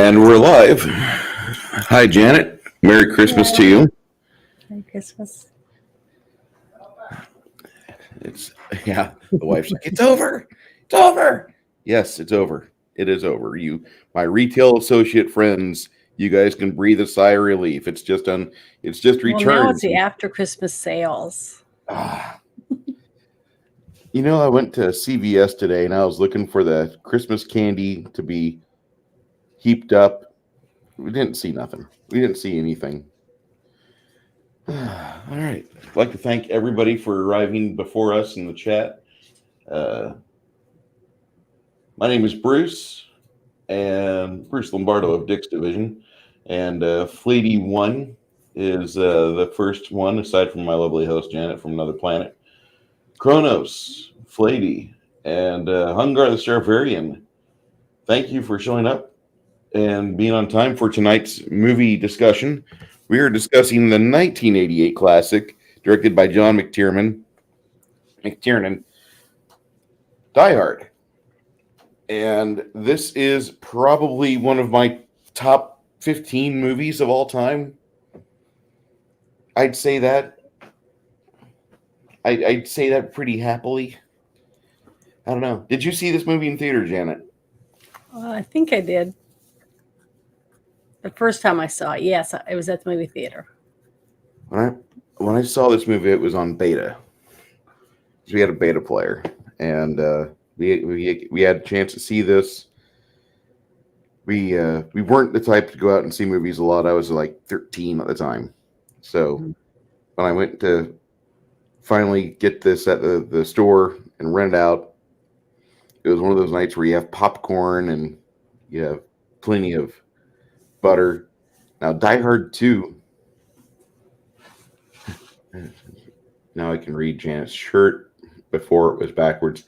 And we're live. Hi, Janet. Merry Christmas to you. Merry Christmas. The wife's like, it's over. It's over. Yes, it's over. It is over. My retail associate friends, you guys can breathe a sigh of relief. It's just returned. Well, now it's the after Christmas sales. I went to CVS today and I was looking for the Christmas candy to be heaped up. We didn't see nothing. We didn't see anything. All right. I'd like to thank everybody for arriving before us in the chat. My name is Bruce Lombardo of Dick's Division, and Fleety One is the first one, aside from my lovely host Janet from another planet. Kronos, Fleety, and Hungar the Stravarian. Thank you for showing up and being on time for tonight's movie discussion. We are discussing the 1988 classic, directed by John McTiernan, Die Hard. And this is probably one of my top 15 movies of all time. I'd say that. I'd say that pretty happily. I don't know. Did you see this movie in theater, Janet? I think I did. The first time I saw it, yes, it was at the movie theater. When I saw this movie, it was on beta. We had a beta player, and we had a chance to see this. We weren't the type to go out and see movies a lot. I was like 13 at the time, so when I went to finally get this at the store and rent it out, it was one of those nights where you have popcorn and you have plenty of butter. Now, Die Hard 2. Now I can read Janet's shirt. Before it was backwards.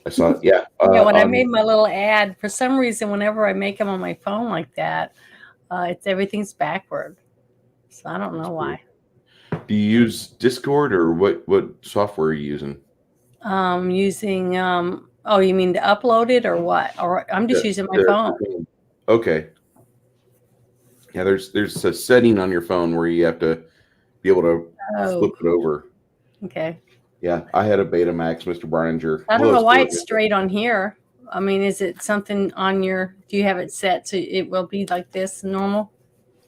I saw it. Yeah. When I made my little ad, for some reason, whenever I make them on my phone like that, everything's backward. So I don't know why. Do you use Discord or what software are you using? Using you mean to upload it or what? Or I'm just using my phone. Okay. Yeah, there's a setting on your phone where you have to be able to flip it over. Okay. Yeah, I had a Betamax, Mr. Barninger. I don't know why it's straight on here. I mean, is it something on do you have it set so it will be like this normal?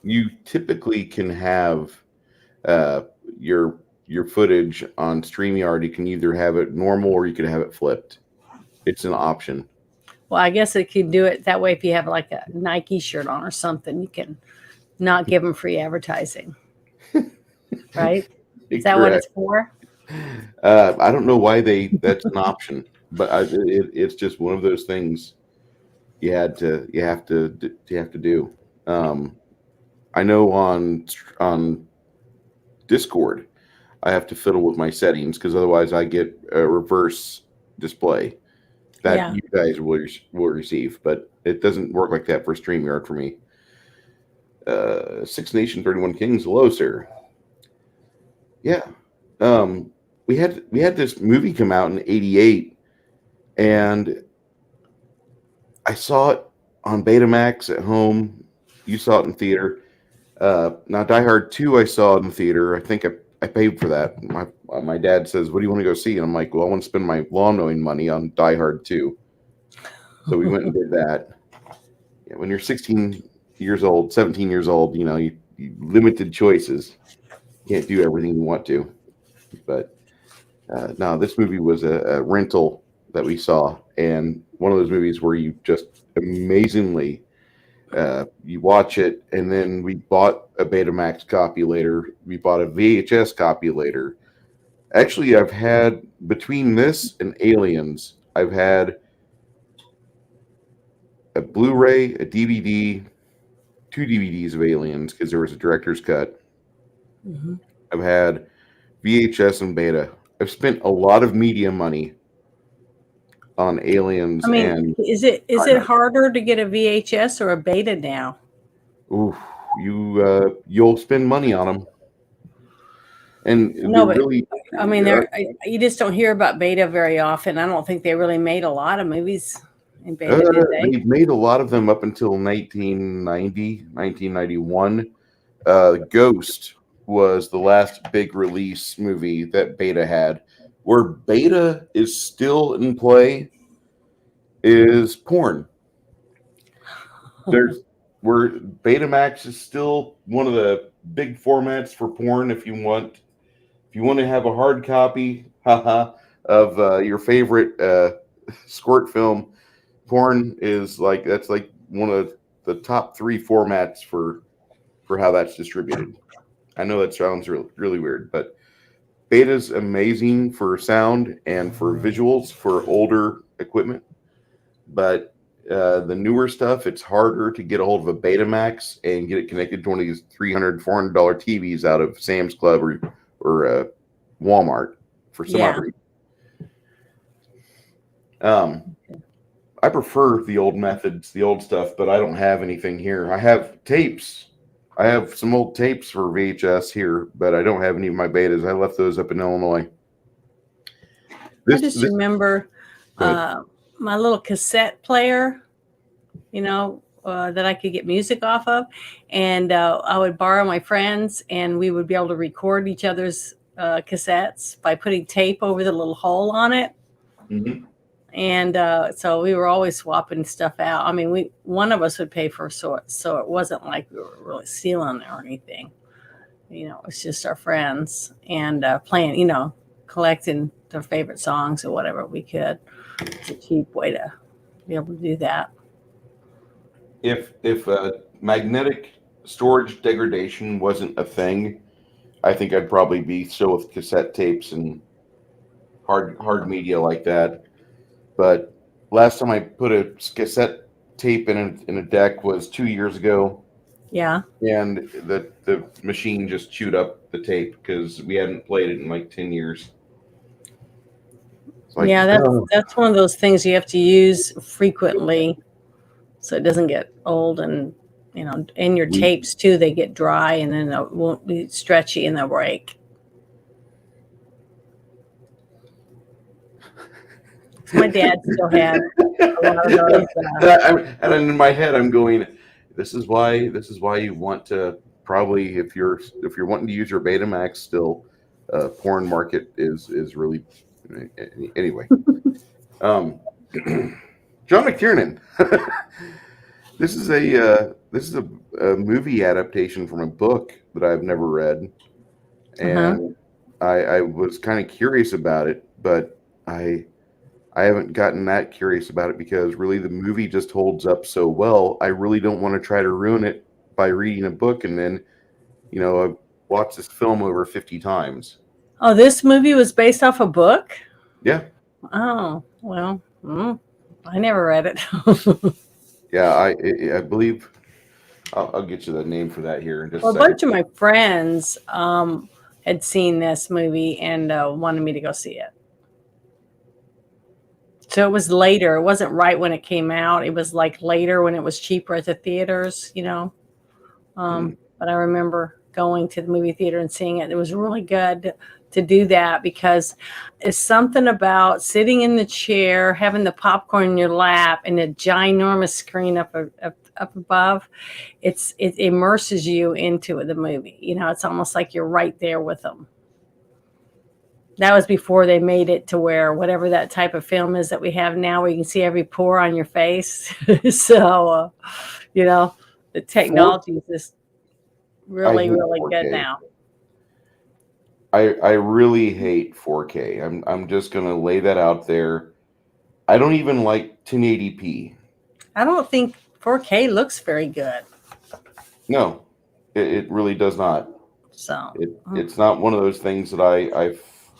You typically can have your footage on StreamYard. You can either have it normal or you can have it flipped. It's an option. Well, I guess it could do it that way if you have like a Nike shirt on or something. You can not give them free advertising. Right? Is that what it's for? I don't know why that's an option, but it's just one of those things you have to do. I know on Discord I have to fiddle with my settings because otherwise I get a reverse display that you guys will receive, but it doesn't work like that for StreamYard for me. Six Nation 31 Kings, hello, sir. Yeah. We had this movie come out in '88, and I saw it on Betamax at home. You saw it in theater. Now, Die Hard 2, I saw it in theater. I think I paid for that. My dad says, "What do you want to go see?" And I'm like, "Well, I want to spend my lawn mowing money on Die Hard 2." So we went and did that. Yeah, when you're 16 years old, 17 years old, you limited choices. You can't do everything you want to, but. No, this movie was a rental that we saw, and one of those movies where you just amazingly you watch it, and then we bought a Betamax copy later. We bought a VHS copy later. Actually, I've had, between this and Aliens, I've had a Blu-ray, a DVD, 2 DVDs of Aliens because there was a director's cut. Mm-hmm. I've had VHS and Beta. I've spent a lot of media money on Aliens. I mean, is it harder to get a VHS or a Beta now? Ooh, you'll spend money on them, and no, but really, you just don't hear about Beta very often. I don't think they really made a lot of movies. in beta, did they? They made a lot of them up until 1990, 1991. Ghost was the last big release movie that Beta had. Where Beta is still in play is porn. There's where Betamax is still one of the big formats for porn. If you want to have a hard copy, haha, of your favorite squirt film, porn is like that's like one of the top three formats for how that's distributed. I know that sounds really weird, but Beta's amazing for sound and for visuals for older equipment, but the newer stuff, it's harder to get a hold of a Betamax and get it connected to one of these $300, $400 TVs out of Sam's Club or Walmart for some odd reason. I prefer the old methods, the old stuff, but I don't have anything here. I have tapes. I have some old tapes for VHS here, but I don't have any of my betas. I left those up in Illinois. I just remember my little cassette player, that I could get music off of. And I would borrow my friends, and we would be able to record each other's cassettes by putting tape over the little hole on it. Mm-hmm. And so we were always swapping stuff out. I mean, one of us would pay for so it wasn't like we were really stealing or anything. It was just our friends and playing, collecting their favorite songs or whatever we could. It's a cheap way to be able to do that. If magnetic storage degradation wasn't a thing, I think I'd probably be still with cassette tapes and hard media like that. But last time I put a cassette tape in a deck was 2 years ago. Yeah. And the machine just chewed up the tape because we hadn't played it in like 10 years. Like, yeah, that's one of those things you have to use frequently so it doesn't get old. And, in your tapes too, they get dry and then it won't be stretchy and they'll break. My dad still had a lot of those. And in my head, I'm going, this is why you want to probably, if you're wanting to use your Betamax still, porn market is really, anyway. John McTiernan. This is a movie adaptation from a book that I've never read, and I was kind of curious about it, but I haven't gotten that curious about it because really the movie just holds up so well. I really don't want to try to ruin it by reading a book and then, I've watched this film over 50 times. Oh, this movie was based off a book? Yeah. Oh, well, I never read it. Yeah, I believe I'll get you the name for that here in just a second. A bunch of my friends had seen this movie and wanted me to go see it. So it was later. It wasn't right when it came out. It was like later when it was cheaper at the theaters, But I remember going to the movie theater and seeing it. It was really good to do that because it's something about sitting in the chair, having the popcorn in your lap, and a ginormous screen up above. It immerses you into the movie. It's almost like you're right there with them. That was before they made it to where whatever that type of film is that we have now, where you can see every pore on your face. So, the technology is just really, really 4K. Good now. I really hate 4K. I'm just going to lay that out there. I don't even like 1080p. I don't think 4K looks very good. No, it really does not. So it's not one of those things that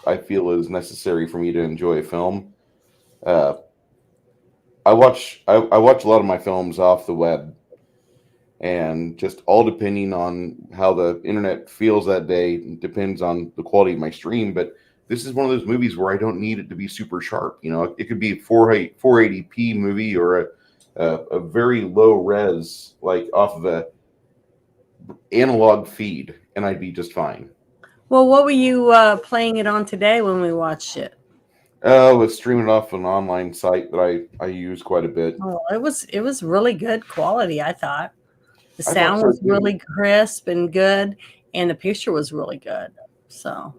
I feel is necessary for me to enjoy a film. I watch a lot of my films off the web, and just all depending on how the internet feels that day depends on the quality of my stream. But this is one of those movies where I don't need it to be super sharp. It could be a 480p movie or a very low res, like off of a analog feed, and I'd be just fine. Well, what were you playing it on today when we watched it? Was streaming off an online site that I use quite a bit. Oh, it was really good quality, I thought. The I thought sound so was too. really crisp and good, and the picture was really good. So,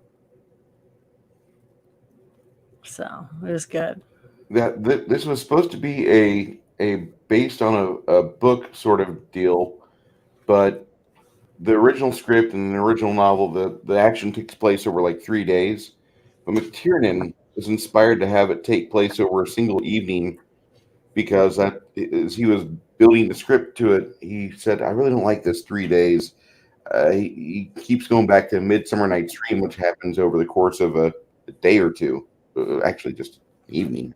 so it was good. This was supposed to be a based on a book sort of deal, but the original script and the original novel, the action takes place over like 3 days. But McTiernan was inspired to have it take place over a single evening because that as he was building the script to it, he said, "I really don't like this 3 days." He keeps going back to Midsummer Night's Dream, which happens over the course of a day or two, actually just evening.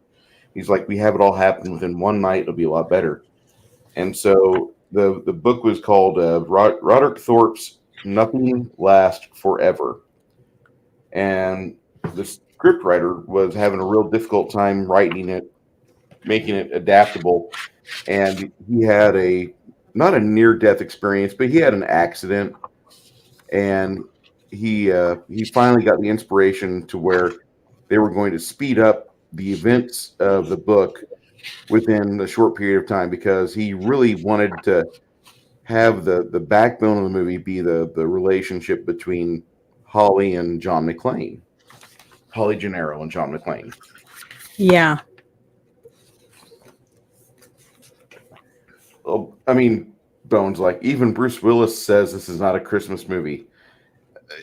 He's like, we have it all happen within one night. It'll be a lot better. And so the book was called Roderick Thorpe's Nothing Lasts Forever. And the script writer was having a real difficult time writing it, making it adaptable. And he had a not a near death experience, but he had an accident, and he finally got the inspiration to where they were going to speed up the events of the book within a short period of time because he really wanted to have the backbone of the movie be the relationship between Holly and John McClane, Holly Gennaro and John McClane. Yeah. Oh, I mean, Bones, like even Bruce Willis says this is not a Christmas movie.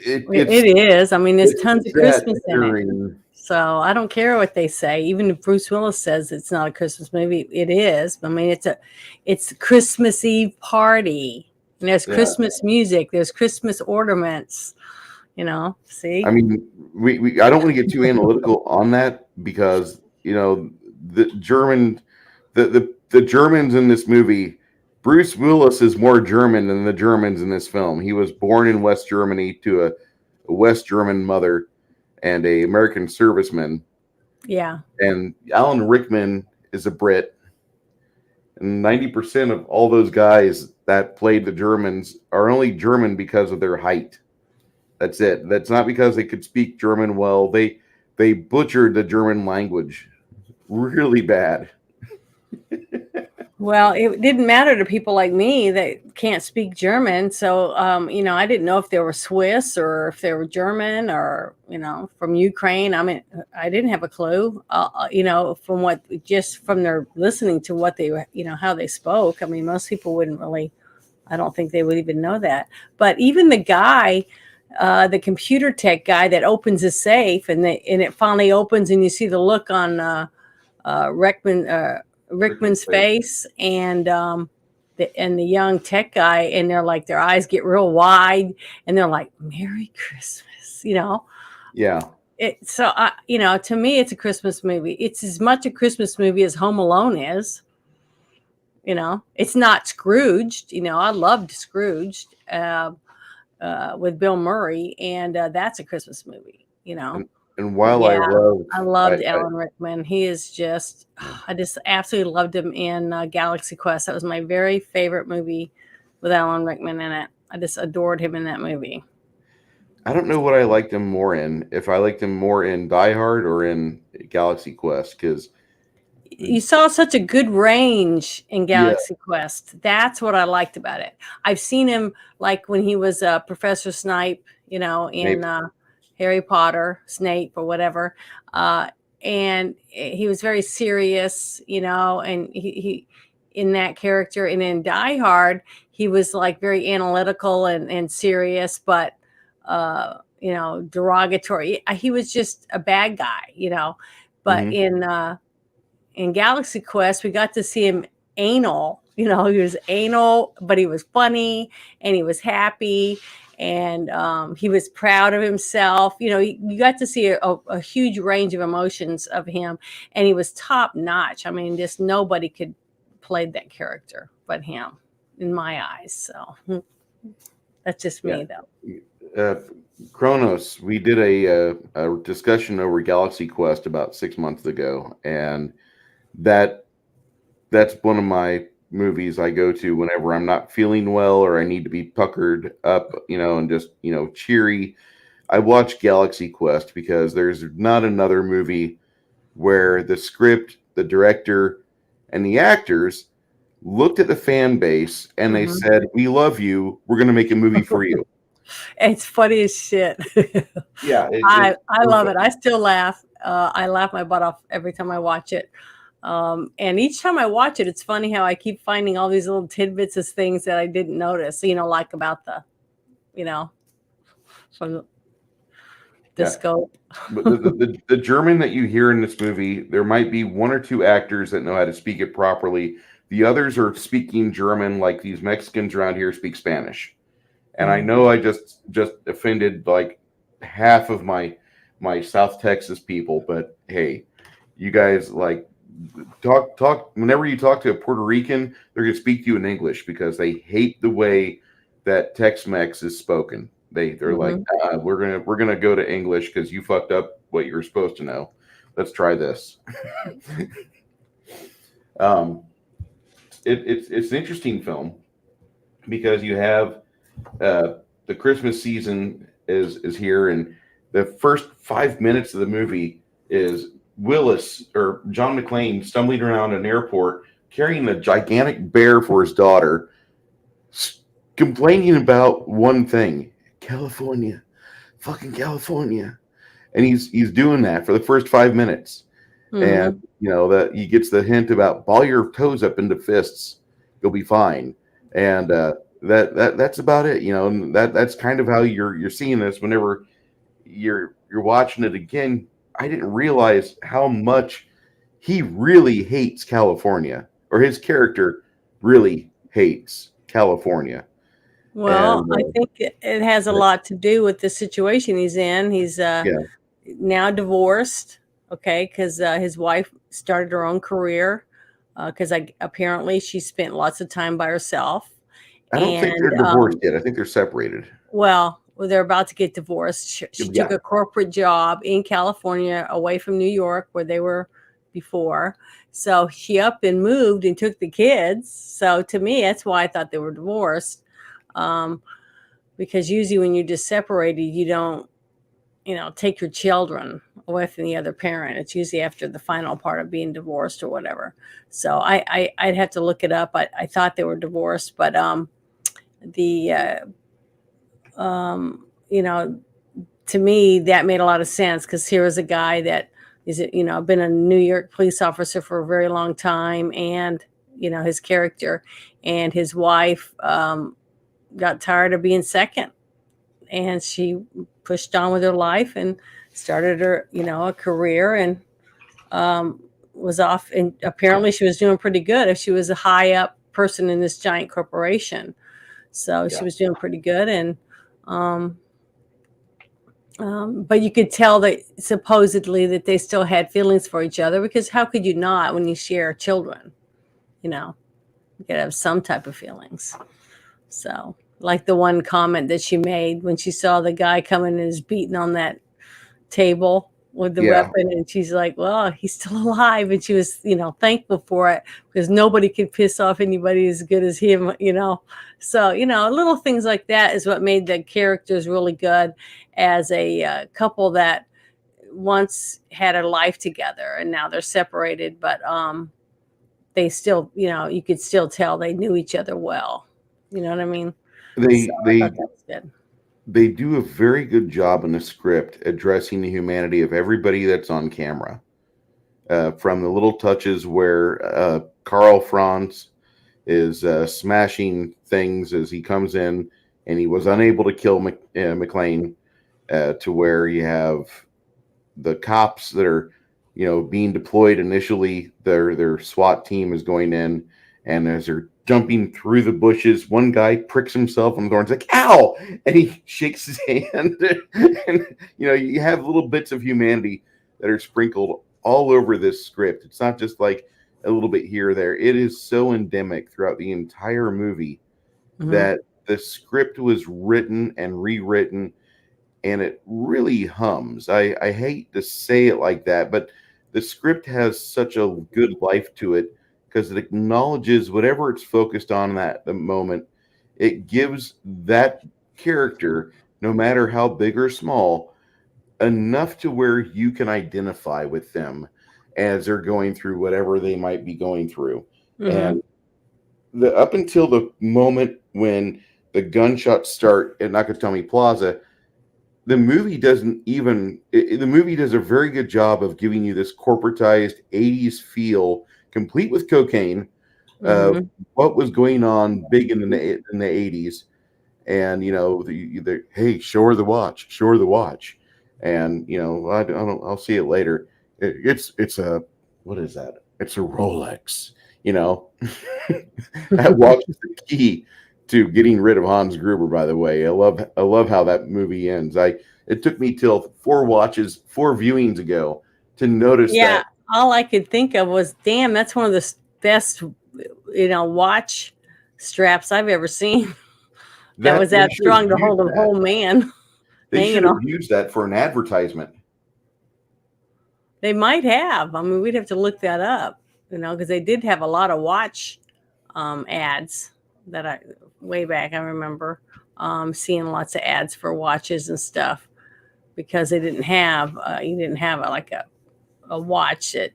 It is. I mean, there's It's tons of set Christmas in it. during. So I don't care what they say. Even if Bruce Willis says it's not a Christmas movie, it is. I mean, it's a Christmas Eve party. And there's Yeah, Christmas music. There's Christmas ornaments. I See? mean, we I don't want to get too analytical on that because the German the Germans in this movie. Bruce Willis is more German than the Germans in this film. He was born in West Germany to a West German mother and a American serviceman. Yeah. And Alan Rickman is a Brit. And 90% of all those guys that played the Germans are only German because of their height. That's it. That's not because they could speak German well. They butchered the German language really bad. Well, it didn't matter to people like me that can't speak German. So, I didn't know if they were Swiss or if they were German or, from Ukraine. I mean, I didn't have a clue, from just from their listening to what they, how they spoke. I mean, most people wouldn't really, I don't think they would even know that. But even the guy, the computer tech guy that opens the safe and it finally opens and you see the look on Rickman's face and the young tech guy, and they're like their eyes get real wide, and they're like "Merry Christmas." Yeah. To me, it's a Christmas movie. It's as much a Christmas movie as Home Alone is. It's not Scrooged. I loved Scrooged with Bill Murray, and that's a Christmas movie. And But while yeah, I I, loved I Alan Rickman. He is just, I just absolutely loved him in Galaxy Quest. That was my very favorite movie with Alan Rickman in it. I just adored him in that movie. I don't know what I liked him more in. If I liked him more in Die Hard or in Galaxy Quest, because You saw such a good range in yeah, Galaxy Quest. That's what I liked about it. I've seen him like when he was Professor Snape, in maybe Harry Potter, Snape or whatever. And he was very serious, and he in that character. And in Die Hard, he was like very analytical and serious, but derogatory. He was just a bad guy. But hmm in Galaxy Quest, we got to see him anal. He was anal, but he was funny and he was happy and he was proud of himself. You got to see a huge range of emotions of him, and he was top notch. I mean, just nobody could play that character but him, in my eyes. So that's just yeah. me, though. Uh, Kronos, we did a discussion over Galaxy Quest about 6 months ago, and that that's one of my movies I go to whenever I'm not feeling well or I need to be puckered up, and just cheery. I watch Galaxy Quest because there's not another movie where the script, the director, and the actors looked at the fan base and they Hmm. said, "We love you. We're going to make a movie for you." It's funny as shit. Yeah, it's I love it. perfect. I still laugh. I laugh my butt off every time I watch it. And each time I watch it, it's funny how I keep finding all these little tidbits of things that I didn't notice. Like about the, you know, from the Yeah. scope. But the German that you hear in this movie, there might be one or two actors that know how to speak it properly. The others are speaking German like these Mexicans around here speak Spanish. And I Mm. know I just offended like half of my South Texas people, but hey, you guys like talk whenever you talk to a Puerto Rican, they're gonna speak to you in English because they hate the way that Tex-Mex is spoken. They're like, Hmm. we're gonna go to English because you fucked up what you were supposed to know. Let's try this. um, it's an interesting film because you have the Christmas season is here, and the first 5 minutes of the movie is Willis or John McClane stumbling around an airport carrying a gigantic bear for his daughter, complaining about one thing: California, fucking California, and he's doing that for the first 5 minutes, and Hmm. that he gets the hint about ball your toes up into fists, you'll be fine, and that's about it. And that's kind of how you're seeing this whenever you're watching it again. I didn't realize how much he really hates California, or his character really hates California, Well, and I think it has a lot to do with the situation he's in. He's yeah, now divorced, okay, because his wife started her own career, because apparently she spent lots of time by herself. I don't think And they're divorced yet. I think they're separated. well, they're about to get divorced. She took Yeah, a corporate job in California away from New York where they were before. So she up and moved and took the kids. So to me, that's why I thought they were divorced. Um, because usually when you're just separated, you don't, take your children away from the other parent. It's usually after the final part of being divorced or whatever. So I'd have to look it up. I thought they were divorced, but the you know to me that made a lot of sense because here was a guy that is been a New York police officer for a very long time, and his character and his wife got tired of being second, and she pushed on with her life and started her a career, and was off, and apparently she was doing pretty good if she was a high up person in this giant corporation. So yeah. she was doing pretty good, and um, but you could tell that supposedly that they still had feelings for each other, because how could you not when you share children? You know, you gotta have some type of feelings. So, like the one comment that she made when she saw the guy coming and is beating on that table with the Yeah, weapon, and she's like, well, he's still alive, and she was thankful for it, because nobody could piss off anybody as good as him. So little things like that is what made the characters really good as a couple that once had a life together and now they're separated, but they still, you could still tell they knew each other well. You know what I mean? So they I thought they that was good. they do a very good job in the script addressing the humanity of everybody that's on camera. From the little touches where Carl Franz is smashing things as he comes in, and he was unable to kill McLean, to where you have the cops that are, being deployed initially. Their SWAT team is going in, and as they're jumping through the bushes, one guy pricks himself on the thorns, like "ow," and he shakes his hand. And you have little bits of humanity that are sprinkled all over this script. It's not just like a little bit here or there. It is so endemic throughout the entire movie Hmm. that the script was written and rewritten, and it really hums. I hate to say it like that, but the script has such a good life to it because it acknowledges whatever it's focused on at the moment. It gives that character, no matter how big or small, enough to where you can identify with them. as they're going through whatever they might be going through. Mm-hmm. And the up until the moment when the gunshots start at Nakatomi Plaza, the movie doesn't even the movie does a very good job of giving you this corporatized 80s feel, complete with cocaine, uh, Mm-hmm. what was going on big in the 80s. And hey, show her the watch, show her the watch. And I'll see it later. It's a, what is that? It's a Rolex. you know that watch is the key to getting rid of Hans Gruber, by the way. I love how that movie ends. It took me till four viewings ago to notice Yeah, that. all I could think of was, damn, that's one of the best, watch straps I've ever seen. That was That they that should have strong to used hold a that. whole man They should hanging have on. used that for an advertisement. They might have. I mean, we'd have to look that up, because they did have a lot of watch ads that way back. I remember seeing lots of ads for watches and stuff because they didn't have, you didn't have a watch that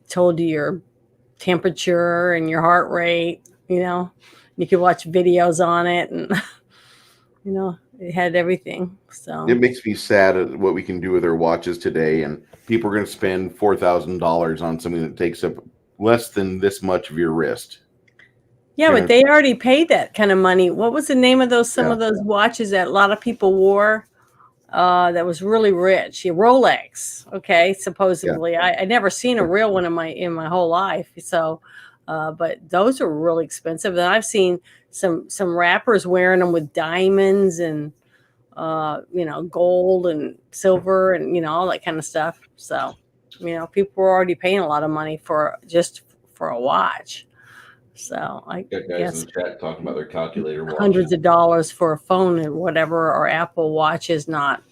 told you your temperature and your heart rate. You could watch videos on it, and it had everything. So It makes me sad at what we can do with our watches today, and people are going to spend $4,000 on something that takes up less than this much of your wrist. yeah, but Gonna, they already paid that kind of money. What was the name of some yeah, of those watches that a lot of people wore? That was really rich. Yeah, Rolex. Okay, yeah, supposedly. I never seen a real one in my whole life. So, but those are really expensive. And I've seen some rappers wearing them with diamonds and gold and silver and all that kind of stuff. So, people were already paying a lot of money for a watch. So I got guys in guess the chat talking about their calculator watches. hundreds of dollars for a phone or whatever, or Apple Watch is not,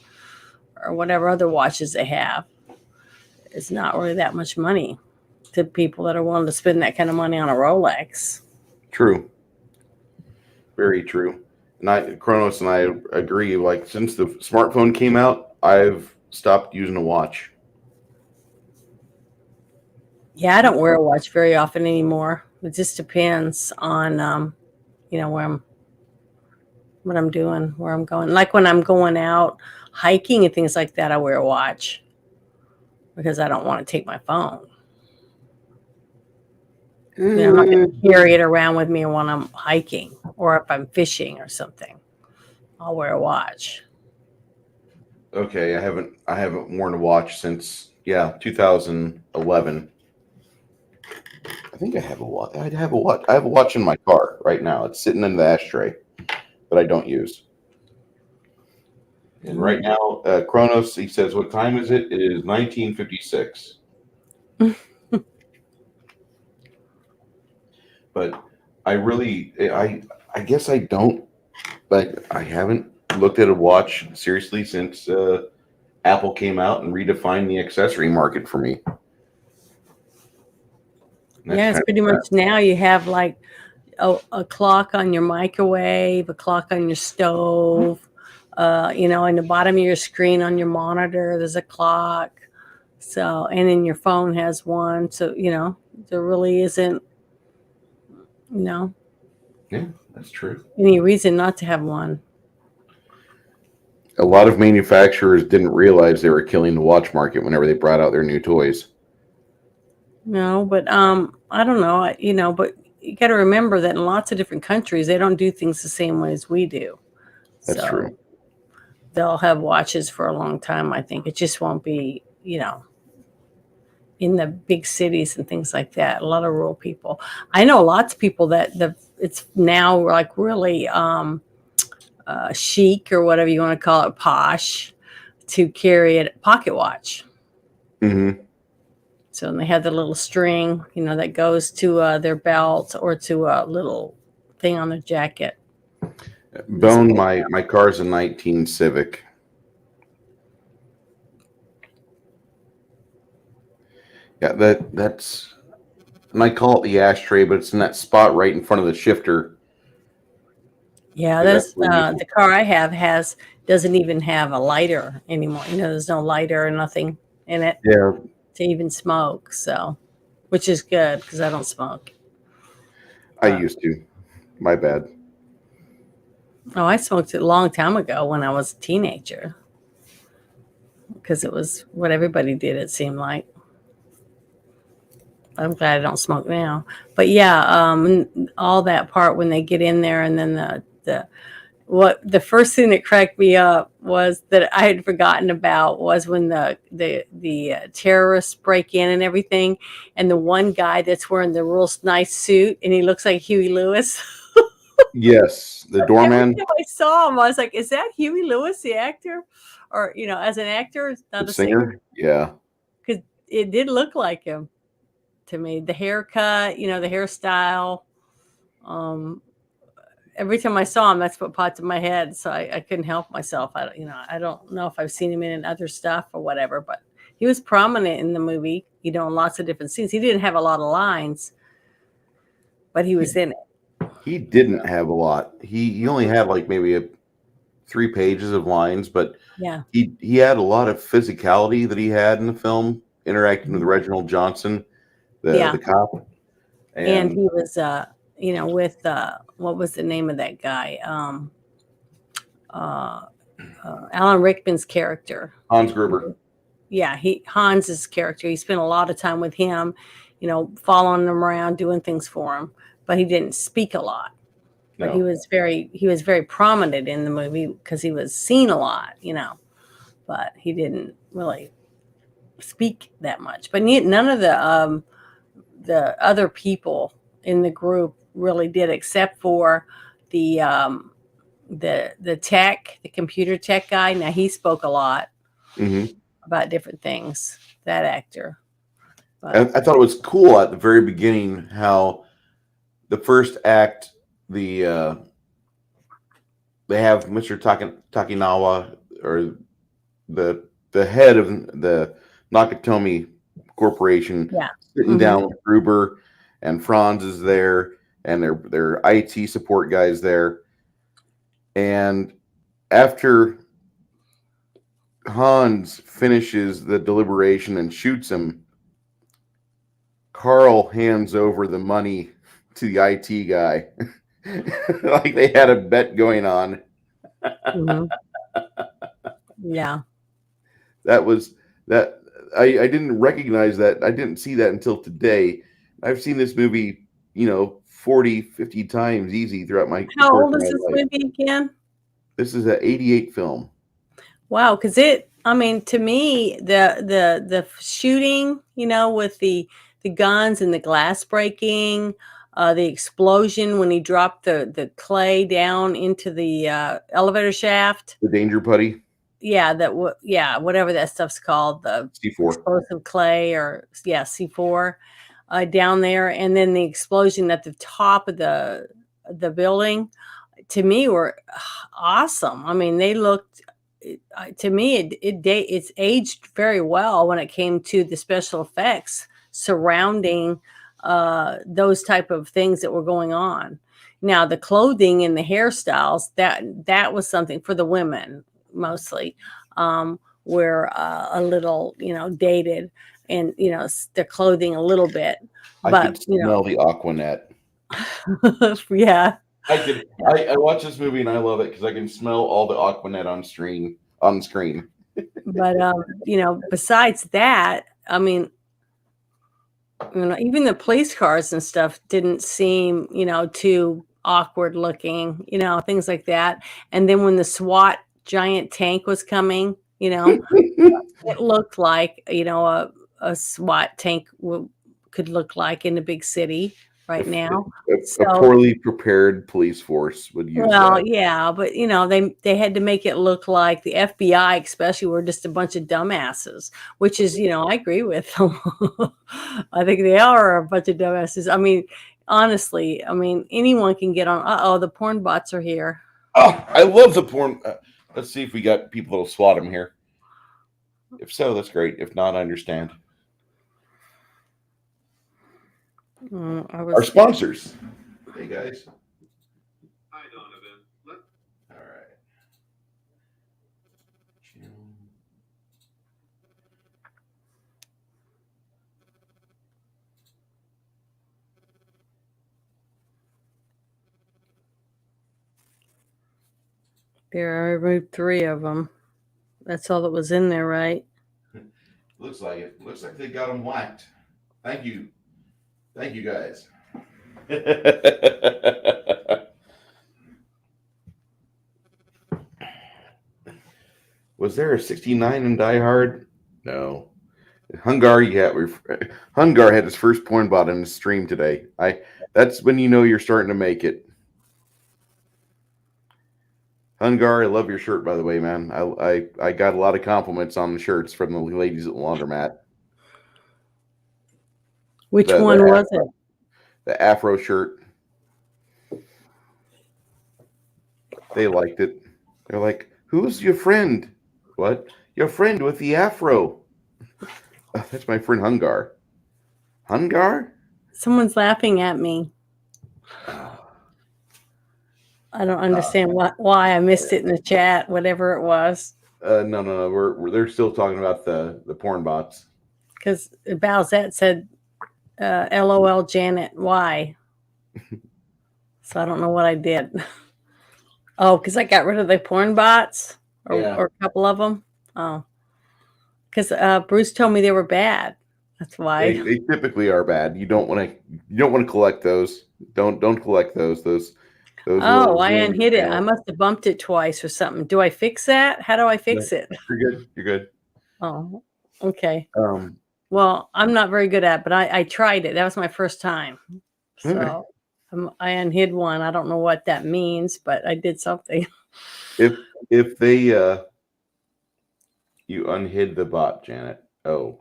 or whatever other watches they have, it's not really that much money to people that are willing to spend that kind of money on a Rolex. True, very true. And Kronos and I agree. Like, since the smartphone came out, I've stopped using a watch. Yeah, I don't wear a watch very often anymore. It just depends on, where what I'm doing, where I'm going. Like when I'm going out hiking and things like that, I wear a watch because I don't want to take my phone. I'm not going to carry it around with me when I'm hiking or if I'm fishing or something. I'll wear a watch. Okay, I haven't worn a watch since 2011. I think I have a watch. I have a watch. I have a watch in my car right now. It's sitting in the ashtray that I don't use. And right now, Kronos, he says, "What time is it? It is 19:56." But I guess I don't. Like, I haven't looked at a watch seriously since Apple came out and redefined the accessory market for me. And that's Yeah, it's kind pretty of much now you have like a clock on your microwave, a clock on your stove, in the bottom of your screen on your monitor, there's a clock. So, and then your phone has one. So, there really isn't, you know, yeah, that's true. any reason not to have one. A lot of manufacturers didn't realize they were killing the watch market whenever they brought out their new toys. No, but I don't know, but you got to remember that in lots of different countries, they don't do things the same way as we do. That's So true. they'll have watches for a long time. I think it just won't be, in the big cities and things like that. A lot of rural people. I know lots of people that it's now like really chic or whatever you want to call it, posh, to carry a pocket watch. Mm-hmm. So they have the little string, that goes to their belt or to a little thing on their jacket. Bone, my car's a 19 Civic. Yeah, that's, and I call it the ashtray, but it's in that spot right in front of the shifter. Yeah, That's that's where you, the car I have doesn't even have a lighter anymore. There's no lighter or nothing in it yeah, to even smoke. So, which is good because I don't smoke. I But used to. My bad. oh, I smoked it a long time ago when I was a teenager because it was what everybody did. It seemed like. I'm glad I don't smoke now. But yeah, all that part when they get in there, and then the first thing that cracked me up was that I had forgotten about was when the terrorists break in and everything, and the one guy that's wearing the real nice suit, and he looks like Huey Lewis. Yes, the Every doorman, time I saw him, I was like, "Is that Huey Lewis, the actor, or as an actor, the not a singer?" singer. Yeah, Because it did look like him to me. The haircut, the hairstyle. Um, every time I saw him, that's what popped in my head. So I couldn't help myself. I don't know if I've seen him in other stuff or whatever, but he was prominent in the movie, in lots of different scenes. He didn't have a lot of lines, but he he was in it. he didn't have a lot. He only had like maybe 3 pages of lines, but Yeah. he had a lot of physicality that he had in the film, interacting with Mhm. Reginald Johnson, the Yeah. cop, And and he was, with, what was the name of that guy? Uh, Alan Rickman's character. Hans Gruber. Yeah, Hans's character. He spent a lot of time with him, following him around, doing things for him. But he didn't speak a lot. But he No, was very prominent in the movie because he was seen a lot, But he didn't really speak that much. But none of the other people in the group really did, except for the the computer tech guy. Now he spoke a lot hmm about different things. That actor, but I thought it was cool at the very beginning how the first act, the they have Mr. Takinawa, or the head of the Nakatomi Corporation, yeah. sitting Hmm. down with Gruber, and Franz is there, and their IT support guys there. And after Hans finishes the deliberation and shoots him, Carl hands over the money to the IT guy. Like they had a bet going on. Hmm. Yeah. That was that I didn't recognize that. I didn't see that until today. I've seen this movie, 40, 50 times easy throughout the How course old of is my this life. movie again? This is an 88 film. Wow, because I mean, to me, the shooting, with the guns and the glass breaking, the explosion when he dropped the clay down into the elevator shaft. The Danger Putty, Yeah, yeah, whatever that stuff's called, the C4. explosive clay, or yeah, C4, down there, and then the explosion at the top of the building, to me, were awesome. I mean, they looked, to me, it's aged very well when it came to the special effects surrounding those type of things that were going on. Now, the clothing and the hairstyles, that was something for the women mostly, were a little, dated, and the clothing a little bit, I but could smell the Aquanet. yeah. I watch this movie and I love it because I can smell all the Aquanet on screen. But besides that, I mean, even the police cars and stuff didn't seem, too awkward looking, things like that. And then when the SWAT giant tank was coming, it looked like, a SWAT tank could look like in a big city right now. A So, poorly prepared police force would use well, that. yeah, but they had to make it look like the FBI, especially, were just a bunch of dumbasses, which is, I agree with them. I think they are a bunch of dumbasses. I mean, honestly, I mean, anyone can get on. The porn bots are here. Oh, I love the porn. Let's see if we got people that'll swat him here. If so, that's great. If not, I understand. I Our was. sponsors. Hey guys. Hi, Donovan. All right. There, I removed 3 of them. That's all that was in there, right? Looks like it. Looks like they got them whacked. Thank you. Thank you guys. Was there a 69 in Die Hard? No. Hungar, yeah, Hungar had his first porn bot in the stream today. That's when you know you're starting to make it. Hungar, I love your shirt, by the way, man. I got a lot of compliments on the shirts from the ladies at the laundromat. Which one was it? The Afro shirt. They liked it. They're like, "Who's your friend?" What? Your friend with the Afro. That's my friend Hungar. Hungar? Someone's laughing at me. I don't understand why I missed it in the chat, whatever it was. No. They're still talking about the porn bots. Because Bowsette said, "LOL, Janet, why?" So I don't know what I did. Oh, because I got rid of the porn bots, or a couple of them. Oh, because Bruce told me they were bad. That's why. They typically are bad. You don't want to collect those. Don't collect those. Those. Oh, I unhid it. I must have bumped it twice or something. Do I fix that? How do I fix it? You're good. You're good. Oh, okay. Well, I'm not very good at it, but I tried it. That was my first time. So I unhid one. I don't know what that means, but I did something. If they you unhid the bot, Janet. Oh.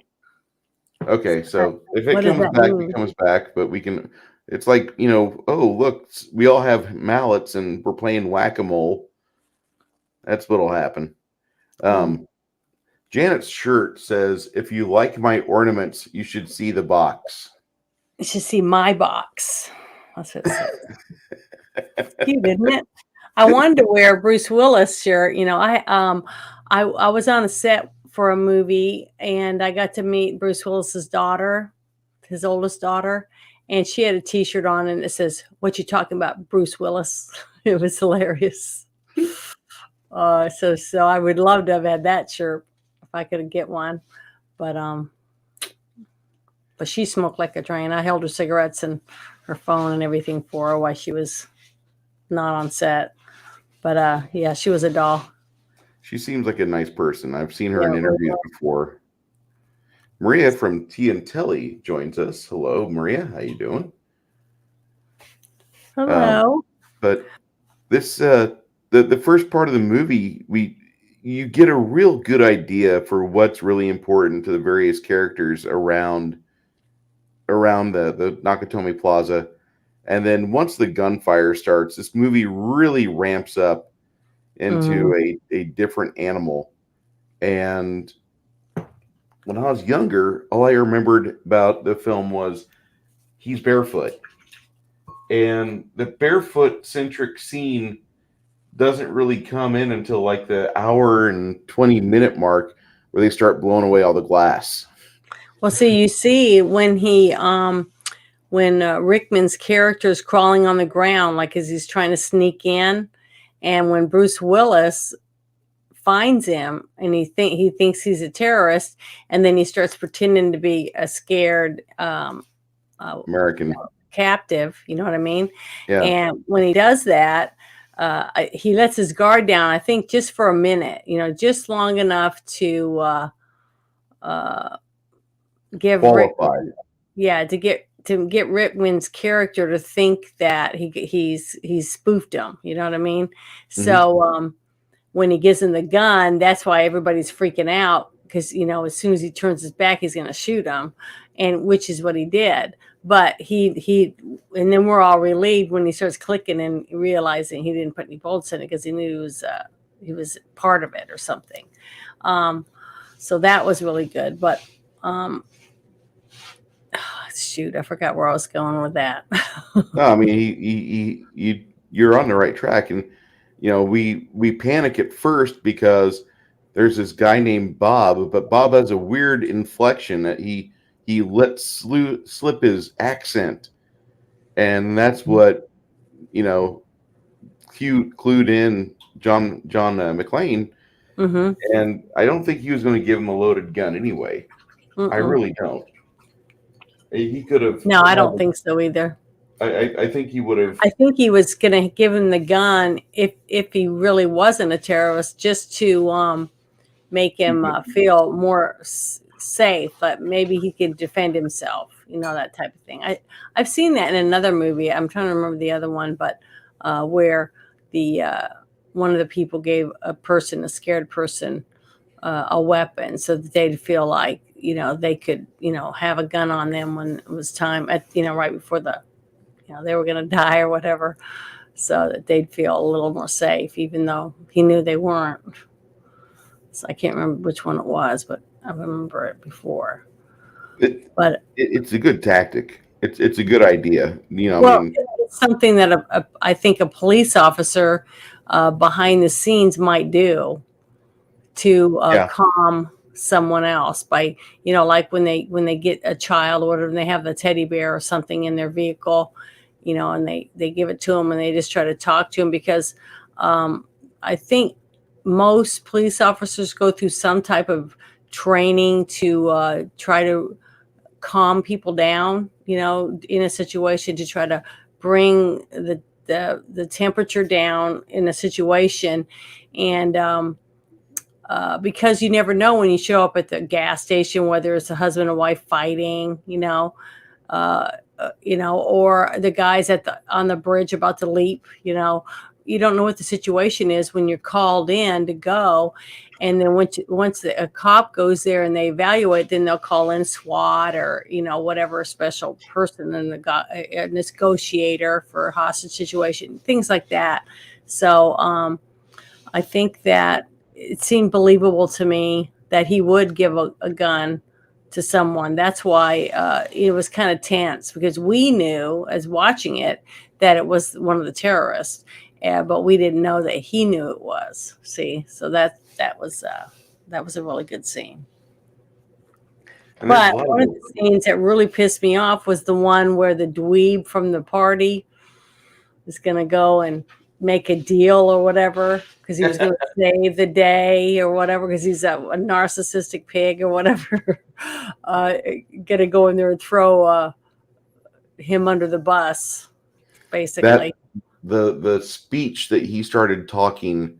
Okay, so if it comes back, it comes back, but we can. It's like, oh, look, we all have mallets and we're playing whack-a-mole. That's what'll happen. Janet's shirt says, "If you like my ornaments, you should see the box." You should see my box. That's what it says. Cute, isn't it? I wanted to wear a Bruce Willis shirt. I was on a set for a movie and I got to meet Bruce Willis's daughter, his oldest daughter, and she had a T-shirt on and it says, "What you talking about, Bruce Willis?" It was hilarious. So I would love to have had that shirt if I could get one, but she smoked like a train. I held her cigarettes and her phone and everything for her while she was not on set. But yeah, she was a doll. She seems like a nice person. I've seen her in interviews before. Maria from Tea and Telly joins us. Hello, Maria. How you doing? Hello. But this the first part of the movie, you get a real good idea for what's really important to the various characters around the Nakatomi Plaza. And then once the gunfire starts, this movie really ramps up into a different animal. And when I was younger, all I remembered about the film was he's barefoot. And the barefoot centric scene doesn't really come in until like the hour and 20-minute mark where they start blowing away all the glass. Well, see, you see when Rickman's character is crawling on the ground, like as he's trying to sneak in, and when Bruce Willis finds him and he thinks he's a terrorist, and then he starts pretending to be a scared American captive, you know what I mean? Yeah. And when he does that, he lets his guard down, I think just for a minute, just long enough to give to get Rickman's character to think that he's spoofed him, you know what I mean? So when he gives him the gun, that's why everybody's freaking out, because as soon as he turns his back, he's going to shoot him, and which is what he did. But and then we're all relieved when he starts clicking and realizing he didn't put any bullets in it, because he knew he was part of it or something. So that was really good. But shoot, I forgot where I was going with that. No, I mean, you're on the right track, and we panic at first because there's this guy named Bob, but Bob has a weird inflection that he lets slip his accent, and that's what clued in John McClane, Mm-hmm. and I don't think he was going to give him a loaded gun anyway. I Mm-mm. really don't. He could have No, I had. don't think so either. I think he would have. I think he was going to give him the gun if he really wasn't a terrorist, just to make him feel more safe, but maybe he could defend himself, that type of thing. I've seen that in another movie. I'm trying to remember the other one, but where the one of the people gave a scared person, a weapon so that they'd feel like they could have a gun on them when it was time at right before they were going to die or whatever, so that they'd feel a little more safe, even though he knew they weren't. So I can't remember which one it was, but I remember it before. It, But it's a good tactic. It's a good idea. I well, mean, it's something that I think a police officer behind the scenes might do to yeah, calm someone else by like when they get a child or whatever, and they have the teddy bear or something in their vehicle, and they give it to them and they just try to talk to him, because I think most police officers go through some type of training to try to calm people down, in a situation, to try to bring the temperature down in a situation. And because you never know when you show up at the gas station, whether it's a husband and wife fighting, or the guys on the bridge about to leap, you don't know what the situation is when you're called in to go. And then once a cop goes there and they evaluate, then they'll call in SWAT or, whatever special person, and a negotiator for a hostage situation, things like that. So, I think that it seemed believable to me that he would give a gun to someone. That's why it was kind of tense, because we knew, as watching it, that it was one of the terrorists, but we didn't know that he knew it was. See, so that was a really good scene. and there's a But lot of one of the scenes that really pissed me off was the one where the dweeb from the party is going to go and make a deal or whatever, because he was going to save the day or whatever, because he's a narcissistic pig or whatever. Going to go in there and throw him under the bus, basically. that the speech that he started talking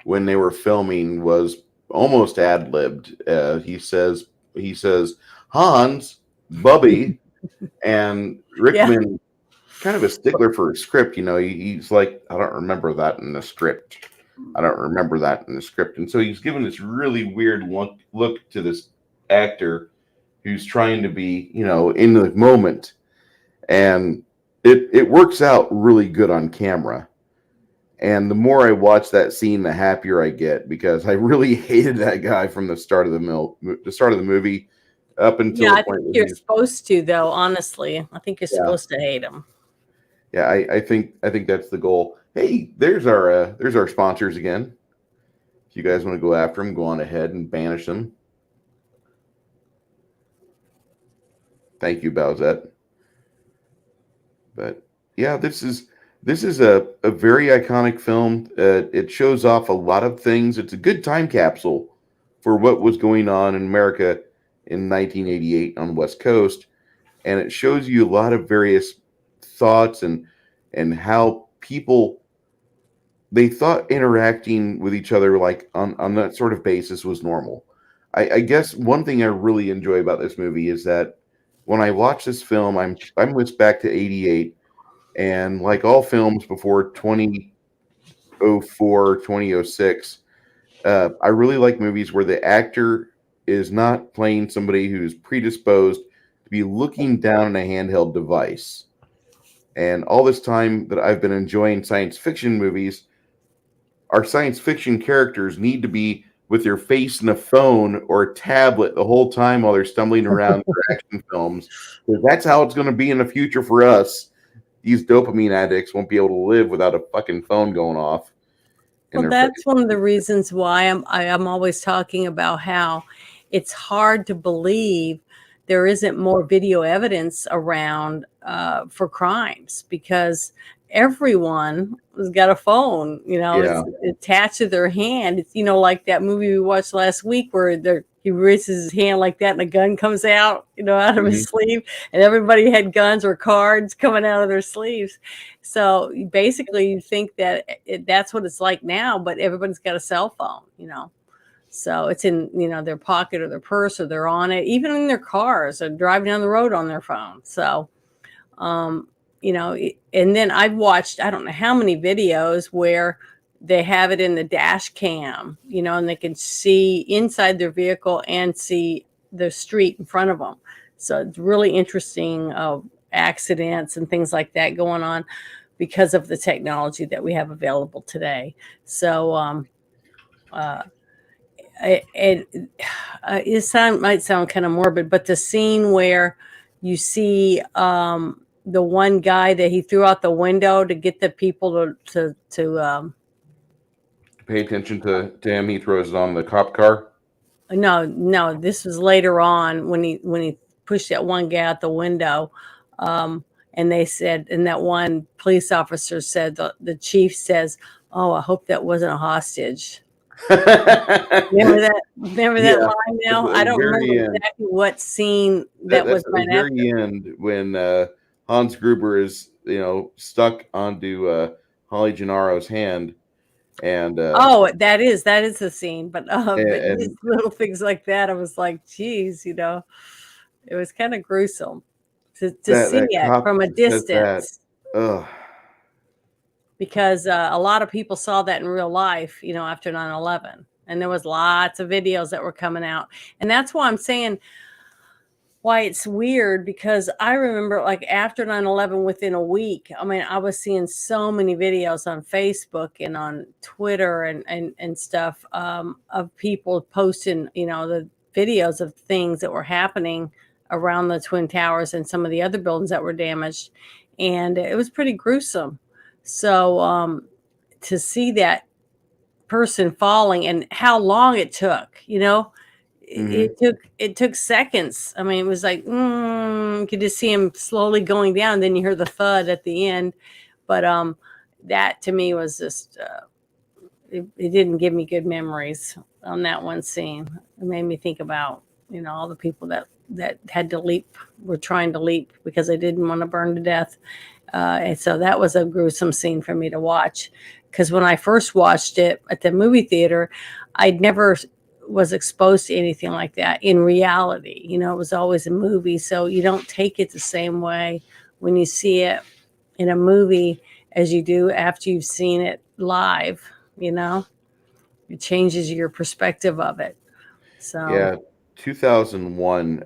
when they were filming was almost ad libbed. He says Hans, Bubby, and Yeah. Rickman, kind of a stickler for a script. He's like, I don't remember that in the script. I don't remember that in the script. And so he's given this really weird look to this actor who's trying to be, in the moment. And it works out really good on camera. And the more I watch that scene, the happier I get, because I really hated that guy from the start of the movie up until Yeah, the I think point where you're he's. supposed to, though, honestly. I think you're Yeah, supposed to hate him. yeah. I think that's the goal. Hey, there's our sponsors again. If you guys want to go after them, go on ahead and banish them. Thank you, Bowsette. But yeah, this is a very iconic film. It shows off a lot of things. It's a good time capsule for what was going on in America in 1988 on the West Coast, and it shows you a lot of various thoughts and how people they thought interacting with each other like on that sort of basis was normal. I guess one thing I really enjoy about this movie is that when I watch this film, I'm whisked back to '88, and like all films before 2004, 2006, I really like movies where the actor is not playing somebody who's predisposed to be looking down at a handheld device. And all this time that I've been enjoying science fiction movies, our science fiction characters need to be with their face in a phone or a tablet the whole time while they're stumbling around their action films. Because that's how it's going to be in the future for us. These dopamine addicts won't be able to live without a fucking phone going off in Well, their face. that's one of the reasons why I'm always talking about how it's hard to believe there isn't more video evidence around for crimes, because everyone, has got a phone, Yeah. it's attached to their hand. It's, like that movie we watched last week where he raises his hand like that and a gun comes out, out of Mhm. his sleeve, and everybody had guns or cards coming out of their sleeves. So basically you think that that's what it's like now, but everybody's got a cell phone. So it's in, their pocket or their purse, or they're on it, even in their cars or driving down the road on their phone. So, um, and then I've watched, I don't know how many videos where they have it in the dash cam, and they can see inside their vehicle and see the street in front of them. So it's really interesting, accidents and things like that going on because of the technology that we have available today. So, uh, might sound kind of morbid, but the scene where you see the one guy that he threw out the window to get the people to Pay attention to him. He throws it on the cop car. no, this was later on when he pushed that one guy out the window, and they said, and that one police officer said, the chief says, "Oh, I hope that wasn't a hostage." Remember that? Remember that Yeah, line at now? I the don't remember very end. exactly what scene that That's was at the right after. very end when Hans Gruber is, stuck onto Holly Gennaro's hand, and Oh, that is the scene, but just and little things like that, I was like, "Geez," it was kind of gruesome to see that it cop from a says that. distance, Ugh. because a lot of people saw that in real life, after 9/11, and there was lots of videos that were coming out, and that's why I'm saying why it's weird, because I remember, like, after 9/11, within a week, I mean, I was seeing so many videos on Facebook and on Twitter and stuff, of people posting, the videos of things that were happening around the Twin Towers and some of the other buildings that were damaged. And it was pretty gruesome. So, to see that person falling and how long it took, Mhm. it took seconds. I mean, it was like, you could just see him slowly going down. Then you hear the thud at the end. But that to me was just, it didn't give me good memories on that one scene. It made me think about, all the people that had to leap, were trying to leap because they didn't want to burn to death. And so that was a gruesome scene for me to watch, because when I first watched it at the movie theater, I'd never was exposed to anything like that in reality. It was always a movie, so you don't take it the same way when you see it in a movie as you do after you've seen it live. You know, it changes your perspective of it. So Yeah, 2001,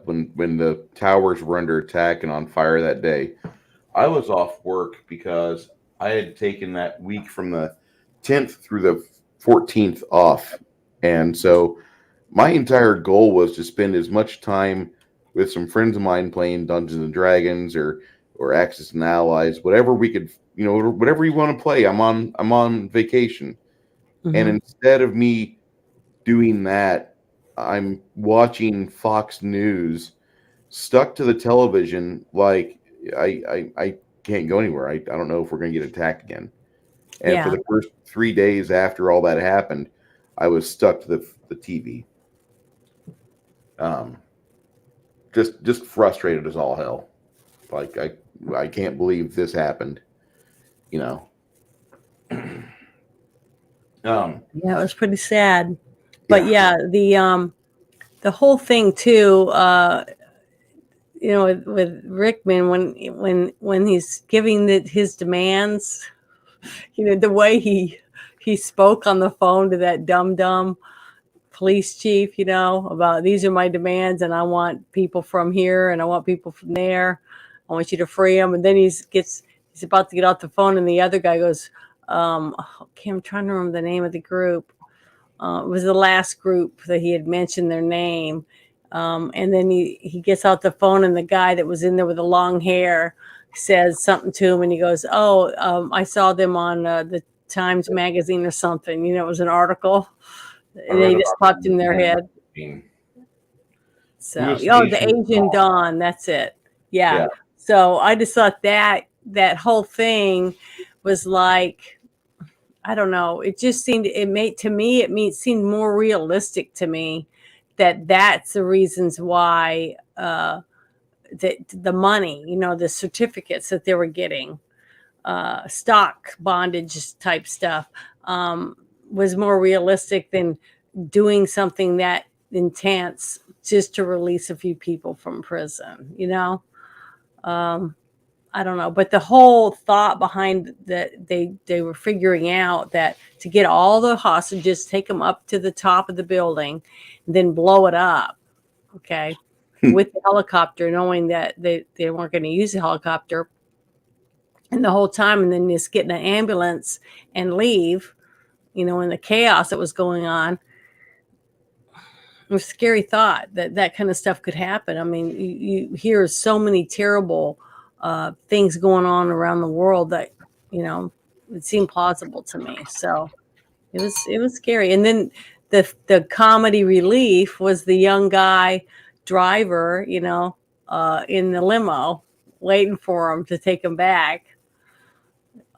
when the towers were under attack and on fire that day, I was off work because I had taken that week from the 10th through the 14th off. And so my entire goal was to spend as much time with some friends of mine playing Dungeons and Dragons or Axis and Allies, whatever we could, whatever you want to play. I'm on vacation. And mhm. instead of me doing that, I'm watching Fox News stuck to the television like I can't go anywhere. I don't know if we're going to get attacked again. And for Yeah, the first 3 days after all that happened, I was stuck to the TV. Um, just frustrated as all hell. Like I can't believe this happened. You know. yeah, it was pretty sad. But Yeah. yeah, the whole thing too, with Rickman, when he's giving his demands, the way he spoke on the phone to that dumb police chief, about, these are my demands, and I want people from here and I want people from there. I want you to free them. And then he's about to get off the phone, and the other guy goes, okay, I'm trying to remember the name of the group. It was the last group that he had mentioned their name. And then he gets out the phone, and the guy that was in there with the long hair says something to him, and he goes, "Oh, I saw them on the Times Magazine or something." It was an article, I and read they just about popped them in their in head. magazine. He So, was the Asian. Asian Dawn, that's it. Yeah. Yeah. So I just thought that whole thing was like, I don't know. It just seemed seemed more realistic to me that that's the reasons why the money, the certificates that they were getting, stock bondage type stuff, um, was more realistic than doing something that intense just to release a few people from prison. Um, I don't know, but the whole thought behind that they were figuring out that to get all the hostages, take them up to the top of the building, then blow it up, okay, with the helicopter, knowing that they weren't going to use the helicopter, and the whole time, and then just get in an ambulance and leave, in the chaos that was going on. It was a scary thought that that kind of stuff could happen. I mean, you hear so many terrible things going on around the world that it seemed plausible to me. So it was scary. And then the comedy relief was the young guy driver, in the limo, waiting for him to take him back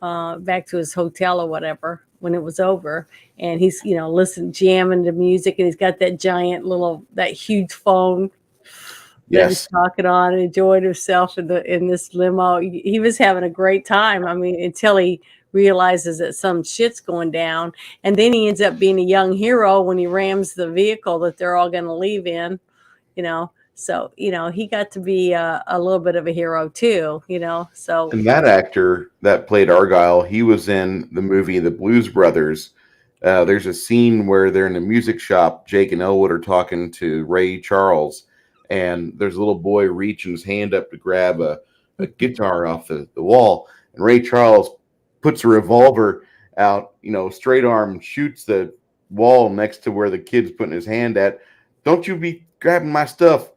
to his hotel or whatever when it was over. And he's, listening, jamming to music, and he's got that huge phone that he's Yes. talking on, and enjoying himself in this limo. He was having a great time. I mean, until he realizes that some shit's going down, and then he ends up being a young hero when he rams the vehicle that they're all going to leave in. So he got to be a little bit of a hero too. So And that actor that played Argyle, he was in the movie The Blues Brothers. There's a scene where they're in a music shop. Jake and Elwood are talking to Ray Charles, and there's a little boy reaching his hand up to grab a guitar off the wall. And Ray Charles puts a revolver out, straight arm, shoots the wall next to where the kid's putting his hand at. Don't you be grabbing my stuff.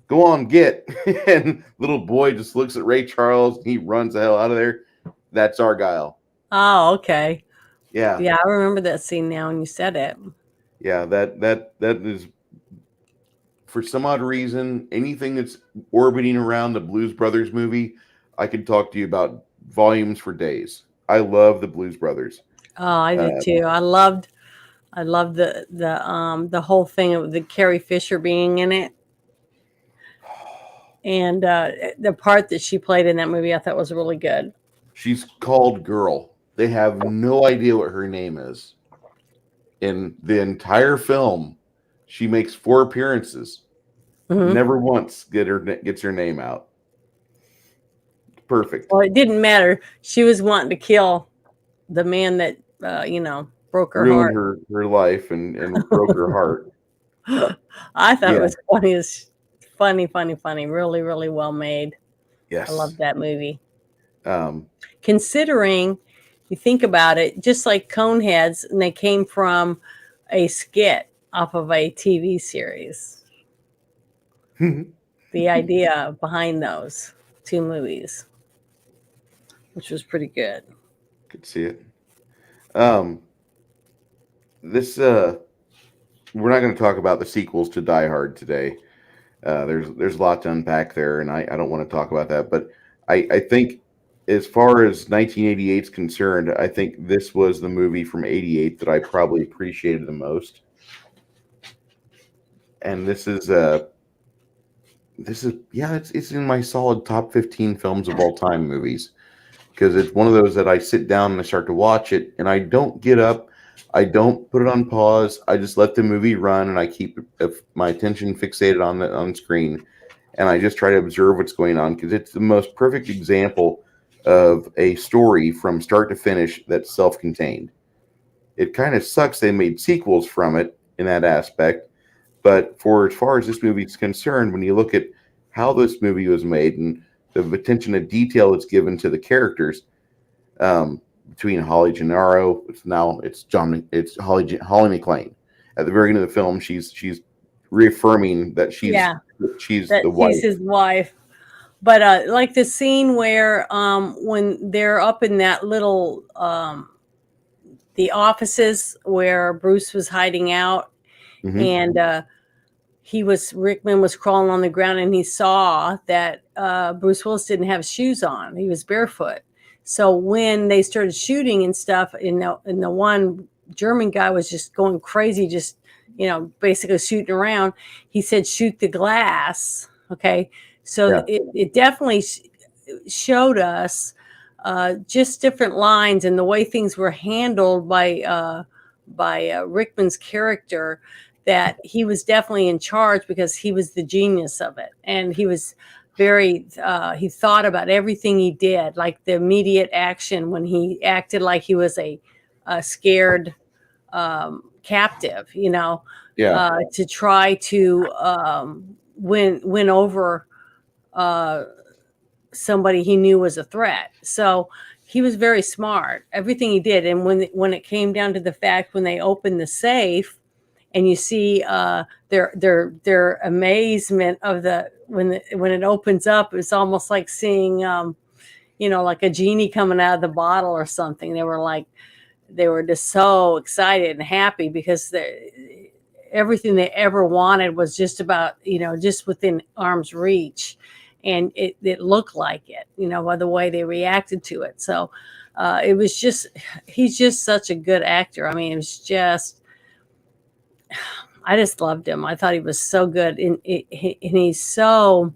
Go on, get. And little boy just looks at Ray Charles. And he runs the hell out of there. That's Argyle. Oh, okay. Yeah. Yeah, I remember that scene now when you said it. Yeah, that is, for some odd reason, anything that's orbiting around the Blues Brothers movie, I could talk to you about volumes for days. I love the Blues Brothers. Oh, I did too. I loved the whole thing of the Carrie Fisher being in it, and the part that she played in that movie I thought was really good. She's called Girl. They have no idea what her name is. In the entire film, she makes 4 appearances. Hmm. Never once gets her name out. Perfect. Well, it didn't matter. She was wanting to kill the man that broke her Ruined heart. her life and broke her heart. I thought it Yeah. was funny, really, really well made. Yes. I love that movie. Um, Considering you think about it, just like Coneheads, and they came from a skit off of a TV series. The idea behind those 2 movies, which was pretty good. could see it. This we're not going to talk about the sequels to Die Hard today. There's a lot to unpack there, and I don't want to talk about that. But I think, as far as 1988 is concerned, I think this was the movie from '88 that I probably appreciated the most. And this is it's in my solid top 15 films of all time movies, because it's one of those that I sit down and I start to watch it, and I don't get up. I don't put it on pause. I just let the movie run, and I keep my attention fixated on screen, and I just try to observe what's going on, because it's the most perfect example of a story from start to finish that's self-contained. It kind of sucks they made sequels from it in that aspect, but for as far as this movie is concerned, when you look at how this movie was made and the attention to detail that's given to the characters, between Holly Gennaro, it's Holly McClane. At the very end of the film, she's reaffirming that she's Yeah, that the wife. she's his wife. But like the scene where when they're up in that little the offices where Bruce was hiding out, Mm-hmm. and Rickman was crawling on the ground, and he saw that Bruce Willis didn't have shoes on. He was barefoot. So when they started shooting and stuff, and the one German guy was just going crazy, just basically shooting around. He said, "Shoot the glass." Okay, so Yeah. it definitely showed us just different lines and the way things were handled by Rickman's character, that he was definitely in charge because he was the genius of it, and he was very he thought about everything he did, like the immediate action when he acted like he was a scared captive, Yeah. to try to win over uh, somebody he knew was a threat. So he was very smart, everything he did. And when it came down to the fact, when they opened the safe and you see their amazement of when it opens up, it's almost like seeing like a genie coming out of the bottle or something. They were just so excited and happy because everything they ever wanted was just about, just within arm's reach. And it looked like it, by the way they reacted to it. So it was just, he's just such a good actor. I mean, it was just, I just loved him. I thought he was so good. And he's so,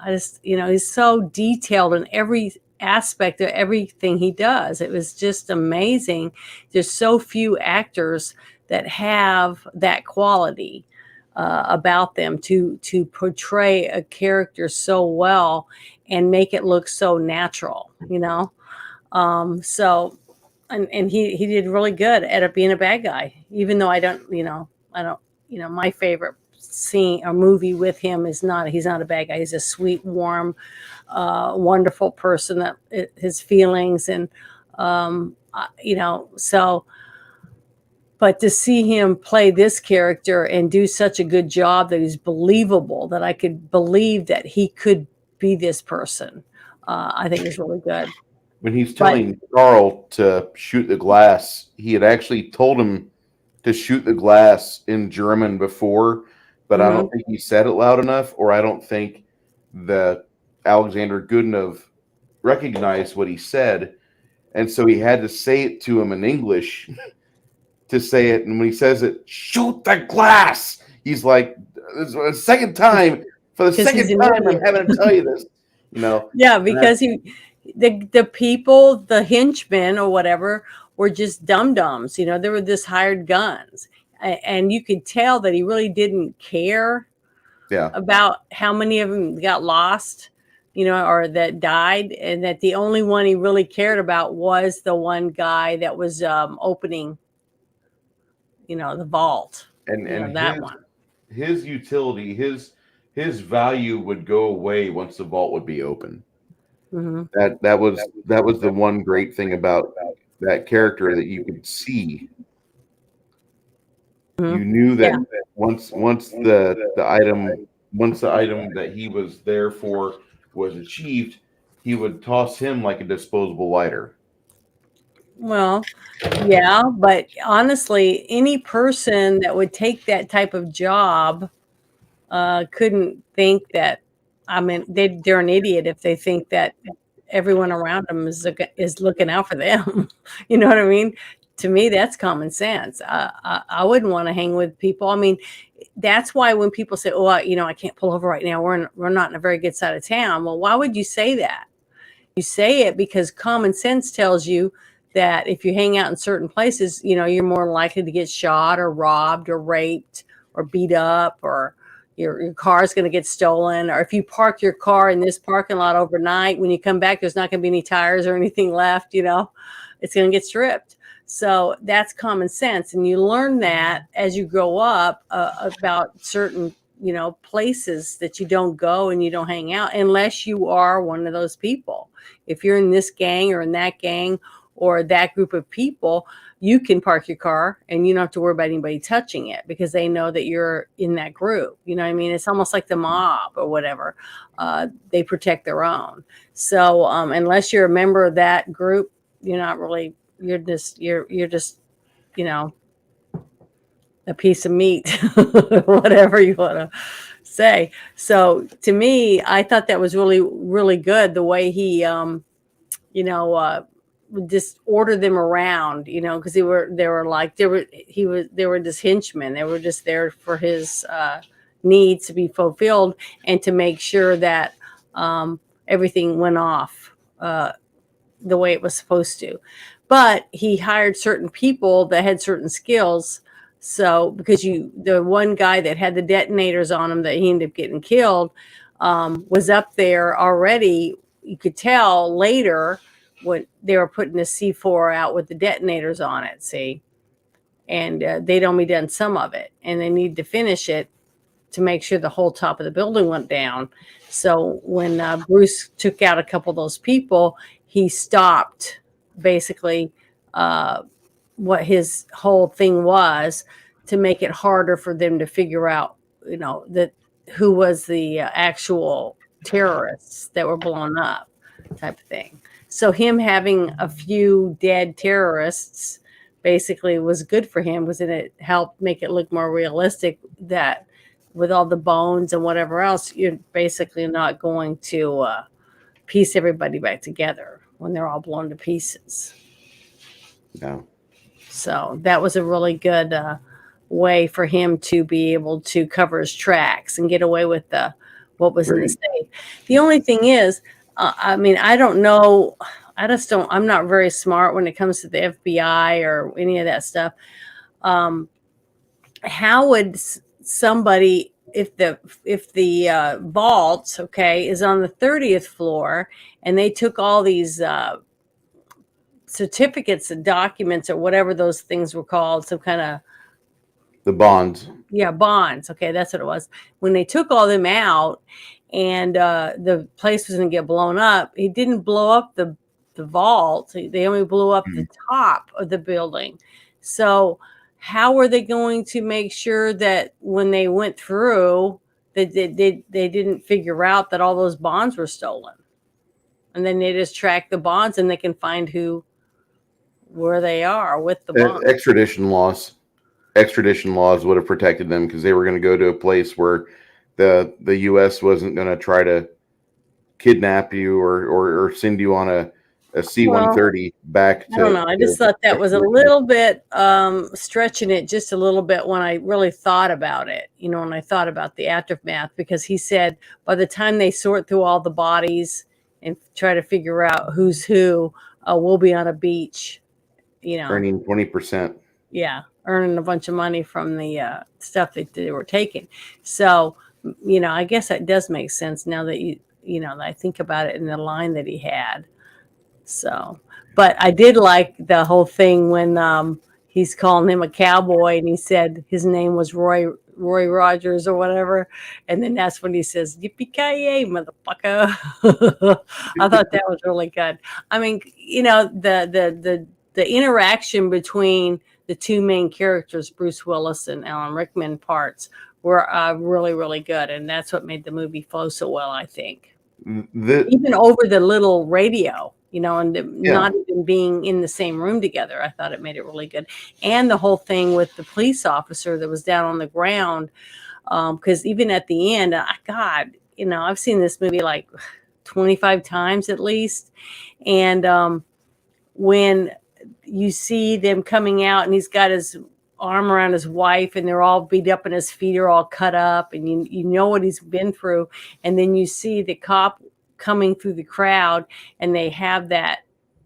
he's so detailed in every aspect of everything he does. It was just amazing. There's so few actors that have that quality about them to portray a character so well and make it look so natural, so and he did really good at it being a bad guy, even though I don't, my favorite scene or movie with him is not, he's not a bad guy. He's a sweet, warm, wonderful person that his feelings and, so, but to see him play this character and do such a good job that he's believable, that I could believe that he could be this person, I think is really good. When he's But telling Carl to shoot the glass, he had actually told him to shoot the glass in German before, but I mhm. don't think he said it loud enough, or I don't think that Alexander Goodenough recognized what he said, and so he had to say it to him in English to say it. And when he says it, shoot the glass, he's like, "This is the second time. For the Because he's second an time, I'm idiot. having to tell you this." You know, Yeah, and that's because the people, the henchmen or whatever, were just dum dums. They were just hired guns, and you could tell that he really didn't care yeah. about how many of them got lost, or that died, and that the only one he really cared about was the one guy that was opening, the vault, And that one. his utility, his value would go away once the vault would be open. Hmm. That was the one great thing about that character, that you could see. Hmm. You knew Yeah. that once the item that he was there for was achieved, he would toss him like a disposable lighter. Well, yeah, but honestly, any person that would take that type of job couldn't think that. I mean, they're an idiot if they think that everyone around them is looking out for them. You know what I mean? To me, that's common sense. I wouldn't want to hang with people. I mean, that's why when people say, "Oh, I can't pull over right now. We're not in a very good side of town." Well, why would you say that? You say it because common sense tells you that if you hang out in certain places, you're more likely to get shot or robbed or raped or beat up, or your car is going to get stolen. Or if you park your car in this parking lot overnight, when you come back, there's not going to be any tires or anything left, it's going to get stripped. So that's common sense. And you learn that as you grow up about certain places that you don't go and you don't hang out unless you are one of those people. If you're in this gang or in that gang or that group of people, you can park your car and you don't have to worry about anybody touching it because they know that you're in that group. You know what I mean? It's almost like the mob or whatever. They protect their own. So unless you're a member of that group, you're not really. You're just you know a piece of meat, whatever you want to say. So to me, I thought that was really, really good the way he, you know, would just order them around, you know, because they were just henchmen. They were just there for his needs to be fulfilled and to make sure that everything went off the way it was supposed to. But he hired certain people that had certain skills. So because the one guy that had the detonators on him that he ended up getting killed was up there already. You could tell later when they were putting the C4 out with the detonators on it. See, and they'd only done some of it, and they need to finish it to make sure the whole top of the building went down. So when Bruce took out a couple of those people, he stopped basically what his whole thing was to make it harder for them to figure out, you know, that who was the actual terrorists that were blown up, type of thing. So him having a few dead terrorists basically was good for him, was it helped make it look more realistic that with all the bones and whatever else, you're basically not going to piece everybody back together when they're all blown to pieces. No. So that was a really good way for him to be able to cover his tracks and get away with what was in the safe. The only thing is, I mean, I don't know. I just don't. I'm not very smart when it comes to the FBI or any of that stuff. How would somebody, if the vault, okay, is on the 30th floor and they took all these certificates and documents or whatever those things were called, some kind of the bonds. Yeah, bonds. Okay, that's what it was. When they took all them out and the place was going to get blown up, he didn't blow up the vault. They only blew up the top of the building. So how were they going to make sure that when they went through that they didn't figure out that all those bonds were stolen? And then they just track the bonds and they can find where they are with the bonds. Extradition laws would have protected them because they were going to go to a place where the U.S. wasn't going to try to kidnap you or send you on a C-130 back to. I don't know. I just thought that was a little bit stretching it just a little bit when I really thought about it, you know, when I thought about the aftermath, because he said by the time they sort through all the bodies and try to figure out who's who, we'll be on a beach, you know. Earning 20%. Yeah, earning a bunch of money from the stuff that they were taking. So, you know, I guess that does make sense now that you know, that I think about it in the line that he had. So, but I did like the whole thing when he's calling him a cowboy and he said his name was Roy Rogers or whatever, and then that's when he says "Yippee Kai Yea, motherfucker." I thought that was really good. I mean, you know, the interaction between the two main characters, Bruce Willis and Alan Rickman, parts were really, really good, and that's what made the movie flow so well, I think. Even over the little radio, you know, and not even being in the same room together, I thought it made it really good. And the whole thing with the police officer that was down on the ground, because even at the end, God, you know, I've seen this movie like 25 times at least, and when you see them coming out and he's got his arm around his wife and they're all beat up and his feet are all cut up and you know what he's been through, and then you see the cop coming through the crowd and they have that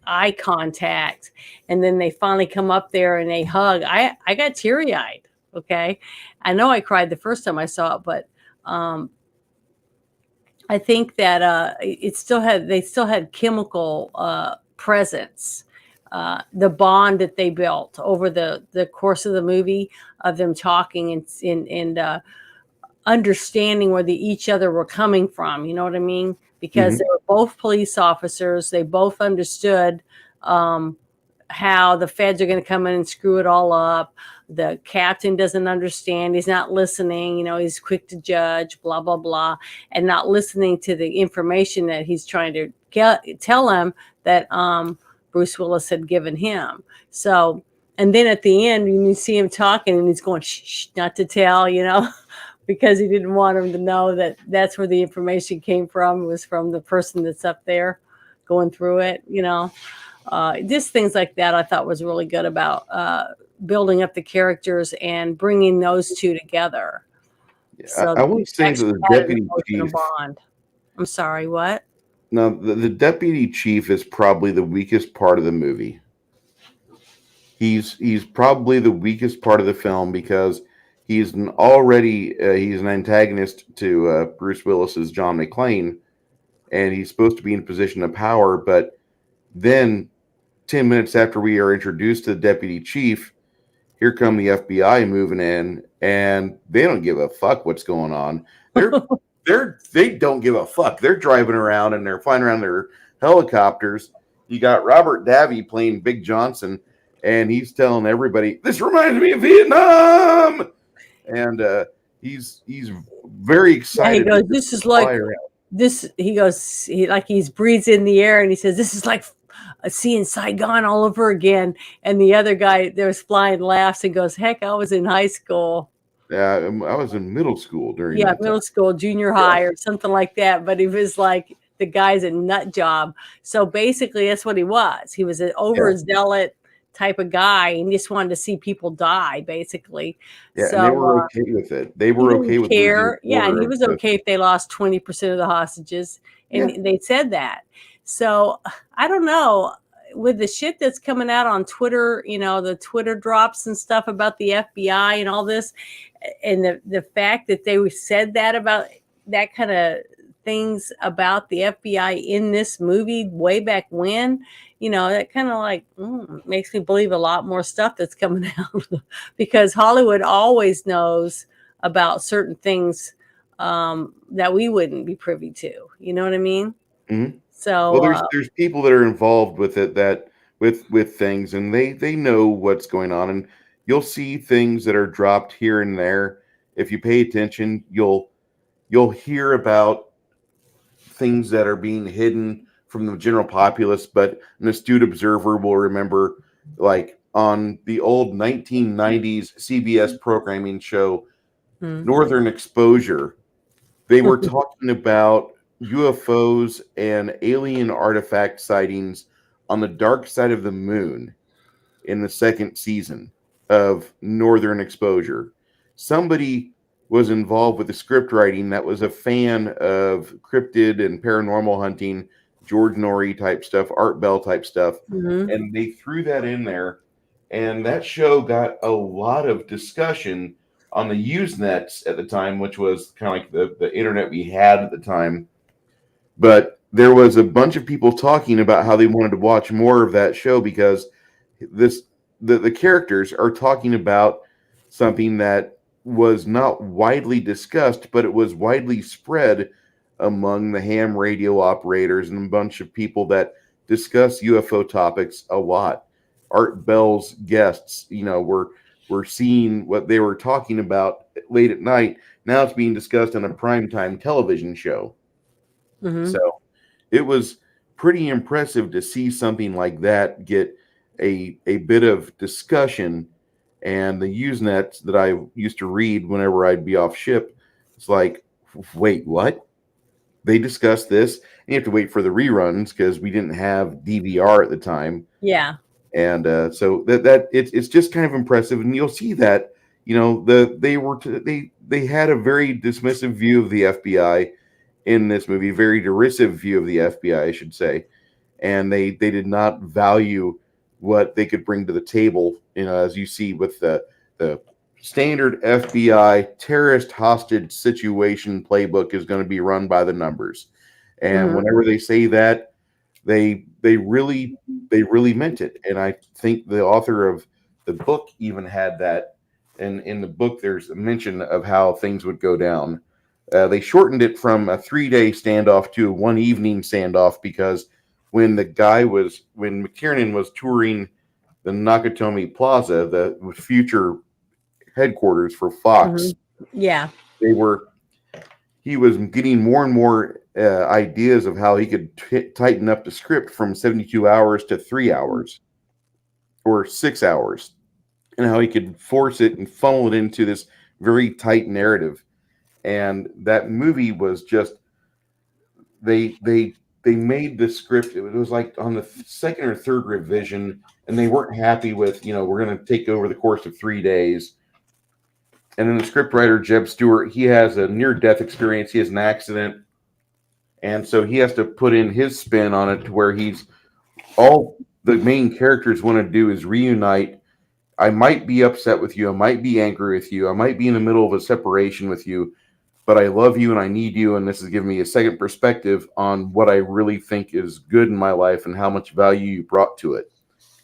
eye contact and then they finally come up there and they hug. I got teary-eyed. Okay, I know I cried the first time I saw it, but I think that they still had chemical presence. The bond that they built over the course of the movie of them talking and understanding where each other were coming from. You know what I mean? Because they were both police officers. They both understood how the feds are going to come in and screw it all up. The captain doesn't understand. He's not listening. You know, he's quick to judge, blah, blah, blah, and not listening to the information that he's trying to tell him that Bruce Willis had given him. So, and then at the end, when you see him talking and he's going, shh, not to tell, you know, because he didn't want him to know that that's where the information came from. It was from the person that's up there going through it, just things like that I thought was really good about building up the characters and bringing those two together. Yeah, So I that want you to say that actually the had an deputy emotional chief. bond. I'm sorry, what? No, the deputy chief is probably the weakest part of the movie. He's probably the weakest part of the film because he's an antagonist to Bruce Willis's John McClane, and he's supposed to be in a position of power. But then, 10 minutes after we are introduced to the deputy chief, here come the FBI moving in, and they don't give a fuck what's going on. They don't give a fuck. They're driving around and they're flying around their helicopters. You got Robert Davi playing Big Johnson, and he's telling everybody, "This reminds me of Vietnam," and he's very Yeah, he excited to goes, just this is fly like around. this. He goes, he breathes in the air and he says, this is like seeing Saigon all over again. And the other guy that was flying laughs and goes, heck, I was in high school. Yeah, I was in middle school during Yeah, that time. middle school, junior Yeah, high, or something like that. But he was like, the guy's a nut job. So basically, that's what he was. He was an yeah, overzealot type of guy and just wanted to see people die, basically. yeah, and they So were okay with it. They he were okay didn't with losing a care. Yeah, and quarter he of was the. okay if they lost 20% of the hostages. Yeah, And they said that. So I don't know. With the shit that's coming out on Twitter, the Twitter drops and stuff about the FBI and all this, and the fact that they said that about that kind of things about the FBI in this movie way back when, that kind of like makes me believe a lot more stuff that's coming out because Hollywood always knows about certain things that we wouldn't be privy to. You know what I mean? mhm. Well, So, there's people that are involved with it that with things, and they know what's going on, and you'll see things that are dropped here and there. If you pay attention, you'll hear about things that are being hidden from the general populace, but an astute observer will remember, like on the old 1990s CBS programming show, hmm. Northern Exposure, they were talking about UFOs and alien artifact sightings on the dark side of the moon in the second season of Northern Exposure. Somebody was involved with the script writing that was a fan of cryptid and paranormal hunting, George Norrie type stuff, Art Bell type stuff, Hmm. and they threw that in there. And that show got a lot of discussion on the Usenets at the time, which was kind of like the internet we had at the time. But there was a bunch of people talking about how they wanted to watch more of that show because this the characters are talking about something that was not widely discussed, but it was widely spread among the ham radio operators and a bunch of people that discuss UFO topics a lot. Art Bell's guests, were seeing what they were talking about late at night. Now it's being discussed on a primetime television show. Hmm. So it was pretty impressive to see something like that get a bit of discussion. And the Usenet that I used to read whenever I'd be off ship, it's like, wait, what? They discussed this. And you have to wait for the reruns because we didn't have DVR at the time, Yeah. and so it's just kind of impressive. And you'll see that they had a very dismissive view of the FBI in this movie, very derisive view of the FBI, I should say, and they did not value what they could bring to the table. As you see with the standard FBI terrorist hostage situation playbook is going to be run by the numbers, and Hmm. whenever they say that, they really meant it. And I think the author of the book even had that. And in the book, there's a mention of how things would go down. They shortened it from a 3-day standoff to a one evening standoff because when McTiernan was touring the Nakatomi Plaza, the future headquarters for Hmm. Fox, Yeah. they were he was getting more and more ideas of how he could tighten up the script from 72 hours to 3 hours or 6 hours, and how he could force it and funnel it into this very tight narrative. and that movie was just they made the script. It was like on the second or third revision, and they weren't happy with, we're going to take over the course of 3 days. And then the scriptwriter Jeb Stewart, he has a near death experience. He has an accident, and so he has to put in his spin on it to where he's all the main characters want to do is reunite. I might be upset with you. I might be angry with you. I might be in the middle of a separation with you, but I love you and I need you. And this is giving me a second perspective on what I really think is good in my life and how much value you brought to it.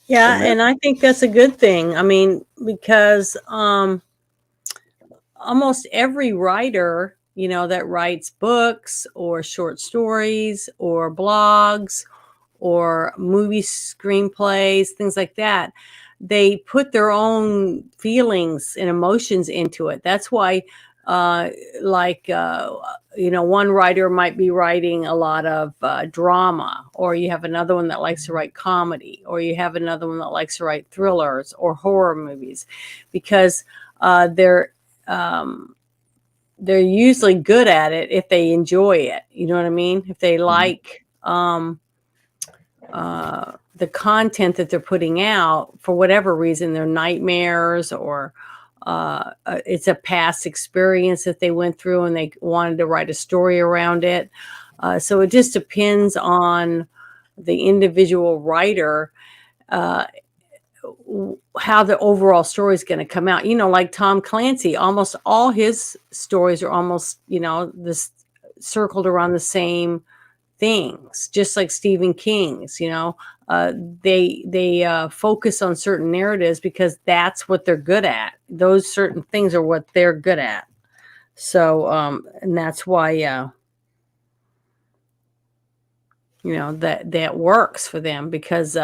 Yeah, and I think that's a good thing. I mean, because almost every writer, that writes books or short stories or blogs or movie screenplays, things like that, they put their own feelings and emotions into it. That's why, one writer might be writing a lot of drama, or you have another one that likes to write comedy, or you have another one that likes to write thrillers or horror movies, because they're usually good at it if they enjoy it. You know what I mean? If they like the content that they're putting out, for whatever reason, their nightmares, or it's a past experience that they went through and they wanted to write a story around it. So it just depends on the individual writer, how the overall story is going to come out. Like Tom Clancy, almost all his stories are almost, this circled around the same things, just like Stephen King's. They focus on certain narratives because that's what they're good at. Those certain things are what they're good at. So, and that's why, that works for them, because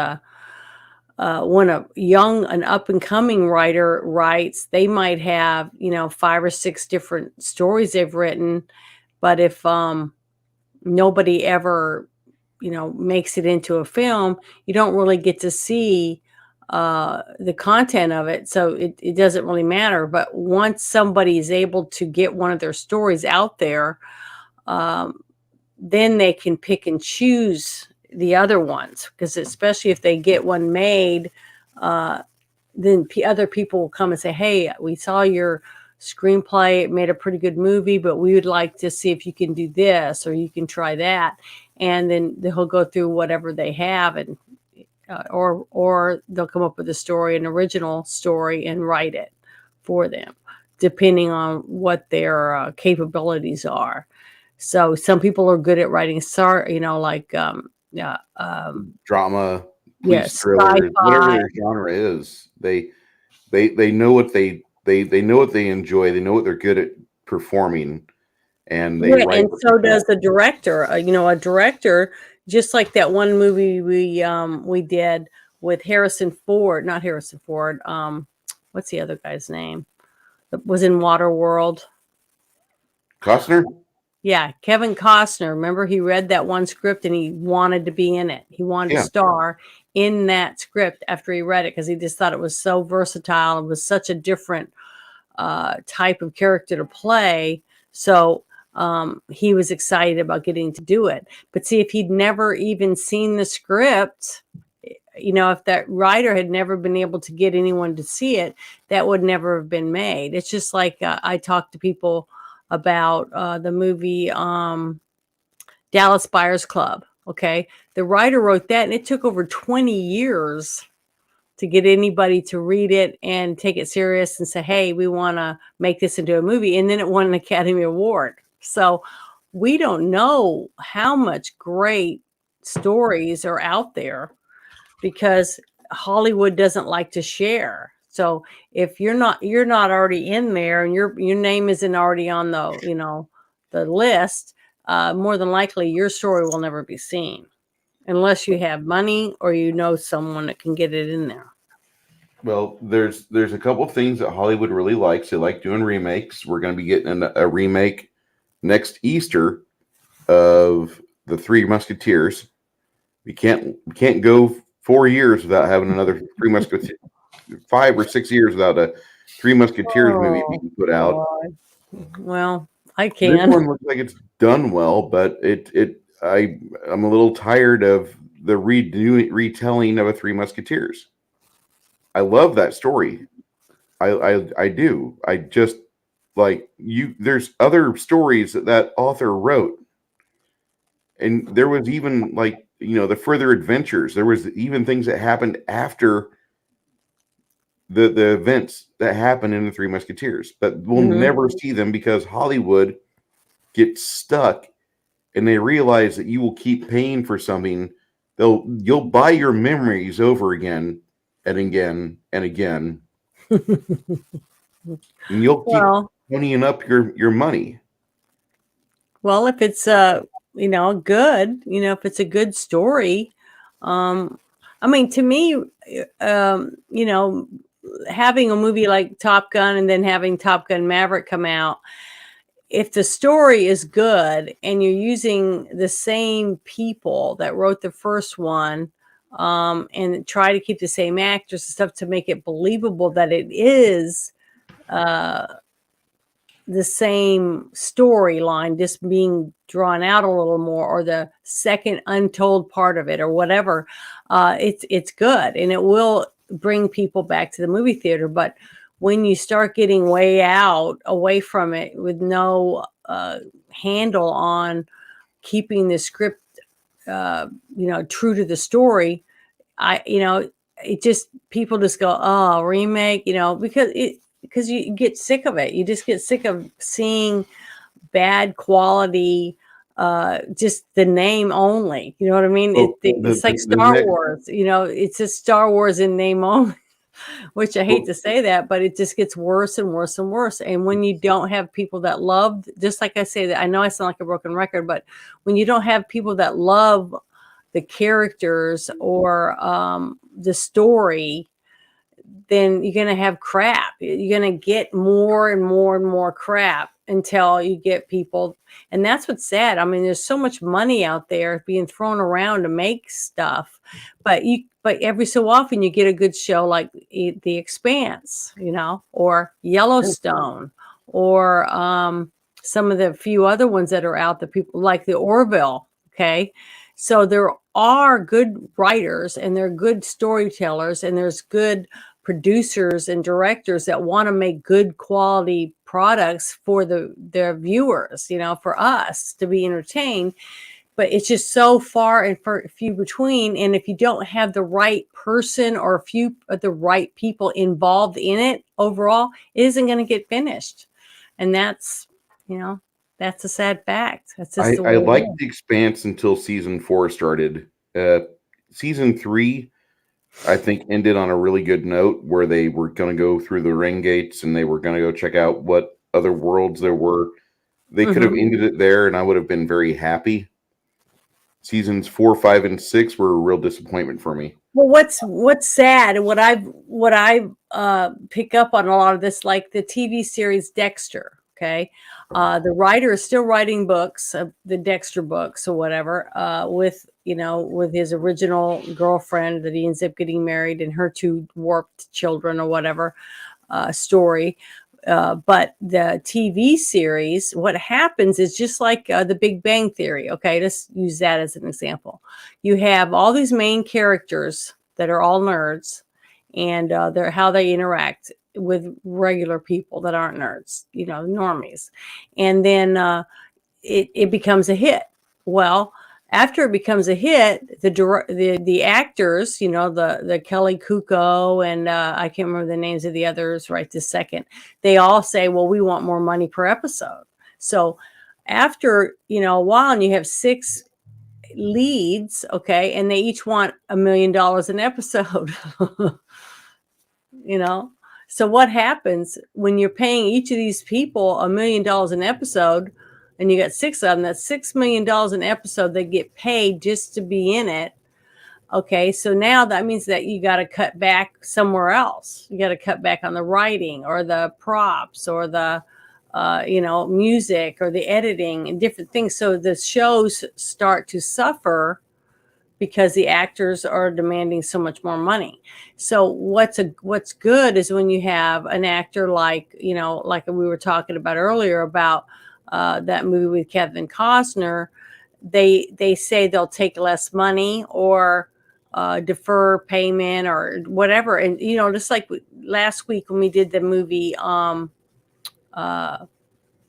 when an up and coming writer writes, they might have, 5 or 6 different stories they've written. But if nobody ever, makes it into a film, you don't really get to see the content of it. So it doesn't really matter. But once somebody is able to get one of their stories out there, then they can pick and choose the other ones, because especially if they get one made, then other people will come and say, hey, we saw your screenplay, it made a pretty good movie, but we would like to see if you can do this or you can try that. And then he'll go through whatever they have, and or they'll come up with a story, an original story, and write it for them, depending on what their capabilities are. So some people are good at writing drama, police thriller, sci-fi. whatever their genre is. They know what they know what they enjoy. They know what they're good at performing, and they write. And so does the director. A director, just like that one movie we did with Harrison Ford, not Harrison Ford. What's the other guy's name? That was in Waterworld. Costner. Yeah, Kevin Costner. Remember, he read that one script and he wanted to be in it. He wanted to star in that script after he read it, because he just thought it was so versatile. It was such a different type of character to play. So he was excited about getting to do it. But see, if he'd never even seen the script, if that writer had never been able to get anyone to see it, that would never have been made. It's just like I talk to people about the movie Dallas Buyers Club. Okay. The writer wrote that, and it took over 20 years to get anybody to read it and take it serious and say, hey, we want to make this into a movie. And then it won an Academy Award. So we don't know how much great stories are out there, because Hollywood doesn't like to share. So if you're not already in there, and your name isn't already on the list, more than likely your story will never be seen, unless you have money or someone that can get it in there. Well, there's a couple of things that Hollywood really likes. They like doing remakes. We're going to be getting a remake next Easter of the Three Musketeers. We can't go 4 years without having another Three Musketeers. 5 or 6 years without a Three Musketeers movie being put out. God. Well, I This can. one looks like it's done well, but I'm a little tired of the retelling of a Three Musketeers. I love that story. I do. I just like you. There's other stories that that author wrote, and there was even like the further adventures. There was even things that happened after the events that happened in the Three Musketeers, but we'll Hmm. never see them because Hollywood gets stuck and they realize that you will keep paying for something. You'll buy your memories over again and again and again, and you'll keep Well, ponying up your money. well, if it's good, if it's a good story, um, I mean, to me, having a movie like Top Gun and then having Top Gun Maverick come out, if the story is good and you're using the same people that wrote the first one, and try to keep the same actors and stuff to make it believable that it is uh, the same storyline just being drawn out a little more, or the second untold part of it, or whatever, it's good and it will bring people back to the movie theater. But when you start getting way out away from it with no handle on keeping the script true to the story, I it just, people just go, oh, remake, because you get sick of it. You just get sick of seeing bad quality, just the name only. You know what I mean? So It's like the Star next Wars. It's just Star Wars in name only. Which I hate well, to say that, but it just gets worse and worse and worse. And when you don't have people that love, just like I say, that I know I sound like a broken record, but when you don't have people that love the characters or the story, then you're going to have crap. You're going to get more and more and more crap until you get people. And that's what's sad. I mean, there's so much money out there being thrown around to make stuff, but every so often you get a good show like The Expanse, or Yellowstone, or some of the few other ones that are out that people like, the Orville. Okay. So there are good writers and there are good storytellers and there's good producers and directors that want to make good quality products for their viewers, for us to be entertained. But it's just so far and few between. And if you don't have the right person or a few of the right people involved in it, overall, it isn't going to get finished. And you know, that's a sad fact. That's just the I way it liked is. The Expanse until season 4 started. Season 3, I think, ended on a really good note where they were going to go through the ring gates and they were going to go check out what other worlds there were. They could have Hmm. ended it there, and I would have been very happy. Seasons 4, 5, and 6 were a real disappointment for me. Well, what's sad, and what I pick up on a lot of this, like the TV series Dexter. Okay, the writer is still writing books, the Dexter books or whatever, with his original girlfriend that he ends up getting married and her two warped children or whatever story. But the TV series, what happens is just like the Big Bang Theory. Okay, let's use that as an example. You have all these main characters that are all nerds, and they're how they interact with regular people that aren't nerds, normies, and then it becomes a hit. Well, after it becomes a hit, the actors, the Kelly Kuko and I can't remember the names of the others right this second. They all say, "Well, we want more money per episode." So after a while, and you have six leads, okay, and they each want $1 million an episode. you know. So what happens when you're paying each of these people $1 million an episode, and you got six of them? That's $6 million an episode they get paid just to be in it. Okay, so now that means that you got to cut back somewhere else. You got to cut back on the writing or the props or the music or the editing and different things. So the shows start to suffer because the actors are demanding so much more money. So what's good is when you have an actor like, like we were talking about earlier about that movie with Kevin Costner, they say they'll take less money or defer payment or whatever. And just like last week when we did the movie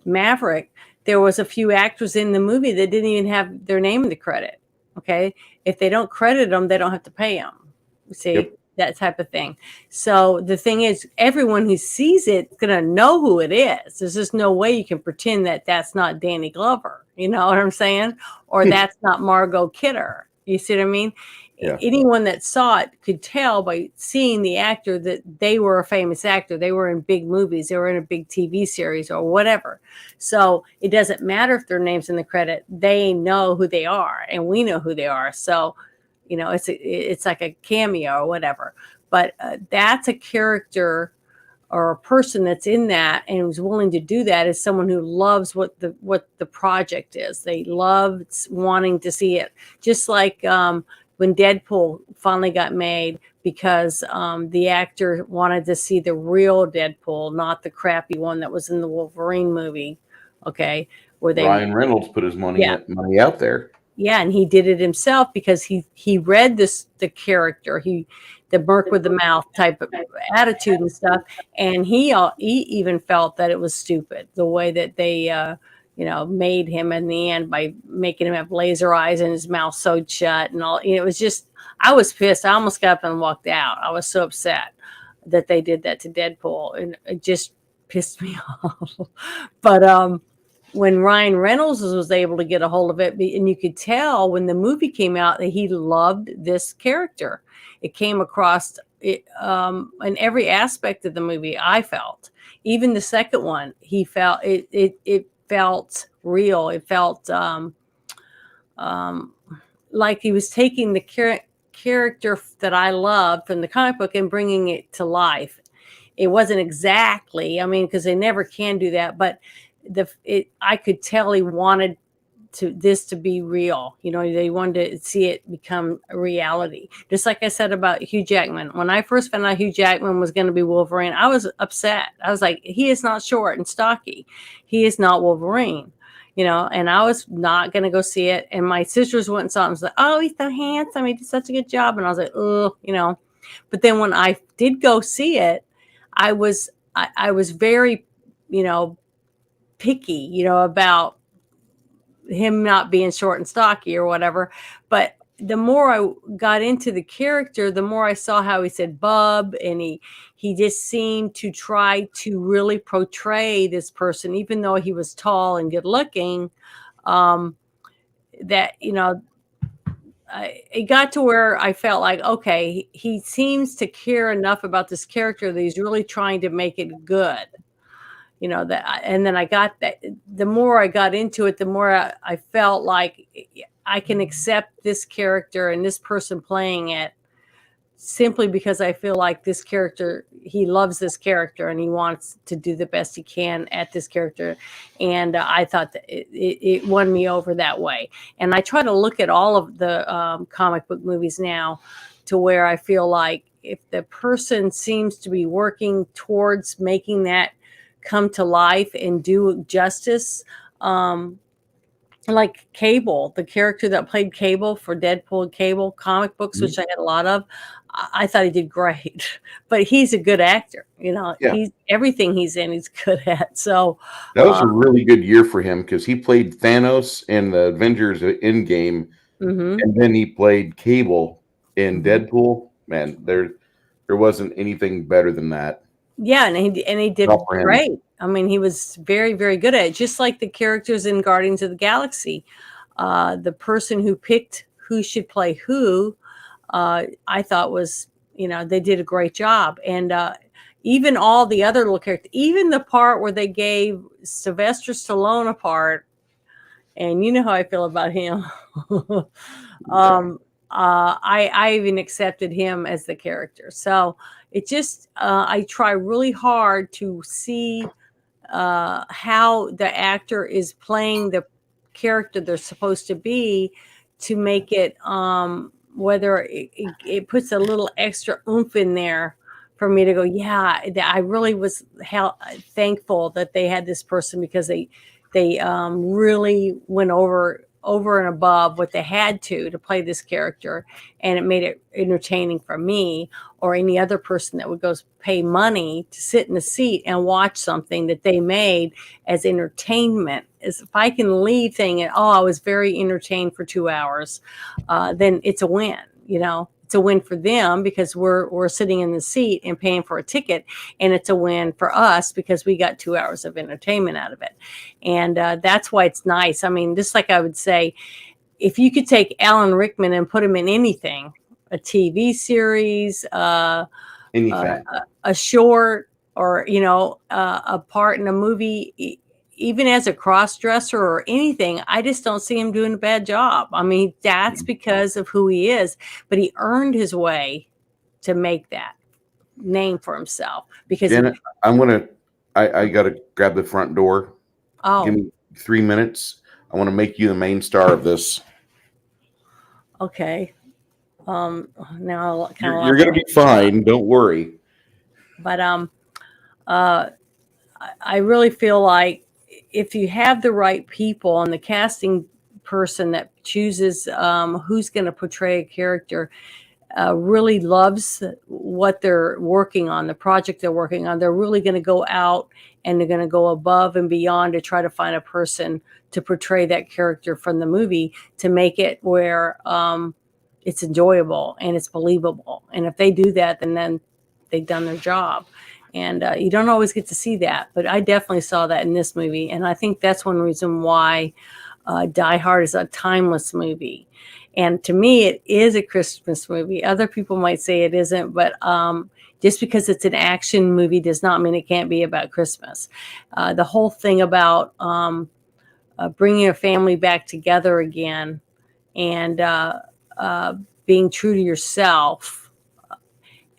Maverick, there was a few actors in the movie that didn't even have their name in the credit. Okay, if they don't credit them, they don't have to pay them. See, Yep. that type of thing. So the thing is, everyone who sees it is gonna know who it is. There's just no way you can pretend that that's not Danny Glover. You know what I'm saying? Or that's not Margot Kidder. You see what I mean? Yeah. Anyone that saw it could tell by seeing the actor that they were a famous actor. They were in big movies. They were in a big TV series or whatever. So it doesn't matter if their name's in the credit. They know who they are, and we know who they are. So, it's like a cameo or whatever. But that's a character or a person that's in that and who's willing to do that is someone who loves what the project is. They love wanting to see it. Just like when Deadpool finally got made, because the actor wanted to see the real Deadpool, not the crappy one that was in the Wolverine movie. Okay, where they Ryan Reynolds put his money out there. Yeah, and he did it himself because he read the character, the Merc with the mouth type of attitude and stuff, and he even felt that it was stupid the way that they made him in the end by making him have laser eyes and his mouth sewed shut and all. It was just, I was pissed. I almost got up and walked out. I was so upset that they did that to Deadpool, and it just pissed me off. But when Ryan Reynolds was able to get a hold of it, and you could tell when the movie came out that he loved this character. It came across it, in every aspect of the movie. I felt, even the second one, he felt it felt real. It felt like he was taking the character that I loved from the comic book and bringing it to life. It wasn't exactly, because they never can do that, but I could tell he wanted this to be real. They wanted to see it become a reality. Just like I said about Hugh Jackman. When I first found out Hugh Jackman was going to be Wolverine, I was upset. I was like, he is not short and stocky. He is not Wolverine. And I was not going to go see it. And my sisters went and saw it and was like, oh, he's so handsome. He did such a good job. And I was like, oh, But then when I did go see it, I was very, picky, about him not being short and stocky or whatever. But the more I got into the character, the more I saw how he said bub, and he just seemed to try to really portray this person, even though he was tall and good looking, that, it got to where I felt like, okay, he seems to care enough about this character that he's really trying to make it good. And then I got that. The more I got into it, the more I felt like I can accept this character and this person playing it simply because I feel like this character, he loves this character and he wants to do the best he can at this character. And I thought that it won me over that way. And I try to look at all of the comic book movies now to where I feel like if the person seems to be working towards making that come to life and do justice, like Cable, the character that played Cable for Deadpool and Cable comic books, which I had a lot of. I thought he did great, but he's a good actor. Yeah. He's everything he's in, he's good at. So that was a really good year for him because he played Thanos in the Avengers Endgame, and then he played Cable in Deadpool. Man, there wasn't anything better than that. Yeah, and he did great. He was very, very good at it. Just like the characters in Guardians of the Galaxy, the person who picked who should play who, I thought was, they did a great job. And even all the other little characters, even the part where they gave Sylvester Stallone a part, and you know how I feel about him. I even accepted him as the character. So it just, I try really hard to see how the actor is playing the character they're supposed to be, to make it, whether it puts a little extra oomph in there for me to go, yeah, I really was thankful that they had this person, because they they really went over and above what they had to play this character, and it made it entertaining for me or any other person that would go pay money to sit in a seat and watch something that they made as entertainment. Is if I can leave thinking, oh, I was very entertained for 2 hours, then it's a win. It's a win for them because we're sitting in the seat and paying for a ticket, and it's a win for us because we got 2 hours of entertainment out of it. And that's why it's nice. I mean, just like I would say, if you could take Alan Rickman and put him in anything, a TV series, Anything. a short, or a part in a movie, even as a cross-dresser or anything, I just don't see him doing a bad job. I mean, that's because of who he is, but he earned his way to make that name for himself because Janet, I gotta grab the front door. Give me 3 minutes. I want to make you the main star of this. Okay. Now You're gonna be fine. Don't worry. But I really feel like if you have the right people and the casting person that chooses who's going to portray a character really loves what they're working on, the project they're working on, they're really going to go out and they're going to go above and beyond to try to find a person to portray that character from the movie to make it where it's enjoyable and it's believable. And if they do that, then they've done their job. And you don't always get to see that, but I definitely saw that in this movie. And I think that's one reason why Die Hard is a timeless movie. And to me, it is a Christmas movie. Other people might say it isn't, but just because it's an action movie does not mean it can't be about Christmas. The whole thing about bringing a family back together again and being true to yourself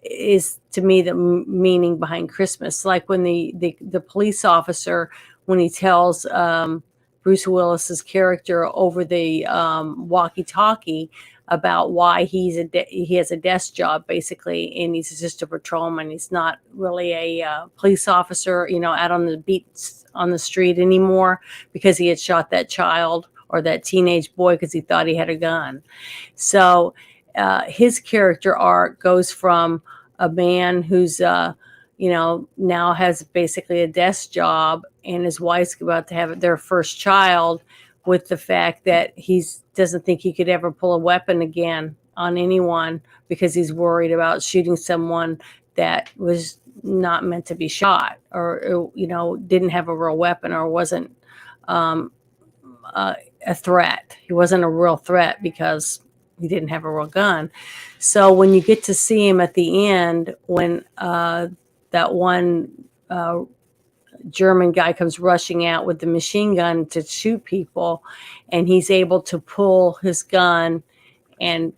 is, to me, the meaning behind Christmas. Like when the police officer, when he tells Bruce Willis's character over the walkie-talkie about why he has a desk job basically, and he's just a patrolman. He's not really a police officer, out on the beats on the street anymore because he had shot that child or that teenage boy because he thought he had a gun. So his character arc goes from a man who's now has basically a desk job, and his wife's about to have their first child, with the fact that he doesn't think he could ever pull a weapon again on anyone because he's worried about shooting someone that was not meant to be shot, or didn't have a real weapon, or wasn't a threat. He wasn't a real threat because he didn't have a real gun. So when you get to see him at the end, when that one German guy comes rushing out with the machine gun to shoot people, and he's able to pull his gun and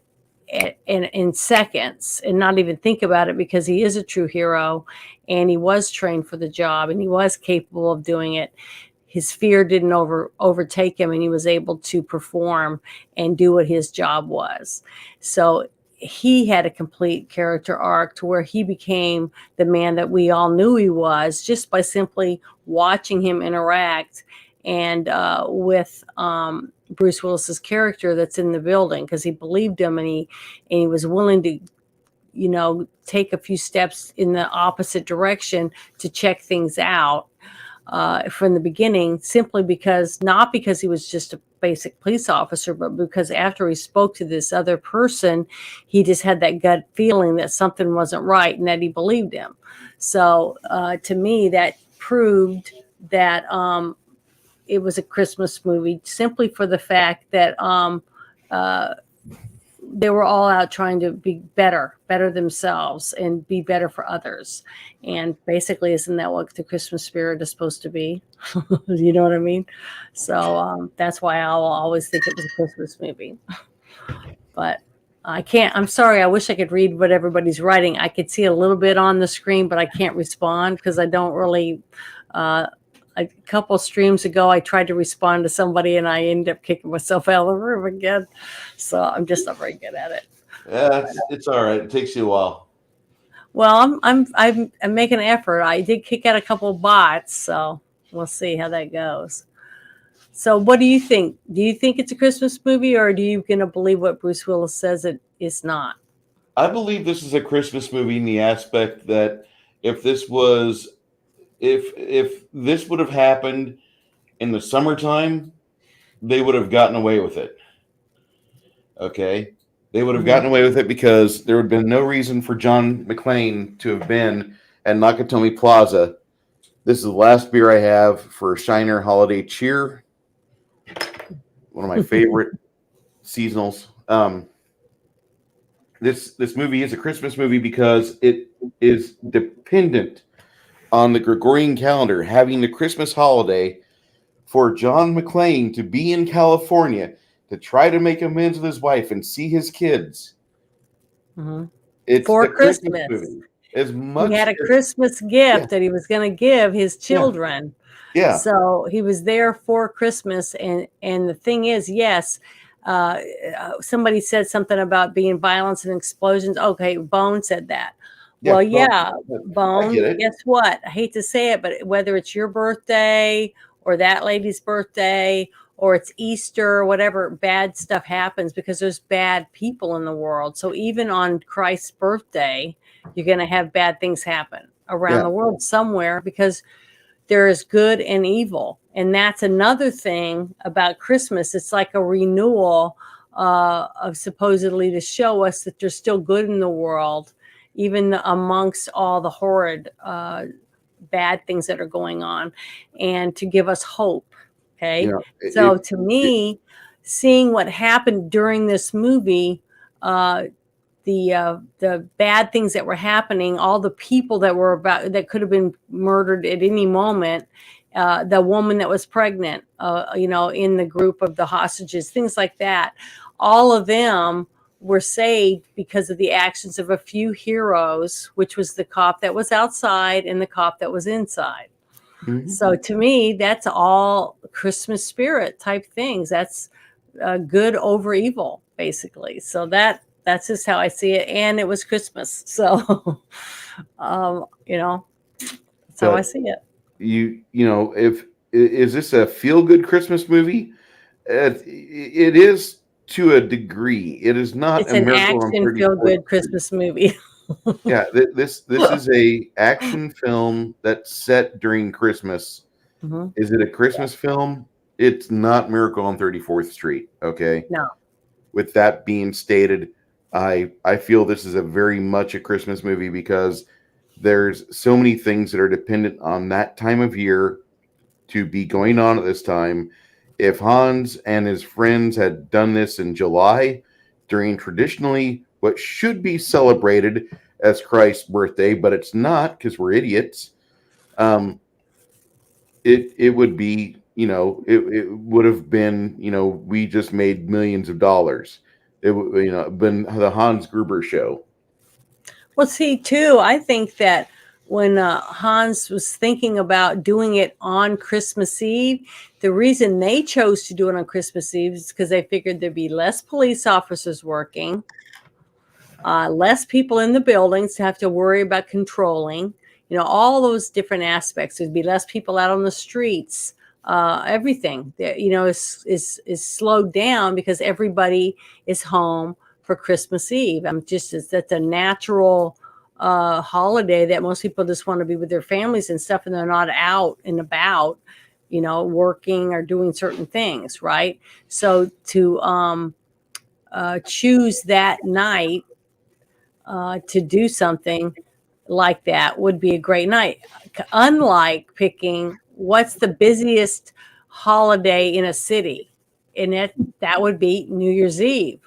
in seconds and not even think about it, because he is a true hero and he was trained for the job and he was capable of doing it. His fear didn't overtake him, and he was able to perform and do what his job was. So he had a complete character arc to where he became the man that we all knew he was, just by simply watching him interact and with Bruce Willis's character that's in the building, because he believed him, and he was willing to take a few steps in the opposite direction to check things out from the beginning, simply not because he was just a basic police officer, but because after he spoke to this other person, he just had that gut feeling that something wasn't right and that he believed him. So to me, that proved that it was a Christmas movie, simply for the fact that they were all out trying to be better themselves and be better for others. And basically, isn't that what the Christmas spirit is supposed to be? You know what I mean? So that's why I'll always think it was a Christmas movie. But I can't, I'm sorry. I wish I could read what everybody's writing. I could see a little bit on the screen, but I can't respond because I don't really, a couple streams ago, I tried to respond to somebody and I ended up kicking myself out of the room again. So I'm just not very good at it. Yeah, it's all right. It takes you a while. Well, I'm making an effort. I did kick out a couple of bots, so we'll see how that goes. So, what do you think? Do you think it's a Christmas movie, or do you gonna believe what Bruce Willis says it is not? I believe this is a Christmas movie in the aspect that if this was if this would have happened in the summertime, they would have gotten away with it. Okay. They would have Hmm. gotten away with it because there would have been no reason for John McClane to have been at Nakatomi Plaza. This is the last beer I have for Shiner Holiday Cheer, one of my favorite seasonals. This movie is a Christmas movie because it is dependent on the Gregorian calendar having the Christmas holiday for John McClane to be in California to try to make amends with his wife and see his kids. Hmm. It's For the Christmas Christmas, movie. As he much had a as Christmas yeah, gift that he was going to give his yeah, children. yeah, So he was there for Christmas, and the thing is, yes, uh, somebody said something about being violence and explosions. Okay, Bone said that. yeah. Well, Well, yeah, I get Bone. it. Guess what? I hate to say it, but whether it's your birthday or that lady's birthday or it's Easter or whatever, bad stuff happens because there's bad people in the world. So even on Christ's birthday, you're going to have bad things happen around Yeah, the world somewhere because there is good and evil. And that's another thing about Christmas. It's like a renewal of supposedly to show us that there's still good in the world, even amongst all the horrid bad things that are going on, and to give us hope. you Okay. know, So to me, seeing what happened during this movie, uh, the bad things that were happening, all the people that were about that could have been murdered at any moment, the woman that was pregnant, in the group of the hostages, things like that, all of them were saved because of the actions of a few heroes, which was the cop that was outside and the cop that was inside. mhm. So to me, that's all Christmas spirit type things. That's good over evil, basically. So that's just how I see it. And it was Christmas, so that's how I But see it. if is this a feel good Christmas movie? It is to a degree. It is not It's a an Miracle on action feel 34th good Street. Christmas movie. Yeah, this is a action film that's set during Christmas. Hmm. Is it a Christmas film? It's not Miracle on 34th Street. Okay. No. With that being stated, I feel this is a very much a Christmas movie because there's so many things that are dependent on that time of year to be going on at this time. If Hans and his friends had done this in July during traditionally what should be celebrated as Christ's birthday, but it's not because we're idiots. Um, it would be it would have been we just made millions of dollars. It would been the Hans Gruber show. Well, see, too, I think that when Hans was thinking about doing it on Christmas Eve, the reason they chose to do it on Christmas Eve is because they figured there'd be less police officers working, less people in the buildings to have to worry about controlling, all those different aspects. There'd be less people out on the streets. Everything that is slowed down because everybody is home for Christmas Eve. That's a natural holiday that most people just want to be with their families and stuff, and they're not out and about, working or doing certain things, right? So to choose that night to do something like that would be a great night. Unlike picking what's the busiest holiday in a city, and that would be New Year's Eve.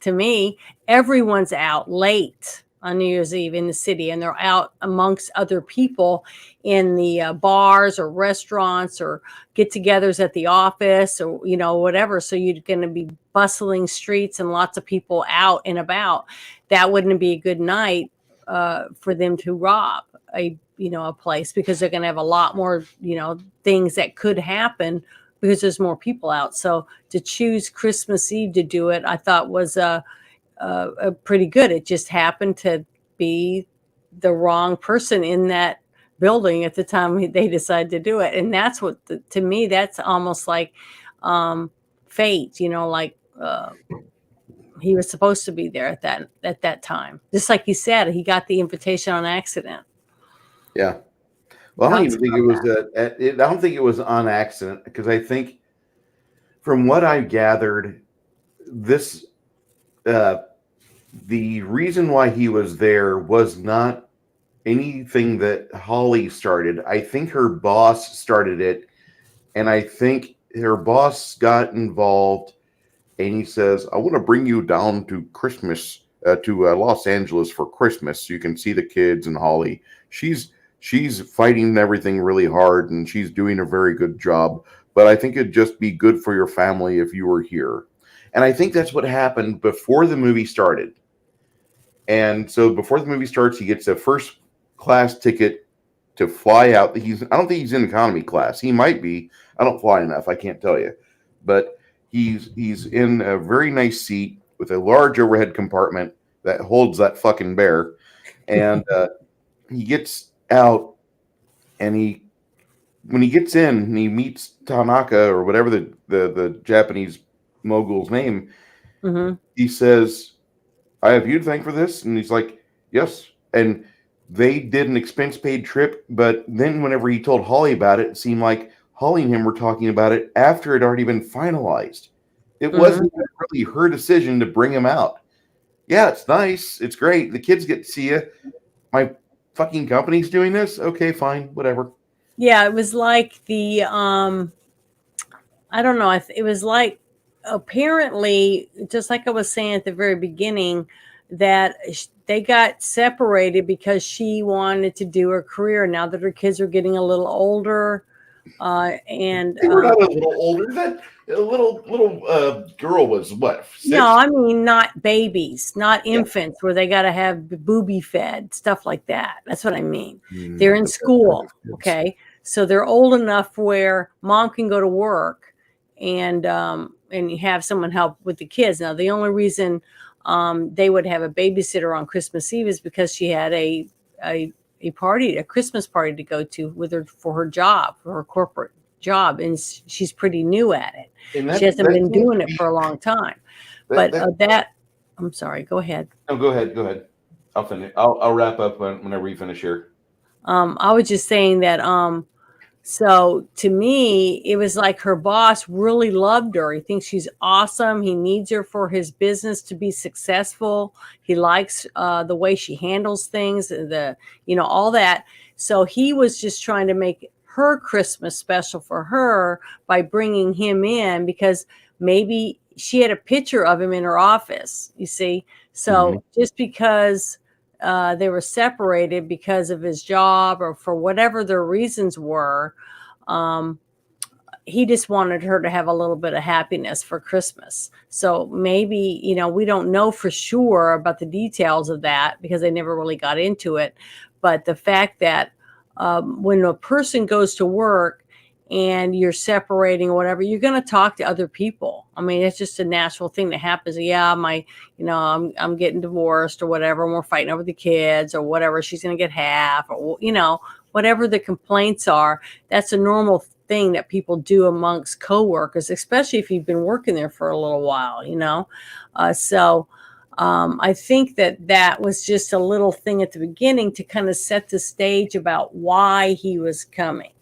To me, everyone's out late on New Year's Eve in the city, and they're out amongst other people in the bars or restaurants or get-togethers at the office or whatever. So you're going to be bustling streets and lots of people out and about. That wouldn't be a good night for them to rob a place because they're going to have a lot more things that could happen because there's more people out. So to choose Christmas Eve to do it, I thought was pretty good. It just happened to be the wrong person in that building at the time they decided to do it. And that's what, to me, that's almost like fate, like he was supposed to be there at that time. Just like he said, he got the invitation on accident. Yeah. Well, I don't Talks even think about it was that. I don't think it was on accident, because I think, from what I gathered, this the reason why he was there was not anything that Holly started. I think her boss started it, and I think her boss got involved, and he says, "I want to bring you down to Christmas, to Los Angeles for Christmas, so you can see the kids and Holly. She's fighting everything really hard, and she's doing a very good job. But I think it'd just be good for your family if you were here." And I think that's what happened before the movie started. And so before the movie starts, he gets a first class ticket to fly out. I don't think he's in economy class. He might be. I don't fly enough. I can't tell you. But he's in a very nice seat with a large overhead compartment that holds that fucking bear. And he gets out, and when he gets in and he meets Tanaka, or whatever the Japanese mogul's name, Mm-hmm. he says, "I have you to thank for this." And he's like, "Yes." And they did an expense paid trip, but then whenever he told Holly about it, it seemed like Holly and him were talking about it after it had already been finalized. It Mm-hmm. wasn't really her decision to bring him out. Yeah, it's nice. It's great. The kids get to see you. My fucking company's doing this. Okay, fine, whatever. Yeah, it was like the I don't know. It was like, apparently, just like I was saying at the very beginning, that they got separated because she wanted to do her career. Now that her kids are getting a little older, and They were not a little older. That a little girl was what, no, 6? I mean not babies, not Yeah. infants where they got to have booby fed, stuff like that. That's what I mean. They're in The best kind school, of kids. okay? So they're old enough where mom can go to work and you have someone help with the kids. Now, the only reason they would have a babysitter on Christmas Eve is because she had a a Christmas party to go to with her for her job, for her corporate job, and she's pretty new at it. And She hasn't that been seems doing to it be for a long time. that But that. I'm sorry, go ahead. No, go ahead. Go ahead. I'll finish. I'll wrap up whenever you finish here. I was just saying that, so to me, it was like her boss really loved her. He thinks she's awesome. He needs her for his business to be successful. He likes the way she handles things, all that. So he was just trying to make her Christmas special for her by bringing him in, because maybe she had a picture of him in her office, you see. Mm-hmm. So just because they were separated because of his job or for whatever their reasons were, um, he just wanted her to have a little bit of happiness for Christmas. So maybe, we don't know for sure about the details of that because they never really got into it. But the fact that when a person goes to work and you're separating or whatever, you're going to talk to other people. I mean, it's just a natural thing that happens. Yeah, I'm getting divorced or whatever, and we're fighting over the kids or whatever. She's going to get half, or whatever the complaints are. That's a normal thing that people do amongst coworkers, especially if you've been working there for a little while. So I think that was just a little thing at the beginning to kind of set the stage about why he was coming,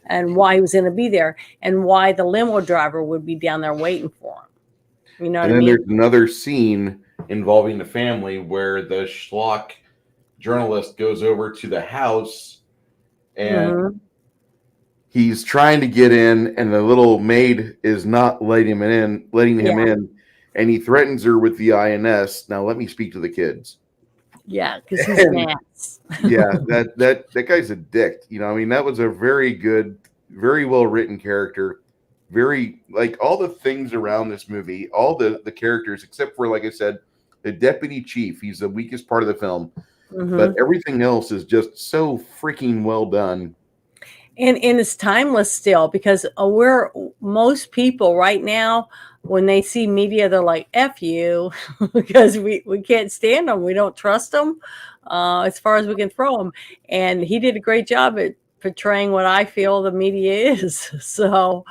and why he was going to be there, and why the limo driver would be down there waiting for him. You know what And I then mean? there's another scene involving the family where the schlock journalist goes over to the house, and Mm-hmm. he's trying to get in, and the little maid is not letting him Yeah, in, and he threatens her with the INS. Now let me speak to the kids. yeah, because he's an And ass. yeah, that guy's a dick. I mean, that was a very good, very well written character. Very, like, all the things around this movie, all the characters, except for, like I said, the deputy chief. He's the weakest part of the film, but Mm-hmm. everything else is just so freaking well done. And it's timeless still because we're most people right now when they see media they're like F you because we can't stand them, we don't trust them as far as we can throw them, and he did a great job at portraying what I feel the media is. So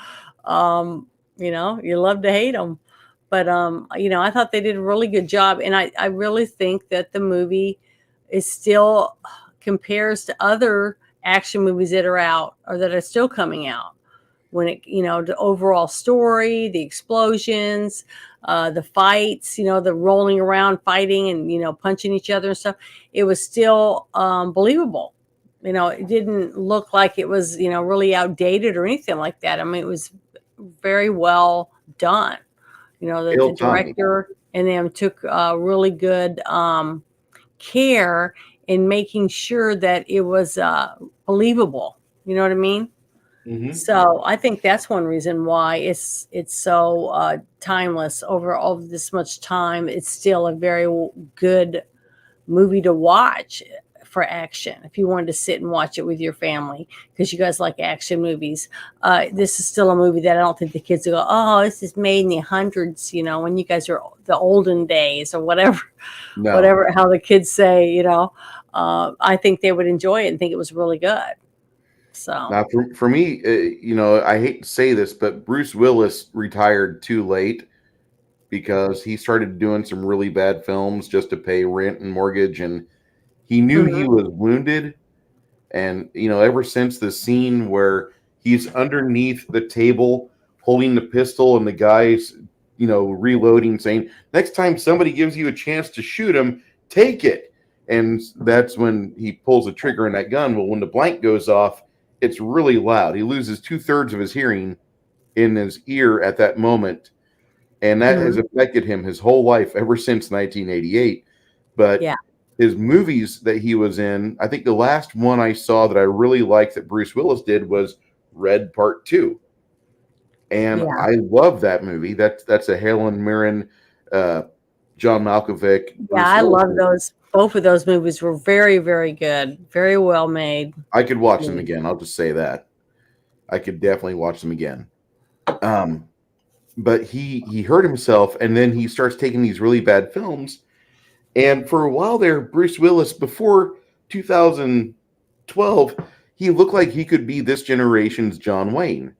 um you love to hate them, but I thought they did a really good job, and I really think that the movie is still compares to other action movies that are out or that are still coming out when the overall story, the explosions, the fights, the rolling around fighting and punching each other and stuff, it was still believable. It didn't look like it was really outdated or anything like that. I mean, it was very well done. The Hail Tommy. director and them took really good care in making sure that it was believable. You know what I mean? Hmm. So I think that's one reason why it's so timeless. Over all this much time, it's still a very good movie to watch for action. If you wanted to sit and watch it with your family, because you guys like action movies, this is still a movie that I don't think the kids will go, "Oh, this is made in the hundreds," when you guys are the olden days or whatever, No. whatever how the kids say. I think they would enjoy it and think it was really good. So. Now, for me, I hate to say this, but Bruce Willis retired too late because he started doing some really bad films just to pay rent and mortgage, and he knew he Mhm. was wounded. And ever since the scene where he's underneath the table holding the pistol, and the guy's reloading, saying, "Next time somebody gives you a chance to shoot him, take it." And that's when he pulls the trigger on that gun. Well, when the blank goes off, it's really loud. He loses 2/3 of his hearing in his ear at that moment, and that has Mhm. affected him his whole life ever since 1988. But Yeah. his movies that he was in, I think the last one I saw that I really liked that Bruce Willis did was Red Part 2. And Yeah. I love that movie. That's a Helen Mirren, uh, John Malkovich, Yeah, Bruce I Willis love movie. those. Both of those movies were very, very good. Very well made. I could watch them Yeah. again. I'll just say that. I could definitely watch them again. Um, but he hurt himself, and then he starts taking these really bad films. And for a while there, Bruce Willis, before 2012, he looked like he could be this generation's John Wayne,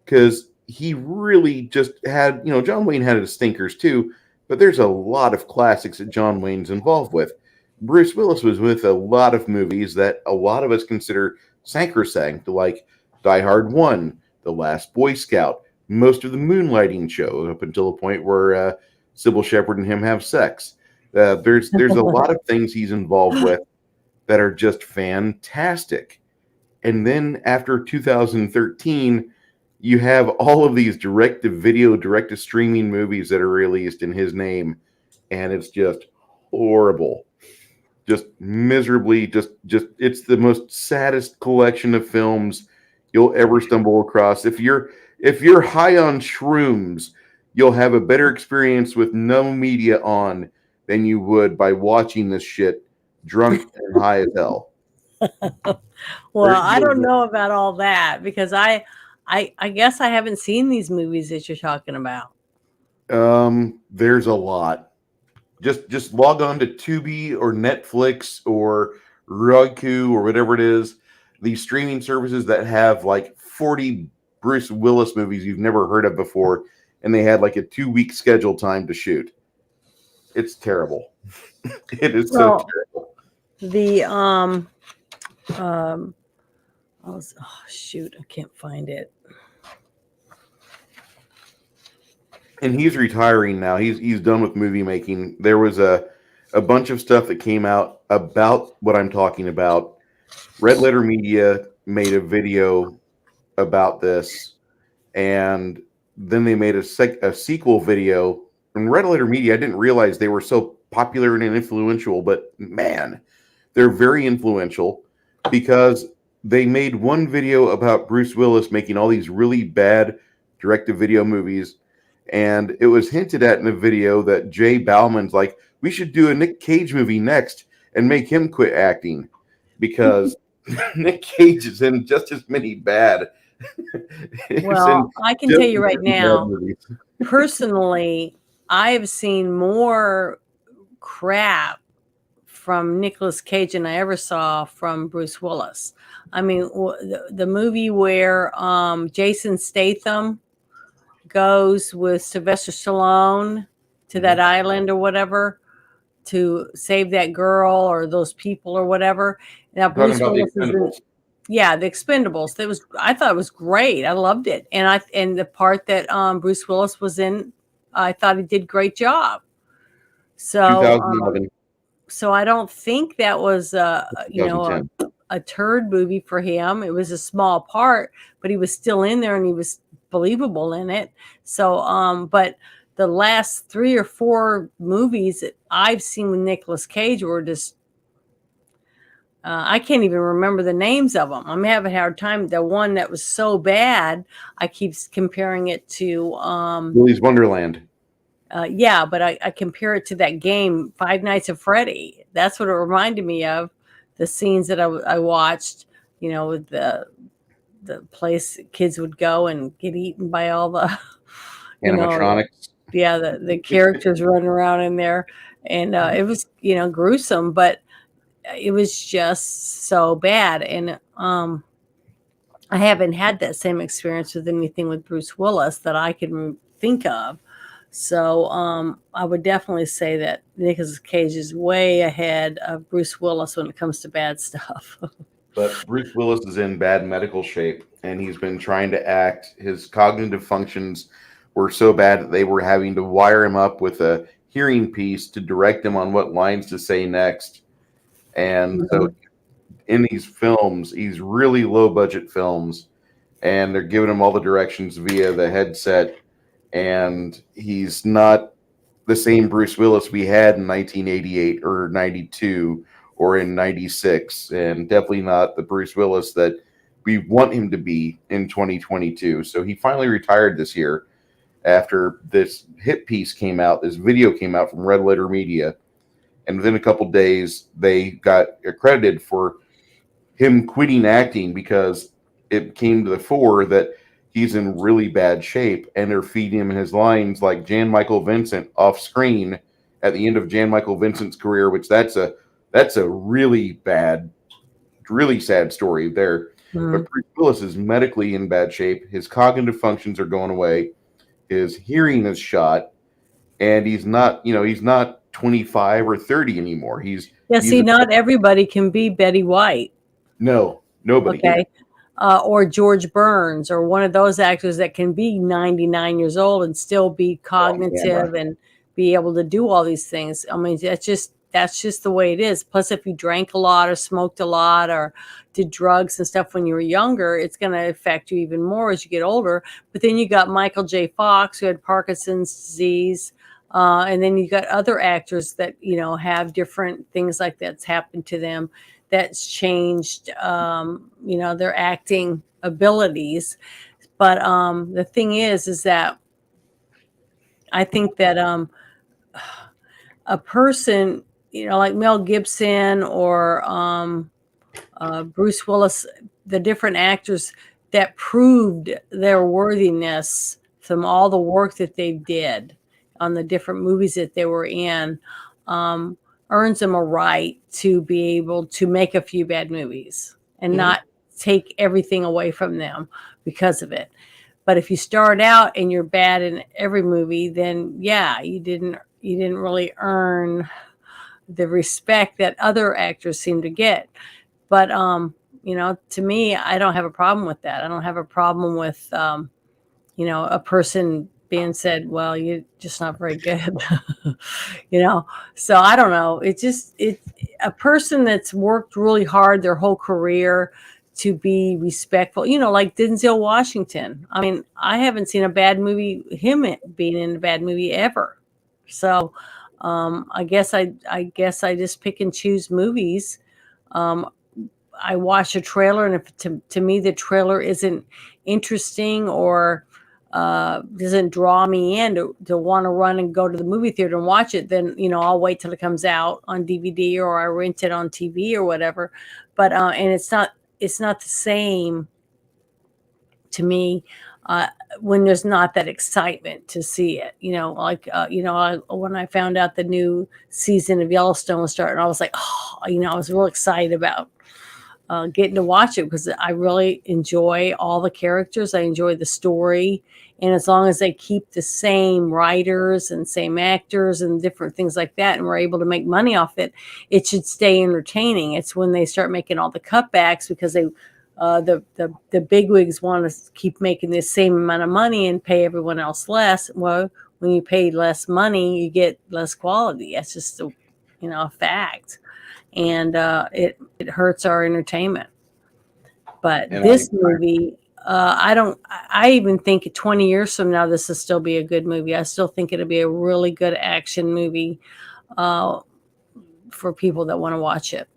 because he really just had, John Wayne had his stinkers too, but there's a lot of classics that John Wayne's involved with. Bruce Willis was with a lot of movies that a lot of us consider sacrosanct, like Die Hard 1, The Last Boy Scout, most of the Moonlighting Show, up until the point where Sybil Shepherd and him have sex. There's a lot of things he's involved with that are just fantastic. And then after 2013, you have all of these direct to video, direct to streaming movies that are released in his name, and it's just horrible, just miserably, just it's the most saddest collection of films you'll ever stumble across. If you're high on shrooms, you'll have a better experience with no media on than you would by watching this shit drunk and high as hell. Well, I don't know about all that because I guess I haven't seen these movies that you're talking about. There's a lot. Just log on to Tubi or Netflix or Roku or whatever it is, these streaming services that have like 40 Bruce Willis movies you've never heard of before, and they had like a 2 week schedule time to shoot. It's terrible. It is so Well, terrible. the um oh shoot, I can't find it. And he's retiring now. He's done with movie making. There was a bunch of stuff that came out about what I'm talking about. Red Letter Media made a video about this, and then they made a sequel video. And Red Letter Media, I didn't realize they were so popular and influential, but man, they're very influential because they made one video about Bruce Willis making all these really bad direct-to-video movies, and it was hinted at in the video that Jay Bauman's like, we should do a Nick Cage movie next and make him quit acting because Nick Cage is in just as many bad. He's in Well, I can just tell as you right many bad now, movies. personally, I have seen more crap from Nicolas Cage than I ever saw from Bruce Willis. I mean, the movie where Jason Statham goes with Sylvester Stallone to that island or whatever to save that girl or those people or whatever. Now I'm talking Bruce about the Willis is in, Expendables. yeah, the Expendables. That was, I thought it was great. I loved it, and the part that Bruce Willis was in, I thought he did a great job. So 2011, so I don't think that was a 2010. turd movie for him. It was a small part, but he was still in there and he was believable in it. So but the last 3 or 4 movies that I've seen with Nicolas Cage were just I can't even remember the names of them. I'm having a hard time. The one that was so bad, I keep comparing it to Willy's Wonderland. yeah, but I compare it to that game, Five Nights at Freddy. That's what it reminded me of. The scenes that I watched, with the place kids would go and get eaten by all the, you know, Animatronics. yeah, the characters running around in there, and it was gruesome, but it was just so bad, and I haven't had that same experience with anything with Bruce Willis that I can think of. So I would definitely say that Nicolas Cage is way ahead of Bruce Willis when it comes to bad stuff. But Bruce Willis is in bad medical shape, and he's been trying to act. His cognitive functions were so bad that they were having to wire him up with a hearing piece to direct him on what lines to say next. And so Mhm. in these films, these really low budget films, and they're giving him all the directions via the headset, and he's not the same Bruce Willis we had in 1988 or 92 or in 96, and definitely not the Bruce Willis that we want him to be in 2022. So he finally retired this year after this hit piece came out, this video came out from Red Letter Media, and within a couple days they got accredited for him quitting acting because it came to the fore that he's in really bad shape, and they're feeding him his lines like Jan Michael Vincent off screen at the end of Jan Michael Vincent's career, which that's a really bad, really sad story there. But Mhm. Bruce Willis is medically in bad shape. His cognitive functions are going away. His hearing is shot, and he's not 25 or 30 anymore. Yeah, He's see, not everybody can be Betty White, no, nobody. okay? Or George Burns, or one of those actors that can be 99 years old and still be On camera. cognitive and be able to do all these things. I mean, that's just the way it is. Plus, if you drank a lot or smoked a lot or did drugs and stuff when you were younger, it's going to affect you even more as you get older. But then you got Michael J. Fox, who had Parkinson's disease. And then you got other actors that, have different things like that's happened to them that's changed, their acting abilities. But the thing is that I think that a person, like Mel Gibson or Bruce Willis, the different actors that proved their worthiness from all the work that they did on the different movies that they were in, um, earns them a right to be able to make a few bad movies and Mhm. not take everything away from them because of it. But if you start out and you're bad in every movie, then yeah, you didn't really earn the respect that other actors seem to get. But to me, I don't have a problem with that. I don't have a problem with a person being said, well, you're just not very good. you know. So I don't know. It's a person that's worked really hard their whole career to be respectful, like Denzel Washington. I mean, I haven't seen a bad movie, him being in a bad movie ever. So I guess I just pick and choose movies. Um, I watch a trailer, and if to me the trailer isn't interesting or doesn't draw me in to want to run and go to the movie theater and watch it, then I'll wait till it comes out on DVD or I rent it on TV or whatever. But and it's not the same to me when there's not that excitement to see it. Like when I found out the new season of Yellowstone was starting, I was like, oh, I was real excited about getting to watch it because I really enjoy all the characters. I enjoy the story. And as long as they keep the same writers and same actors and different things like that, and we're able to make money off it, it should stay entertaining. It's when they start making all the cutbacks because the bigwigs want to keep making the same amount of money and pay everyone else less. Well, when you pay less money, you get less quality. That's just a fact. And it hurts our entertainment. But And this movie, I even think 20 years from now, this will still be a good movie. I still think it'll be a really good action movie for people that want to watch it.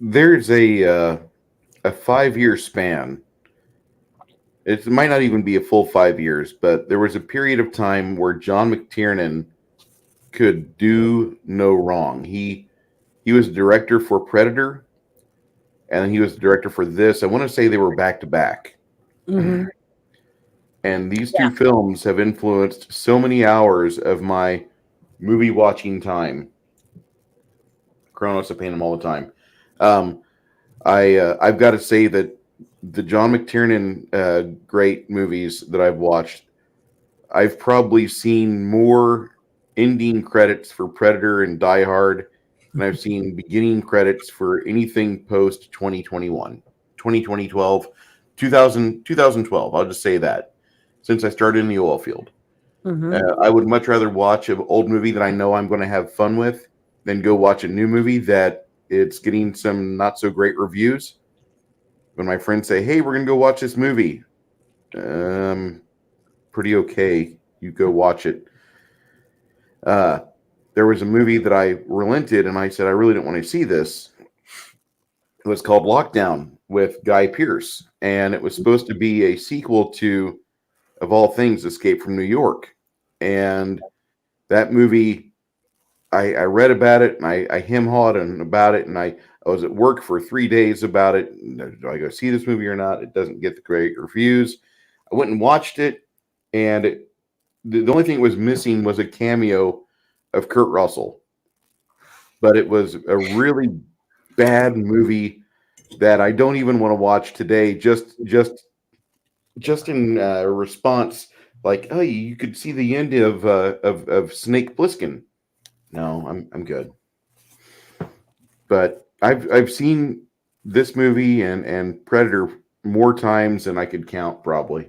there's a 5 year span. It might not even be a full 5 years, but there was a period of time where John McTiernan could do no wrong. He was director for Predator, and he was director for this. I want to say they were back to back. Mm-hmm. And these Yeah. two films have influenced so many hours of my movie watching time. Kronos, I paint them all the time. I've got to say that the John McTiernan great movies that I've watched, I've probably seen more ending credits for Predator and Die Hard than I've seen beginning credits for anything post 2021, 2012, 2012. I'll just say that since I started in the oil field. Mm-hmm. I would much rather watch an old movie that I know I'm going to have fun with than go watch a new movie that it's getting some not so great reviews. When my friends say, "Hey, we're going to go watch this movie," pretty okay. You go watch it. There was a movie that I relented and I said, I really don't want to see this. It was called Lockdown with Guy Pearce, and it was supposed to be a sequel to, of all things, Escape from New York. And that movie, I read about it and I hem-hawed about it, and I was at work for 3 days about it. Do I go see this movie or not? It doesn't get the great reviews. I went and watched it, and the only thing it was missing was a cameo of Kurt Russell. But it was a really bad movie that I don't even want to watch today. Just in response, like, oh, you could see the end of Snake Plissken. No, I'm good. But I've seen this movie and Predator more times than I could count, probably.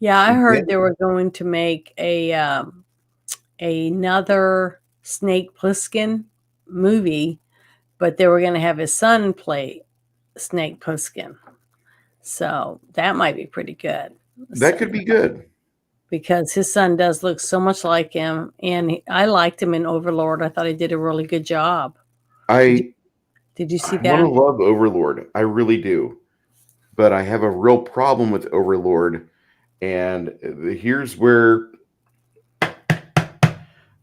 Yeah, I heard they were going to make another Snake Plissken movie, but they were going to have his son play Snake Plissken. So that might be pretty good. That could be good. Because his son does look so much like him, and I liked him in Overlord. I thought he did a really good job. Did you see that? I want to love Overlord. I really do. But I have a real problem with Overlord. And here's where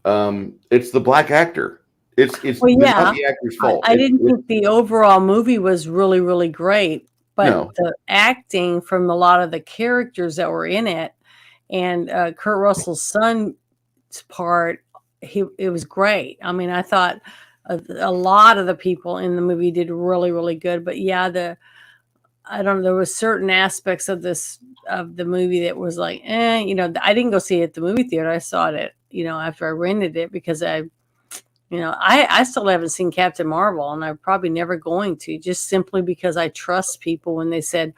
it's the black actor. It's not the actor's fault. I didn't think the overall movie was really, really great, but the acting from a lot of the characters that were in it, and Kurt Russell's son's part, it was great. I mean, I thought a lot of the people in the movie did really, really good. But yeah, I don't know, there was certain aspects of the movie that was like, I didn't go see it at the movie theater. I saw it, after I rented it because I still haven't seen Captain Marvel, and I'm probably never going to, just simply because I trust people when they said,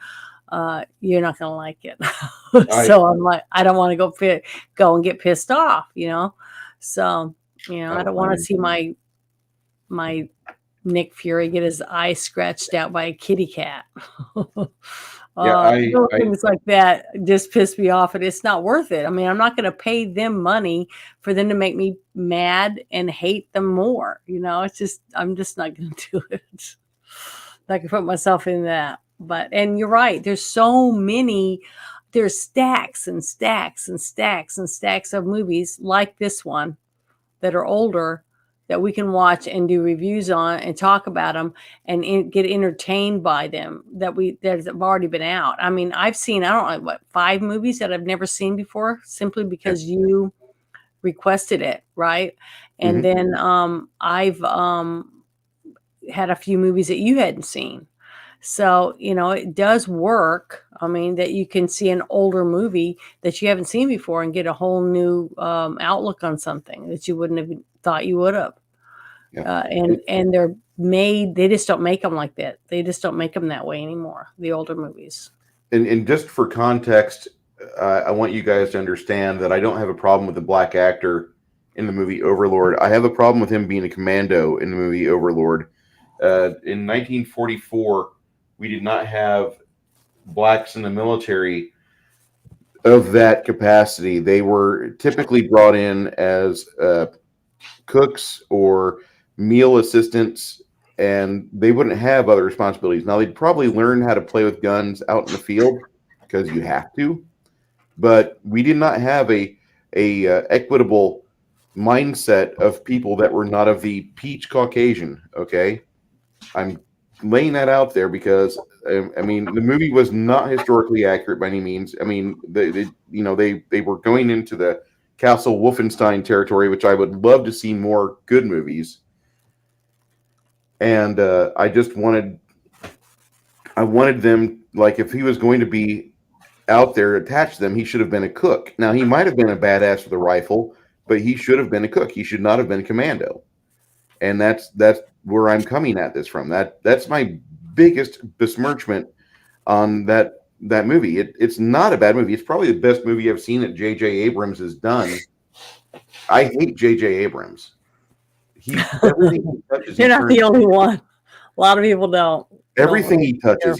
you're not going to like it. So I'm like, I don't want to go and get pissed off, So, I don't want to see my Nick Fury get his eye scratched out by a kitty cat. Things like that just piss me off, and it's not worth it. I mean, I'm not going to pay them money for them to make me mad and hate them more. It's just, I'm just not going to do it. I can put myself in that. And you're right. There's so many there's stacks and stacks and stacks and stacks of movies like this one that are older that we can watch and do reviews on and talk about them and get entertained by them that have already been out. I mean, I've seen, I don't know, what, 5 movies that I've never seen before simply because you requested it, right? And then I've had a few movies that you hadn't seen. So, it does work. I mean, that you can see an older movie that you haven't seen before and get a whole new outlook on something that you wouldn't have thought you would have. Yeah. And they're made, they just don't make them like that. They just don't make them that way anymore, the older movies. And just for context, I want you guys to understand that I don't have a problem with the black actor in the movie Overlord. I have a problem with him being a commando in the movie Overlord. In 1944, we did not have blacks in the military of that capacity. They were typically brought in as cooks or meal assistants, and they wouldn't have other responsibilities. Now, they'd probably learn how to play with guns out in the field because you have to, but we did not have a equitable mindset of people that were not of the peach Caucasian. Okay, I'm laying that out there because I mean the movie was not historically accurate by any means. I mean they were going into the Castle Wolfenstein territory, which I would love to see more good movies. And I wanted them, like, if he was going to be out there attached to them, he should have been a cook. Now, he might have been a badass with a rifle, but he should have been a cook. He should not have been a commando. And that's where I'm coming at this from. That's my biggest besmirchment on that movie. It's not a bad movie. It's probably the best movie I've seen that J.J. Abrams has done. I hate J.J. Abrams. Everything he touches, You're not the only one. A lot of people don't. Everything he touches,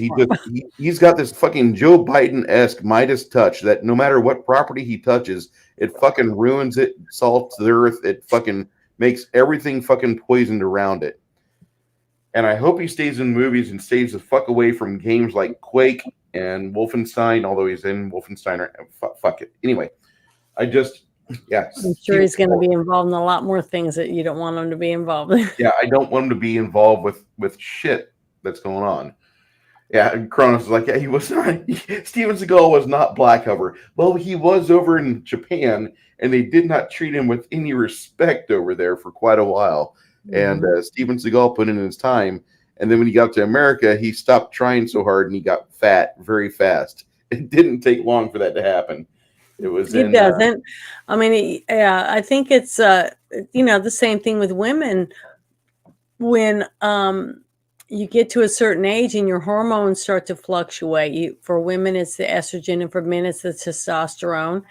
he's got this fucking Joe Biden-esque Midas touch that no matter what property he touches, it fucking ruins it, salts the earth, it fucking makes everything fucking poisoned around it. And I hope he stays in movies and stays the fuck away from games like Quake and Wolfenstein, although he's in Wolfenstein. Fuck it. Anyway, I'm sure he's going to be involved in a lot more things that you don't want him to be involved in. Yeah, I don't want him to be involved with shit that's going on. Yeah, and Kronos is like, yeah, he was not. Steven Seagal was not black cover. Well, he was over in Japan, and they did not treat him with any respect over there for quite a while. And Steven Seagal put in his time, and then when he got to America, he stopped trying so hard, and he got fat very fast. It didn't take long for that to happen. It doesn't. I mean, I think it's the same thing with women. When you get to a certain age and your hormones start to fluctuate. For women, it's the estrogen, and for men, it's the testosterone.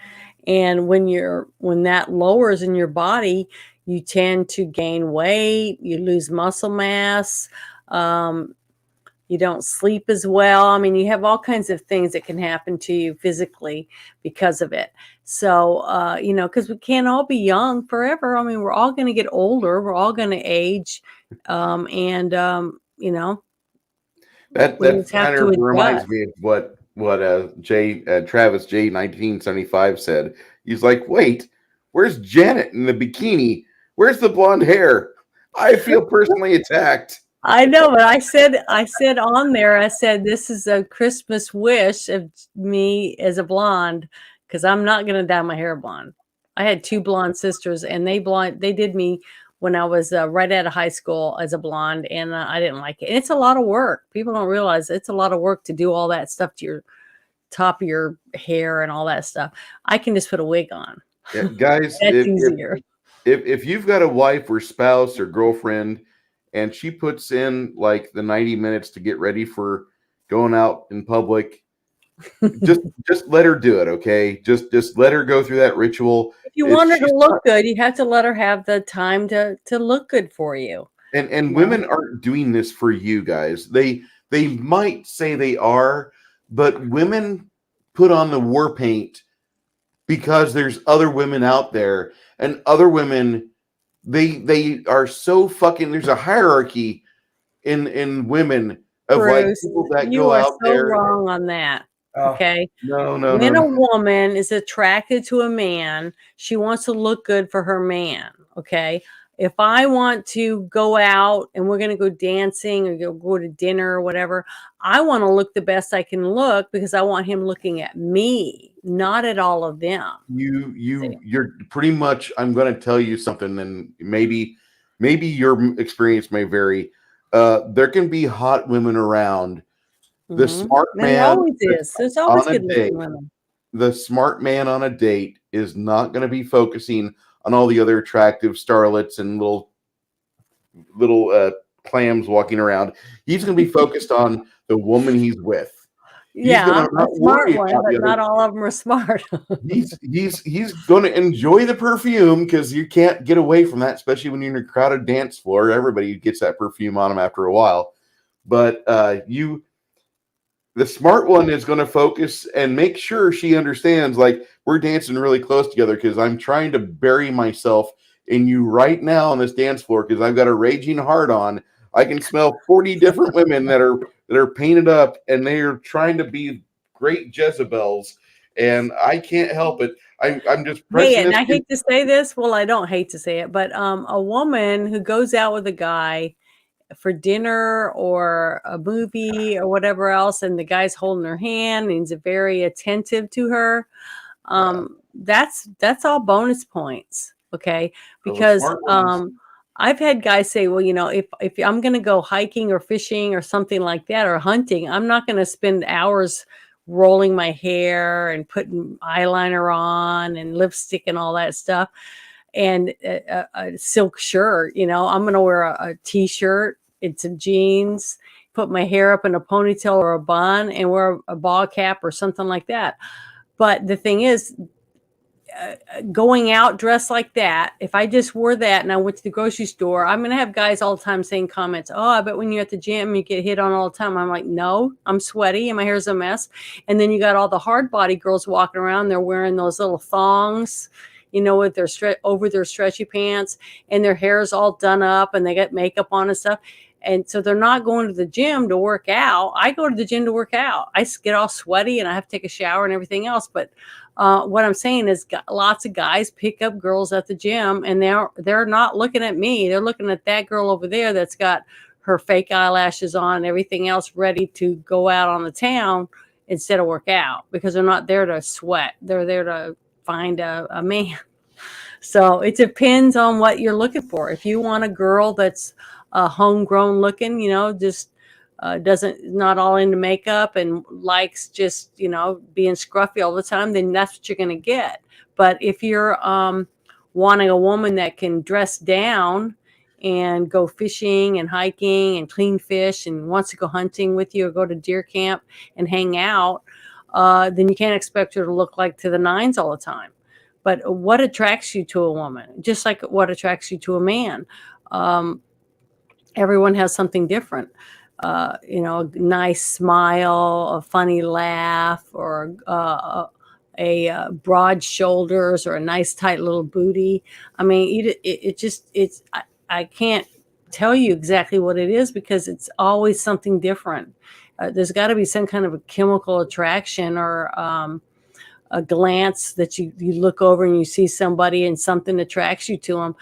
And when that lowers in your body, you tend to gain weight, you lose muscle mass, you don't sleep as well. I mean, you have all kinds of things that can happen to you physically because of it. So, because we can't all be young forever. I mean, we're all going to get older. We're all going to age. That kind of reminds me of what Travis J 1975 said. He's like, wait, where's Janet in the bikini? Where's the blonde hair? I feel personally attacked. I know, but I said on there, I said, this is a Christmas wish of me as a blonde, because I'm not going to dye my hair blonde. I had 2 blonde sisters, and they did me when I was right out of high school as a blonde, and I didn't like it. And it's a lot of work. People don't realize it's a lot of work to do all that stuff to your top of your hair and all that stuff. I can just put a wig on. Yeah, guys, that's easier. If you've got a wife or spouse or girlfriend, and she puts in like the 90 minutes to get ready for going out in public, just let her do it, okay? Just let her go through that ritual. If you want her to look good, you have to let her have the time to look good for you. And women aren't doing this for you guys. They might say they are, but women put on the war paint because there's other women out there, and other women, they are so fucking, there's a hierarchy in women of Bruce, like people that go out there. You are so wrong on that. Oh, Okay. no, no, no, When no. a woman is attracted to a man, she wants to look good for her man. Okay. If I want to go out and we're going to go dancing or go to dinner or whatever, I want to look the best I can look because I want him looking at me, not at all of them. See? You're pretty much. I'm going to tell you something, and maybe your experience may vary. There can be hot women around. The smart And there man always that's is. There's always on a good looking date, women. the smart man on a date is not going to be focusing on all the other attractive starlets and little clams walking around. He's going to be focused on the woman he's with. He's going Yeah, to a not smart worry one, about the but other. not all of them are smart. He's going to enjoy the perfume because you can't get away from that, especially when you're in a crowded dance floor. Everybody gets that perfume on them after a while. But the smart one is going to focus and make sure she understands, like, we're dancing really close together because I'm trying to bury myself in you right now on this dance floor because I've got a raging heart on. I can smell 40 different women that are painted up and they are trying to be great Jezebels, and I can't help it. I'm just Hey, pressing and this. I hate to say this. Well, I don't hate to say it, but a woman who goes out with a guy for dinner or a movie or whatever else, and the guy's holding her hand and he's very attentive to her, Yeah, that's all bonus points. Okay. so the Because smart ones. I've had guys say, well, if I'm going to go hiking or fishing or something like that or hunting, I'm not going to spend hours rolling my hair and putting eyeliner on and lipstick and all that stuff and a silk shirt. I'm going to wear a t-shirt and some jeans, put my hair up in a ponytail or a bun and wear a ball cap or something like that. But the thing is, going out dressed like that, if I just wore that and I went to the grocery store, I'm going to have guys all the time saying comments. Oh, I bet when you're at the gym, you get hit on all the time. I'm like, no, I'm sweaty and my hair's a mess. And then you got all the hard body girls walking around. They're wearing those little thongs, with their over their stretchy pants and their hair's all done up and they got makeup on and stuff. And so they're not going to the gym to work out. I go to the gym to work out. I get all sweaty and I have to take a shower and everything else. But what I'm saying is lots of guys pick up girls at the gym and they're not looking at me. They're looking at that girl over there that's got her fake eyelashes on and everything else ready to go out on the town instead of work out because they're not there to sweat. They're there to find a man. So it depends on what you're looking for. If you want a girl that's homegrown looking, just doesn't not all into makeup and likes just being scruffy all the time, then that's what you're going to get. But if you're wanting a woman that can dress down and go fishing and hiking and clean fish and wants to go hunting with you or go to deer camp and hang out, then you can't expect her to look like to the nines all the time. But what attracts you to a woman, just like what attracts you to a man? Um, Everyone has something different. A nice smile, a funny laugh, or broad shoulders, or a nice tight little booty. I mean, I can't tell you exactly what it is because it's always something different. There's got to be some kind of a chemical attraction or a glance that you look over and you see somebody and something attracts you to them.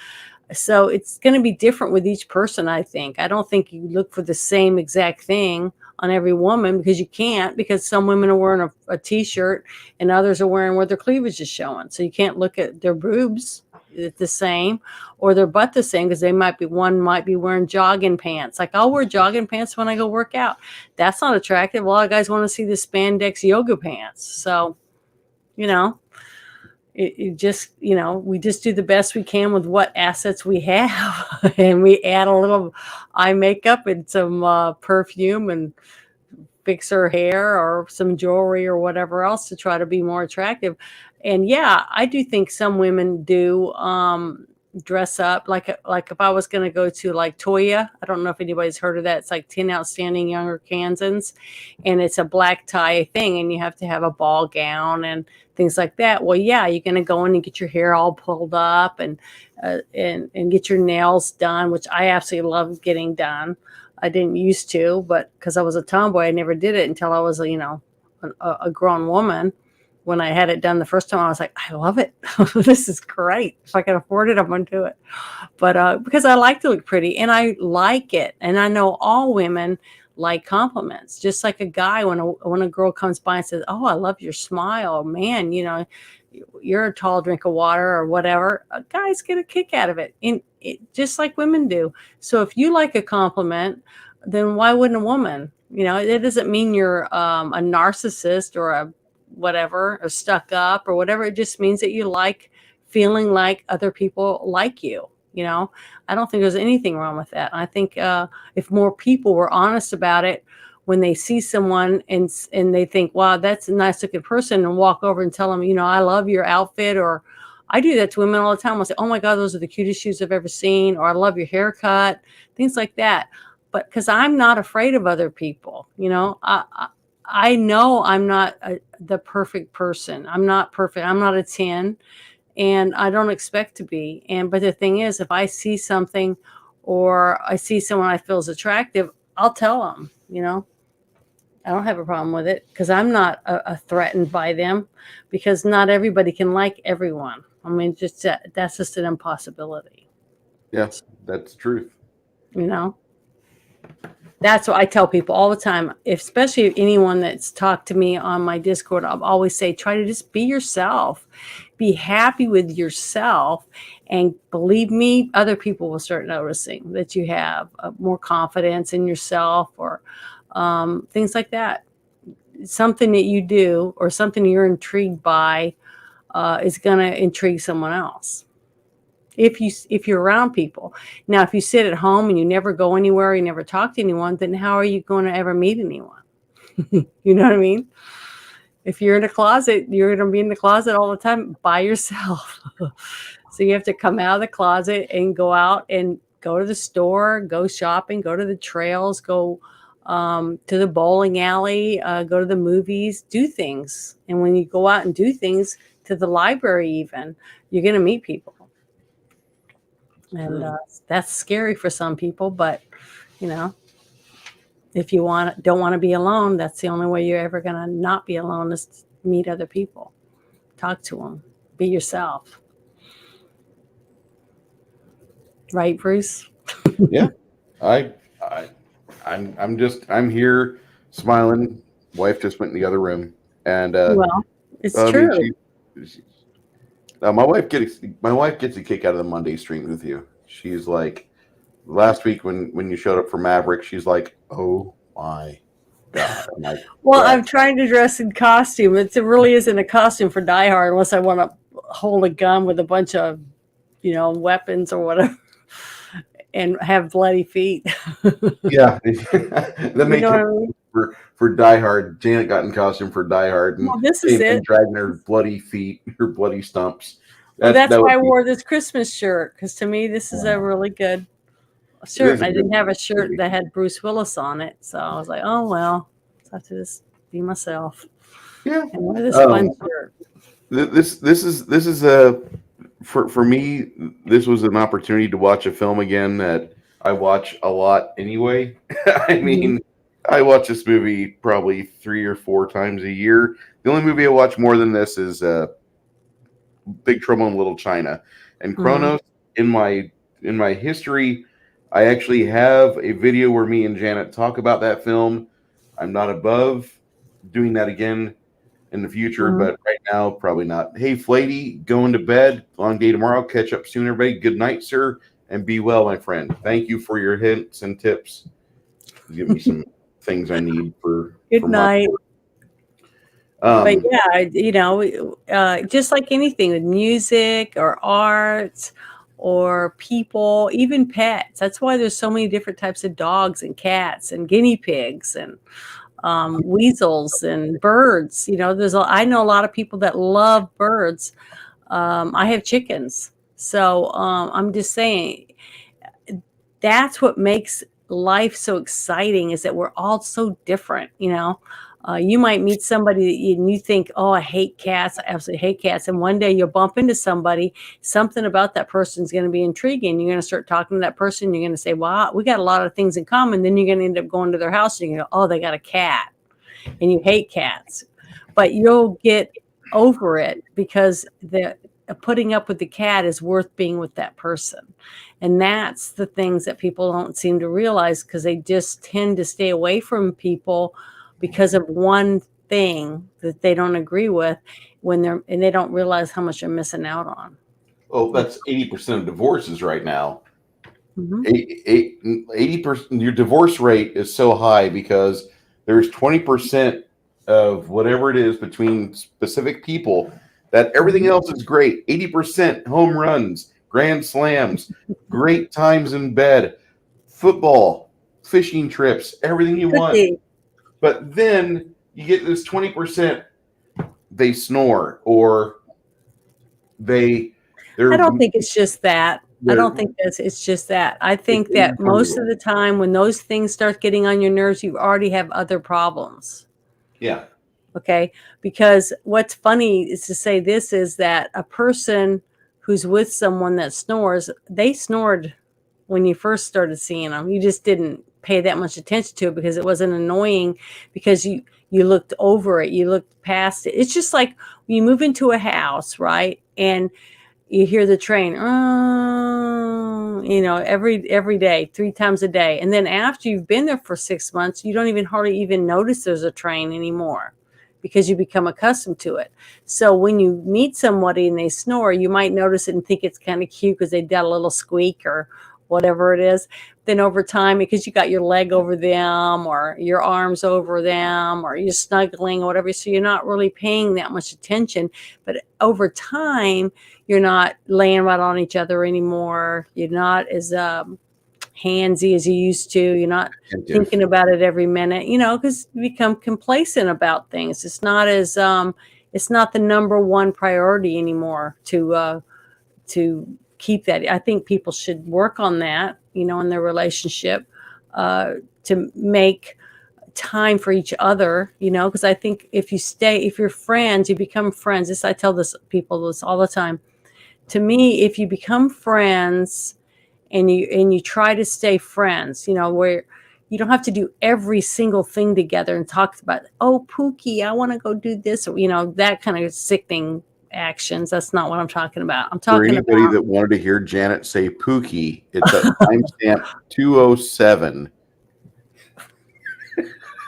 So it's going to be different with each person, I think. I don't think you look for the same exact thing on every woman because you can't, because some women are wearing a t-shirt and others are wearing where their cleavage is showing. So you can't look at their boobs the same or their butt the same because one might be wearing jogging pants. Like I'll wear jogging pants when I go work out. That's not attractive. A lot of guys want to see the spandex yoga pants. So, you know, it just, we just do the best we can with what assets we have. And we add a little eye makeup and some perfume and fix her hair or some jewelry or whatever else to try to be more attractive. And yeah, I do think some women do dress up like if I was going to go to like Toya. I don't know if anybody's heard of that. It's like 10 Outstanding Younger Kansans, and it's a black tie thing, and you have to have a ball gown and things like that. Well, yeah, you're going to go in and get your hair all pulled up and get your nails done, which I absolutely love getting done. I didn't used to, but because I was a tomboy, I never did it until I was, a grown woman. When I had it done the first time, I was like, I love it. This is great. If I can afford it, I'm going to do it. But because I like to look pretty and I like it. And I know all women like compliments, just like a guy, when a girl comes by and says, oh, I love your smile, man, you're a tall drink of water or whatever, guys get a kick out of it, and just like women do. So if you like a compliment, then why wouldn't a woman? It doesn't mean you're a narcissist or a whatever, or stuck up or whatever. It just means that you like feeling like other people like you. I don't think there's anything wrong with that. I think if more people were honest about it, when they see someone and they think, wow, that's a nice looking person, and walk over and tell them, I love your outfit. Or I do that to women all the time. I'll say, oh my God, those are the cutest shoes I've ever seen. Or I love your haircut, things like that. But because I'm not afraid of other people, I know I'm not the perfect person. I'm not perfect. I'm not a 10, and I don't expect to be. But the thing is, if I see something or I see someone I feel is attractive, I'll tell them, I don't have a problem with it, because I'm not threatened by them, because not everybody can like everyone. I mean, that's just an impossibility. Yeah, that's the truth. That's what I tell people all the time, especially if anyone that's talked to me on my Discord. I'll always say, try to just be yourself, be happy with yourself. And believe me, other people will start noticing that you have more confidence in yourself, or things like that. Something that you do or something you're intrigued by is going to intrigue someone else. If you're around people. Now, if you sit at home and you never go anywhere, you never talk to anyone, then how are you going to ever meet anyone? You know what I mean? If you're in a closet, you're going to be in the closet all the time by yourself. So you have to come out of the closet and go out and go to the store, go shopping, go to the trails, go to the bowling alley, go to the movies, do things. And when you go out and do things, to the library even, you're going to meet people. And that's scary for some people, but if you don't want to be alone, that's the only way you're ever going to not be alone, is to meet other people, talk to them, be yourself. Right, Bruce? Yeah, I'm here smiling. Wife just went in the other room, and Well, it's I true. mean, my wife gets a kick out of the Monday streams with you. She's like, last week when you showed up for Maverick, she's like, oh my God. I'm like, Well, "Wow." I'm trying to dress in costume. It really isn't a costume for Die Hard unless I want to hold a gun with a bunch of, weapons or whatever, and have bloody feet. Yeah, that makes What it I mean? for Die Hard. Janet got in costume for Die Hard, Well, this is and it. dragging her bloody feet, her bloody stumps. Well, that's That why I would be. wore this Christmas shirt, because to me, this is a really good It shirt. is And a I good didn't have a shirt movie. that had Bruce Willis on it. So I was like, oh, well, I have to just be myself Yeah. and wear this fun shirt. This is a for me. This was an opportunity to watch a film again that I watch a lot anyway. I Mhm. mean, I watch this movie probably 3 or 4 times a year. The only movie I watch more than this is Big Trouble in Little China, and Mhm. Kronos. In my history, I actually have a video where me and Janet talk about that film. I'm not above doing that again in the future, Mhm. but right now, probably not. Hey, Flatey, going to bed. Long day tomorrow. Catch up soon, everybody. Good night, sir, and be well, my friend. Thank you for your hints and tips. Give me some things I need for Good my. night. But Um, yeah, just like anything with music or art or people, even pets. That's why there's so many different types of dogs and cats and guinea pigs and weasels and birds. I know a lot of people that love birds. I have chickens. So I'm just saying, that's what makes life so exciting, is that we're all so different. You might meet somebody and you think, oh, I hate cats. I absolutely hate cats. And one day you'll bump into somebody, something about that person is going to be intriguing. You're going to start talking to that person. You're going to say, wow, we got a lot of things in common. Then you're going to end up going to their house and you go, oh, they got a cat and you hate cats. but you'll get over it because the putting up with the cat is worth being with that person. And that's the things that people don't seem to realize, because they just tend to stay away from people because of one thing that they don't agree with, and they don't realize how much they're missing out on. Well, that's 80% of divorces right now. Mhm. 80%, your divorce rate is so high because there's 20% of whatever it is between specific people that everything Mhm. else is great. 80% home runs, grand slams, great times in bed, football, fishing trips, everything you Could want. be. But then you get this 20%, they snore, or they I they're don't think it's just that. I don't they're think it's just that. I it's think that most of inappropriate. the time when those things start getting on your nerves, you already have other problems. Yeah. Okay. Because what's funny is to say this is that a person who's with someone that snores, they snored when you first started seeing them. You just didn't pay that much attention to it because it wasn't annoying, because you looked over it, you looked past it. It's just like when you move into a house, right? And you hear the train, every day, 3 times a day. And then after you've been there for 6 months, you don't even hardly even notice there's a train anymore because you become accustomed to it. So when you meet somebody and they snore, you might notice it and think it's kind of cute because they got a little squeak or whatever it is. Then over time, because you got your leg over them or your arms over them or you're snuggling or whatever, so you're not really paying that much attention. But over time, you're not laying right on each other anymore. You're not as handsy as you used to. You're not Attentive. thinking about it every minute, because you become complacent about things. It's not the number one priority anymore to keep that. I think people should work on that, in their relationship, to make time for each other, because I think if you're friends, you become friends. I tell people this all the time. To me, if you become friends and you try to stay friends, where you don't have to do every single thing together and talk about, oh, Pookie, I want to go do this, or that kind of sickening actions. That's not what I'm talking about. I'm For talking anybody about that wanted to hear Janet say Pookie, it's at timestamp 207.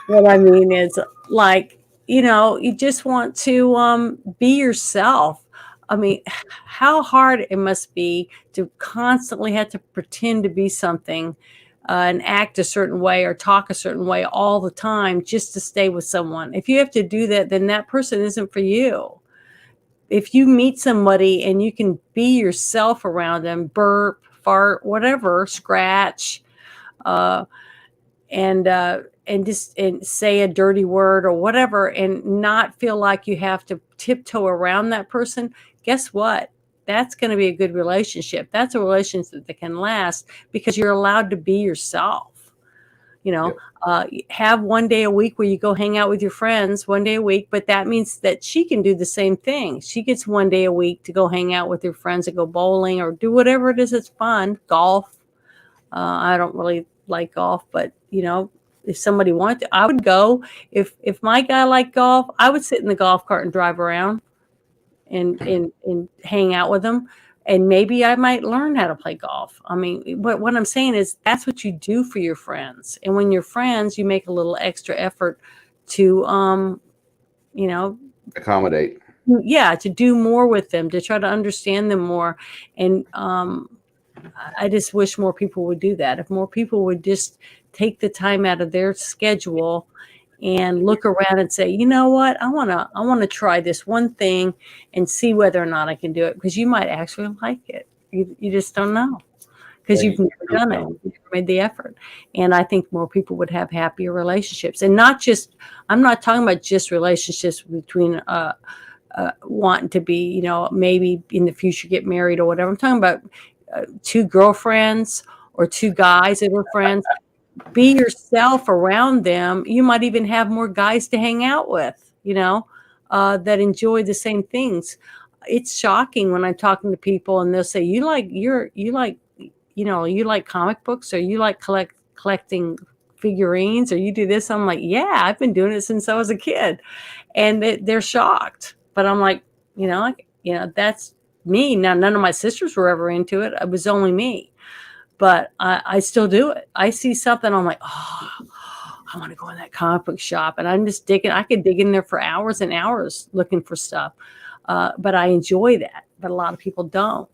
what I mean is, like, you just want to be yourself. I mean, how hard it must be to constantly have to pretend to be something, and act a certain way or talk a certain way all the time just to stay with someone. If you have to do that, then that person isn't for you. If you meet somebody and you can be yourself around them, burp, fart, whatever, scratch, uh, and say a dirty word or whatever, and not feel like you have to tiptoe around that person, guess what? That's going to be a good relationship. That's a relationship that can last because you're allowed to be yourself. you know Yep. have one day a week where you go hang out with your friends one day a week, but that means that she can do the same thing. She gets one day a week to go hang out with her friends and go bowling or do whatever it is that's fun, golf. I don't really like golf, but if somebody wanted to, I would go. If my guy liked golf, I would sit in the golf cart and drive around and hang out with them. And maybe I might learn how to play golf. I mean, what I'm saying is that's what you do for your friends. And when you're friends, you make a little extra effort to, you know, Accommodate. yeah, to do more with them, to try to understand them more. And I just wish more people would do that. If more people would just take the time out of their schedule and look around and say, you know what, I want to try this one thing and see whether or not I can do it, because you might actually like it. You just don't know Yeah, because you've you never don't done it. know. You've never made the effort. And I think more people would have happier relationships, and not just. I'm not talking about just relationships between wanting to be, maybe in the future get married or whatever. I'm talking about two girlfriends or two guys that are friends. Be yourself around them. You might even have more guys to hang out with, that enjoy the same things. It's shocking when I'm talking to people and they'll say, you like comic books, or you like collecting figurines or you do this. I'm like, yeah, I've been doing it since I was a kid. And they're shocked. But I'm like, that's me. Now, none of my sisters were ever into it. It was only me. But I still do it. I see something, I'm like, oh, I want to go in that comic book shop. And I'm just digging. I could dig in there for hours and hours looking for stuff. But I enjoy that. But a lot of people don't.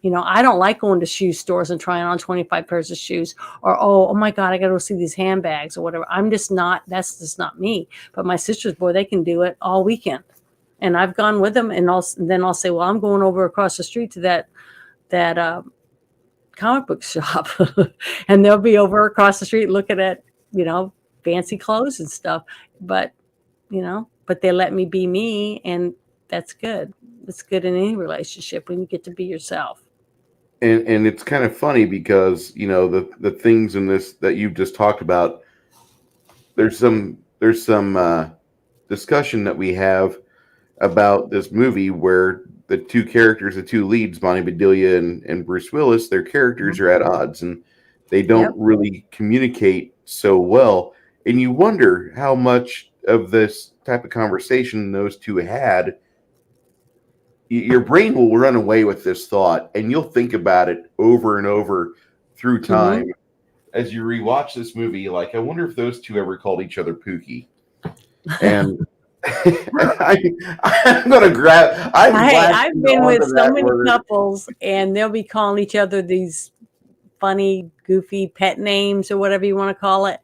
I don't like going to shoe stores and trying on 25 pairs of shoes or, oh my God, I got to go see these handbags or whatever. That's just not me. But my sisters, boy, they can do it all weekend. And I've gone with them and then I'll say, well, I'm going over across the street to that comic book shop and they'll be over across the street looking at, fancy clothes and stuff. But they let me be me. And that's good. It's good in any relationship when you get to be yourself. And it's kind of funny because the things in this that you've just talked about, there's some discussion that we have about this movie where the two leads, Bonnie Bedelia and Bruce Willis, their characters are at odds and they don't really communicate so well. And you wonder how much of this type of conversation those two had. Your brain will run away with this thought and you'll think about it over and over through time. As you rewatch this movie, like, I wonder if those two ever called each other Pookie. And I'm going to grab. I've been with so many couples, and they'll be calling each other these funny, goofy pet names or whatever you want to call it.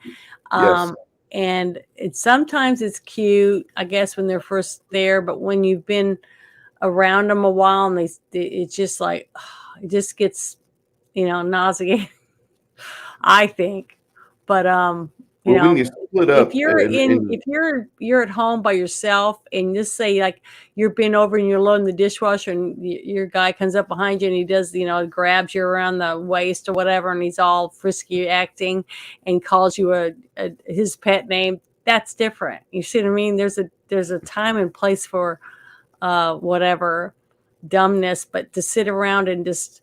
Yes. And sometimes it's cute, I guess, when they're first there. But when you've been around them a while, and it's just like, it just gets, nauseating. I think, but when you split up, if you're at home by yourself and just say like you're bent over and you're loading the dishwasher and your guy comes up behind you and he does, grabs you around the waist or whatever and he's all frisky acting and calls you his pet name, that's different. You see what I mean? There's a time and place for whatever dumbness, but to sit around and just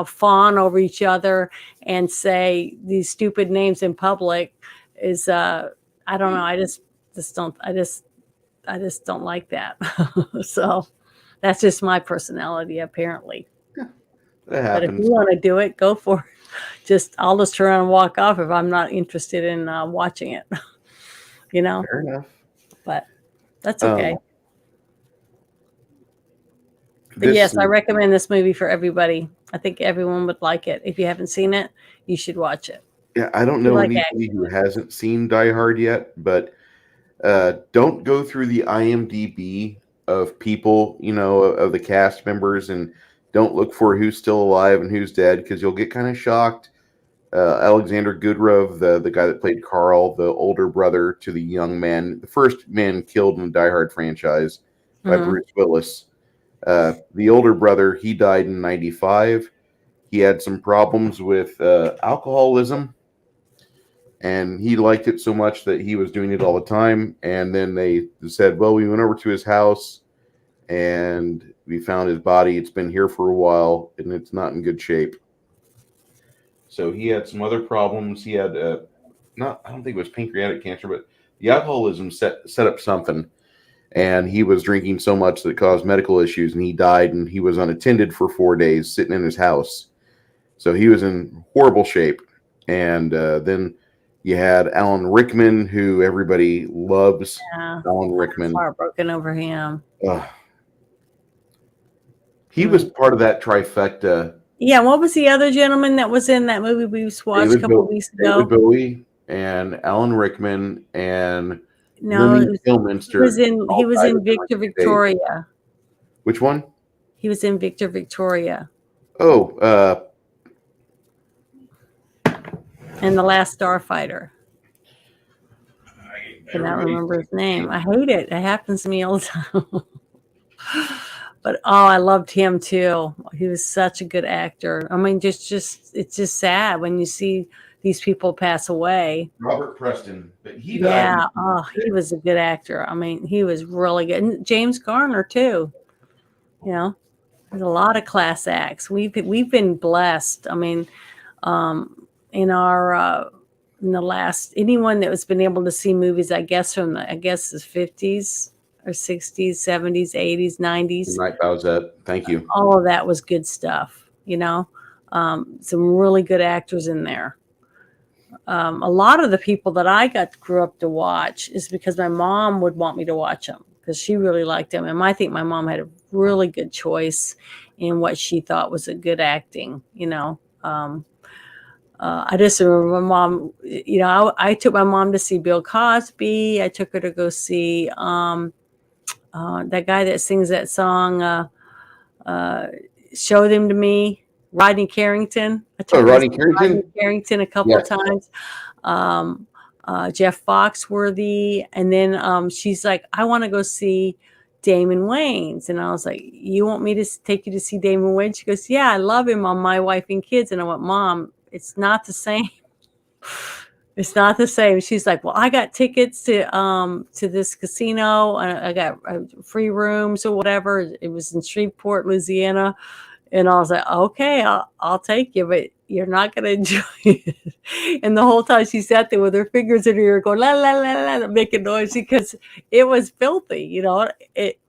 fawn over each other and say these stupid names in public is I don't know. I just don't like that. So that's just my personality, apparently. That happens. But if you want to do it, go for it. I'll just turn around and walk off if I'm not interested in watching it. Fair enough. But that's okay. But yes, I recommend this movie for everybody. I think everyone would like it. If you haven't seen it, you should watch it. Yeah, I don't know anybody who hasn't seen Die Hard yet, but don't go through the IMDb of people, of the cast members, and don't look for who's still alive and who's dead because you'll get kind of shocked. Alexander Goodrove, the guy that played Carl, the older brother to the young man, the first man killed in the Die Hard franchise by Bruce Willis. The older brother, he died in 1995. He had some problems with alcoholism, and he liked it so much that he was doing it all the time. And then they said, well, we went over to his house, and we found his body. It's been here for a while, and it's not in good shape. So he had some other problems. He had, I don't think it was pancreatic cancer, but the alcoholism set up something. And he was drinking so much that it caused medical issues, and he died, and he was unattended for 4 days sitting in his house. So he was in horrible shape. And then you had Alan Rickman, who everybody loves. Yeah, Alan Rickman. Heartbroken over him. He was part of that trifecta. Yeah, what was the other gentleman that was in that movie we watched a couple weeks ago? David Bowie and Alan Rickman and... No, he was in Victor Victoria. Which one? He was in Victor Victoria. Oh, and The Last Starfighter. I cannot remember his name. I hate it. It happens to me all the time. But I loved him too. He was such a good actor. I mean, it's just sad when you see these people pass away. Robert Preston, but he died. Yeah, he was a good actor. I mean, he was really good. And James Garner too. There's a lot of class acts. We've been blessed. I mean, in our in the last, anyone that was been able to see movies, I guess from the, I guess the 50s or 60s, 70s, 80s, 90s, Night Bowsette. Thank you. all of that was good stuff, some really good actors in there. A lot of the people that grew up to watch is because my mom would want me to watch them because she really liked them. And I think my mom had a really good choice in what she thought was a good acting, I just remember my mom, I took my mom to see Bill Cosby. I took her to go see that guy that sings that song, Show Them to Me, Rodney Carrington. I took Oh, her to Rodney see Rodney Carrington? Carrington a couple of Yes. times. Jeff Foxworthy. And then she's like, I want to go see Damon Wayans. And I was like, you want me to take you to see Damon Wayans? She goes, yeah, I love him on My Wife and Kids. And I went, Mom, it's not the same. It's not the same. She's like, well, I got tickets to this casino. I got free rooms or whatever. It was in Shreveport, Louisiana. And I was like, okay, I'll take you, but you're not going to enjoy it. And the whole time she sat there with her fingers in her ear going, la, la, la, la, making noise because it was filthy,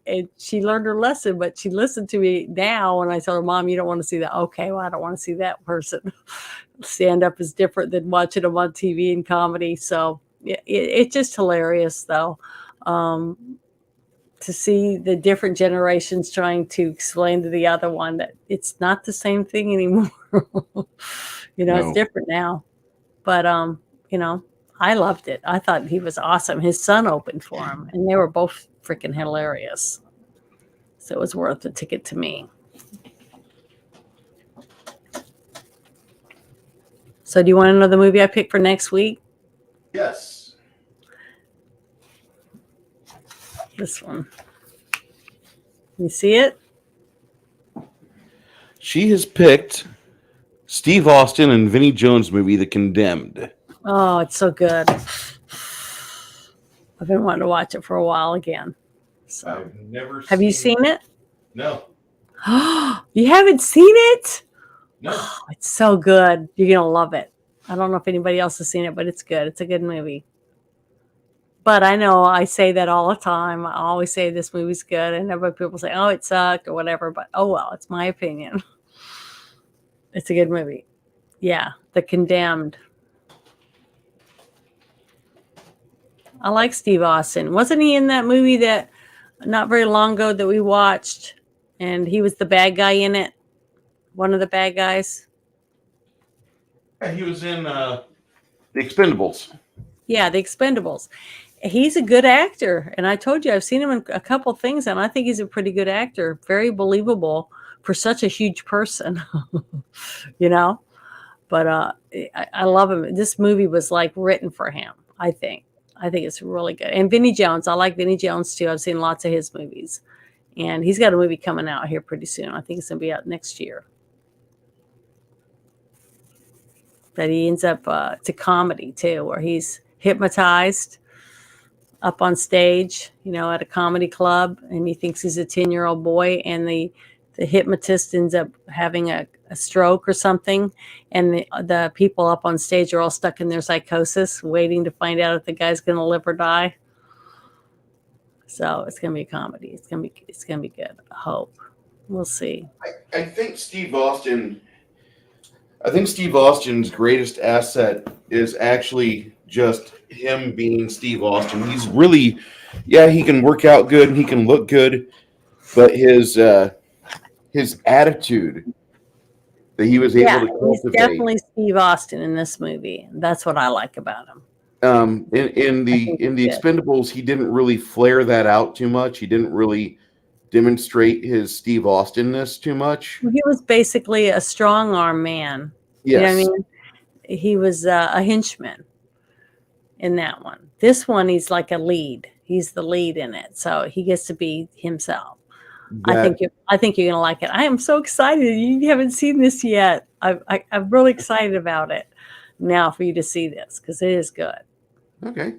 and she learned her lesson, but she listened to me now. And I told her, Mom, you don't want to see that. Okay, well, I don't want to see that person. Stand up is different than watching them on TV and comedy. So it's just hilarious, though. To see the different generations trying to explain to the other one that it's not the same thing anymore. It's different now. But I loved it. I thought he was awesome. His son opened for him, and they were both freaking hilarious. So it was worth the ticket to me. So do you want to know the movie I picked for next week? Yes. This one. You see it? She has picked Steve Austin and Vinnie Jones movie, The Condemned. Oh, it's so good. I've been wanting to watch it for a while again. So. I've never Have you seen it? No. You haven't seen it? No. Oh, it's so good. You're going to love it. I don't know if anybody else has seen it, but it's good. It's a good movie. But I know I say that all the time. I always say this movie's good. And everybody, people say, oh, it sucked or whatever. But oh, well, it's my opinion. It's a good movie. Yeah. The Condemned. I like Steve Austin. Wasn't he in that movie that not very long ago that we watched? And he was the bad guy in it. One of the bad guys. Yeah, he was in The Expendables. Yeah, The Expendables. He's a good actor. And I told you, I've seen him in a couple things, and I think he's a pretty good actor. Very believable for such a huge person, But I love him. This movie was like written for him, I think. I think it's really good. And Vinnie Jones, I like Vinnie Jones too. I've seen lots of his movies. And he's got a movie coming out here pretty soon. I think it's going to be out next year. But he ends up, it's a comedy too, where he's hypnotized up on stage, at a comedy club, and he thinks he's a 10-year-old boy, and the hypnotist ends up having a stroke or something, and the people up on stage are all stuck in their psychosis, waiting to find out if the guy's going to live or die. So it's going to be a comedy. It's going to be good. I hope. We'll see. I think Steve Austin's greatest asset is actually just him being Steve Austin. He's really, he can work out good and he can look good, but his attitude that he was able to cultivate. He's definitely Steve Austin in this movie. That's what I like about him. In the Expendables, he didn't really flare that out too much. He didn't really demonstrate his Steve Austin-ness too much. He was basically a strong arm man. Yes. You know what I mean? He was a henchman in that one. This one, he's like a lead. He's the lead in it, so he gets to be himself. I think you're gonna like it. I am so excited. You haven't seen this yet. I'm really excited about it now for you to see this because it is good. Okay.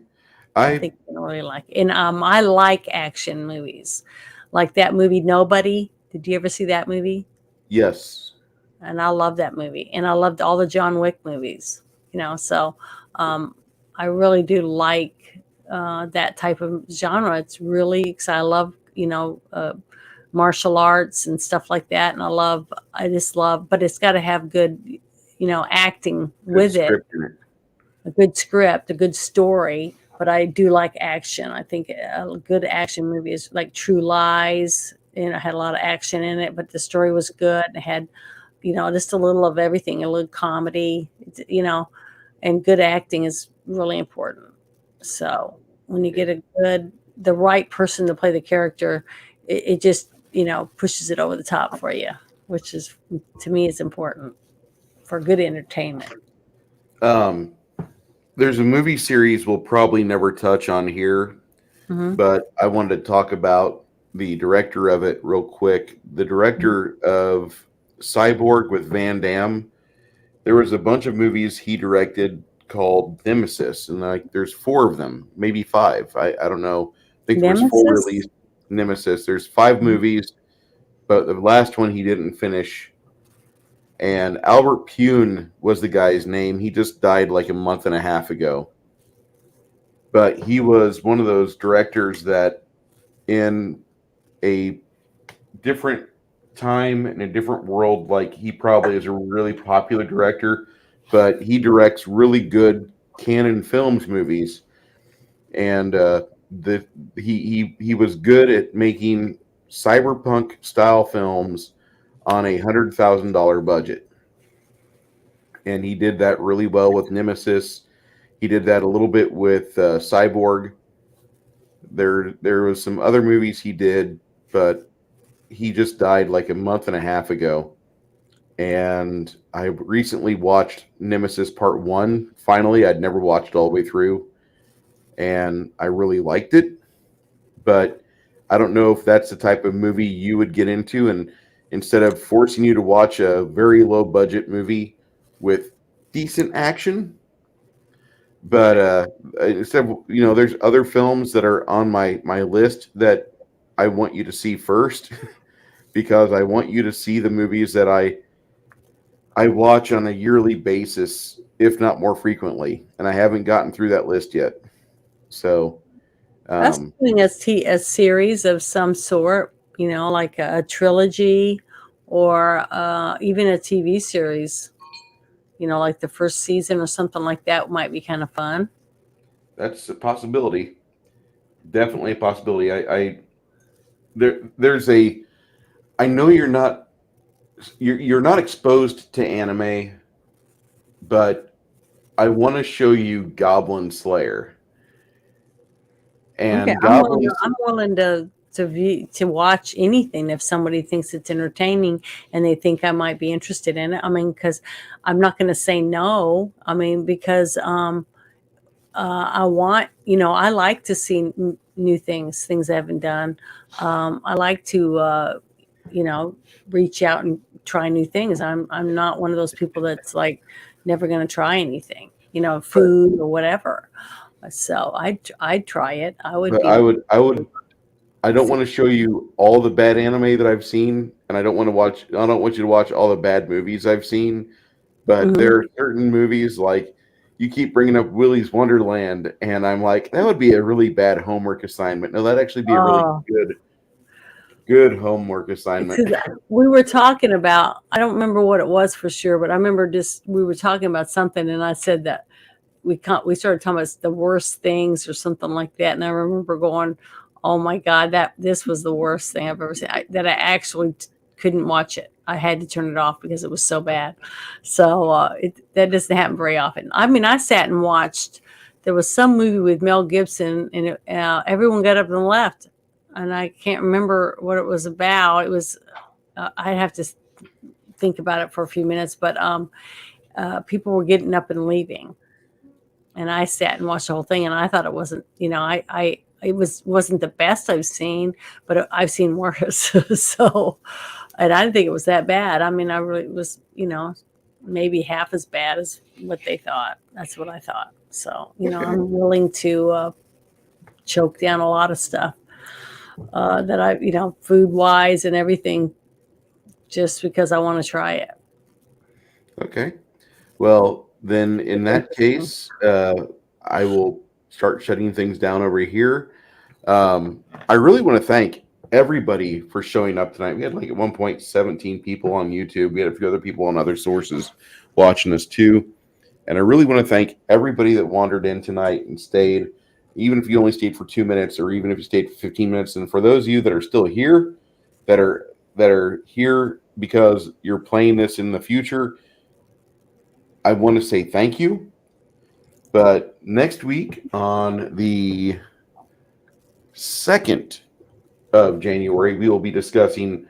I think you're gonna really like it. And I like action movies, like that movie Nobody. Did you ever see that movie? Yes. And I love that movie, and I loved all the John Wick movies. So I really do like that type of genre. It's really because I love martial arts and stuff like that, and I just love, but it's got to have good acting Good with it, script in it. a good script, a good story. But I do like action. I think a good action movie is like True Lies. Had a lot of action in it, but the story was good. It had, just a little of everything, a little comedy, and good acting is really important. So when you Yeah. get the right person to play the character, it just, pushes it over the top for you, which is, to me, is important for good entertainment. Um, there's a movie series we'll probably never touch on here, Hmm. but I wanted to talk about the director of it real quick. The director of Cyborg with Van Damme. There was a bunch of movies he directed called Nemesis, and like there's four of them, maybe five. I don't know. I think there was four Nemesis. released Nemesis. There's five movies, but the last one he didn't finish. And Albert Pune was the guy's name. He just died like a month and a half ago. But he was one of those directors that in a different time in a different world, like he probably is a really popular director, but he directs really good canon films movies, and the he was good at making cyberpunk style films on $100,000 budget, and he did that really well with Nemesis. He did that a little bit with Cyborg. There was some other movies he did, but he just died like a month and a half ago. And I recently watched Nemesis Part 1. Finally, I'd never watched it all the way through, and I really liked it. But I don't know if that's the type of movie you would get into. And instead of forcing you to watch a very low budget movie with decent action, but instead, there's other films that are on my list that I want you to see first because I want you to see the movies that I watch on a yearly basis, if not more frequently, and I haven't gotten through that list yet. So, Us um, doing a series of some sort, like a trilogy or even a TV series, like the first season or something like that might be kind of fun. that's a possibility. Definitely a possibility. There's a. I know you're not exposed to anime, but I want to show you Goblin Slayer Okay, and I'm willing. Goblin. I'm willing to watch anything if somebody thinks it's entertaining and they think I might be interested in it. I mean, because I'm not going to say no. I mean, because I want, I like to see new things I haven't done. I like to, you know, reach out and try new things. I'm not one of those people that's like never going to try anything, food or whatever. So I'd try it. I would But be. I don't want to show you all the bad anime that I've seen, and I don't want you to watch all the bad movies I've seen. But Mhm. there are certain movies like you keep bringing up Willy's Wonderland, and I'm like, that would be a really bad homework assignment. No, that'd actually be a really Oh, good homework assignment. because we were talking about, I don't remember what it was for sure, but I remember just we were talking about something, and I said that we started talking about the worst things or something like that, and I remember going, "Oh my God, that this was the worst thing I've ever seen." That I actually couldn't watch it. I had to turn it off because it was so bad. So that doesn't happen very often. I mean, I sat and watched. There was some movie with Mel Gibson, and everyone got up and left, and I can't remember what it was about. It was I'd have to think about it for a few minutes, but people were getting up and leaving, and I sat and watched the whole thing, and I thought it wasn't, it wasn't the best I've seen, but I've seen worse. So, and I didn't think it was that bad. I mean, I really was, maybe half as bad as what they thought. That's what I thought. So, Okay, I'm willing to choke down a lot of stuff that food wise and everything, just because I want to try it. okay. Well, then in that case, I will start shutting things down over here. I really want to thank everybody for showing up tonight. We had like at one point 17 people on YouTube. We had a few other people on other sources watching us too. And I really want to thank everybody that wandered in tonight and stayed, even if you only stayed for 2 minutes or even if you stayed for 15 minutes. And for those of you that are still here, that are here because you're playing this in the future, I want to say thank you. But next week on the 2nd of January, we will be discussing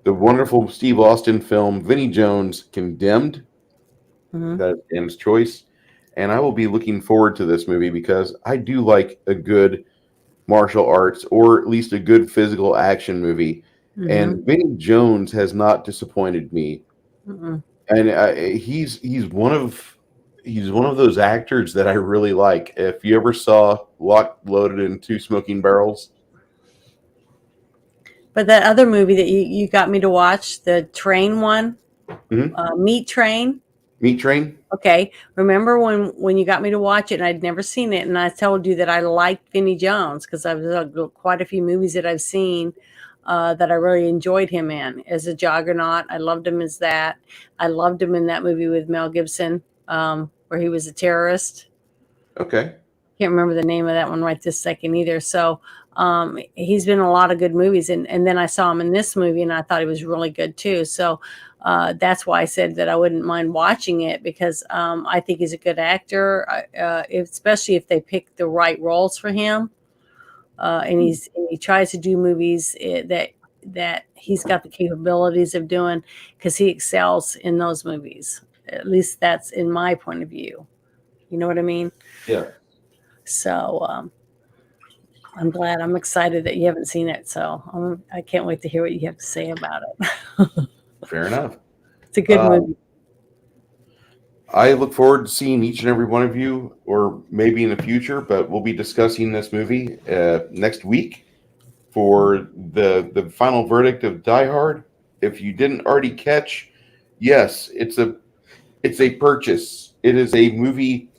the wonderful Steve Austin film Vinnie Jones Condemned. Mhm. That is Dan's choice. And I will be looking forward to this movie because I do like a good martial arts or at least a good physical action movie. Mhm. And Vinnie Jones has not disappointed me. Mhm. And he's one of those actors that I really like. If you ever saw Locked, Loaded, and Two Smoking Barrels, But that other movie that you got me to watch, the train one, Mhm. Meat Train. Meat Train. Okay, remember when you got me to watch it and I'd never seen it, and I told you that I liked Vinnie Jones because I've quite a few movies that I've seen that I really enjoyed him in as a Juggernaut. I loved him as that. I loved him in that movie with Mel Gibson where he was a terrorist. Okay. Can't remember the name of that one right this second either. So he's been in a lot of good movies, and then I saw him in this movie, and I thought he was really good too. So that's why I said that I wouldn't mind watching it because I think he's a good actor, especially if they pick the right roles for him. And he tries to do movies that he's got the capabilities of doing because he excels in those movies. At least that's in my point of view. You know what I mean? Yeah. So I'm glad. I'm excited that you haven't seen it. So I can't wait to hear what you have to say about it. Fair enough. It's a good movie. I look forward to seeing each and every one of you, or maybe in the future, but we'll be discussing this movie next week for the final verdict of Die Hard. If you didn't already catch, yes, it's a purchase. It is a movie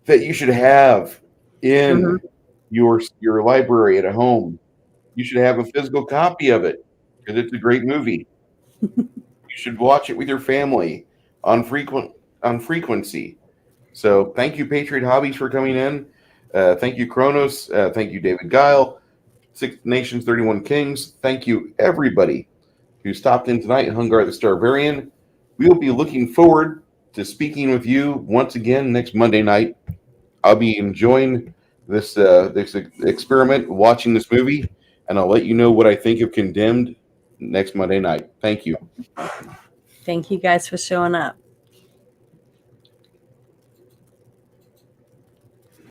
that you should have Hmm. in your library at home. You should have a physical copy of it because it's a great movie. You should watch it with your family on frequency. So thank you, Patriot Hobbies, for coming in. Thank you, Kronos. Thank you, David Guile, Six Nations, 31 Kings. Thank you, everybody who stopped in tonight, Hungar the Starvarian. We will be looking forward to speaking with you once again next Monday night. I'll be enjoying this experiment, watching this movie, and I'll let you know what I think of Condemned next Monday night. Thank you. Thank you guys for showing up.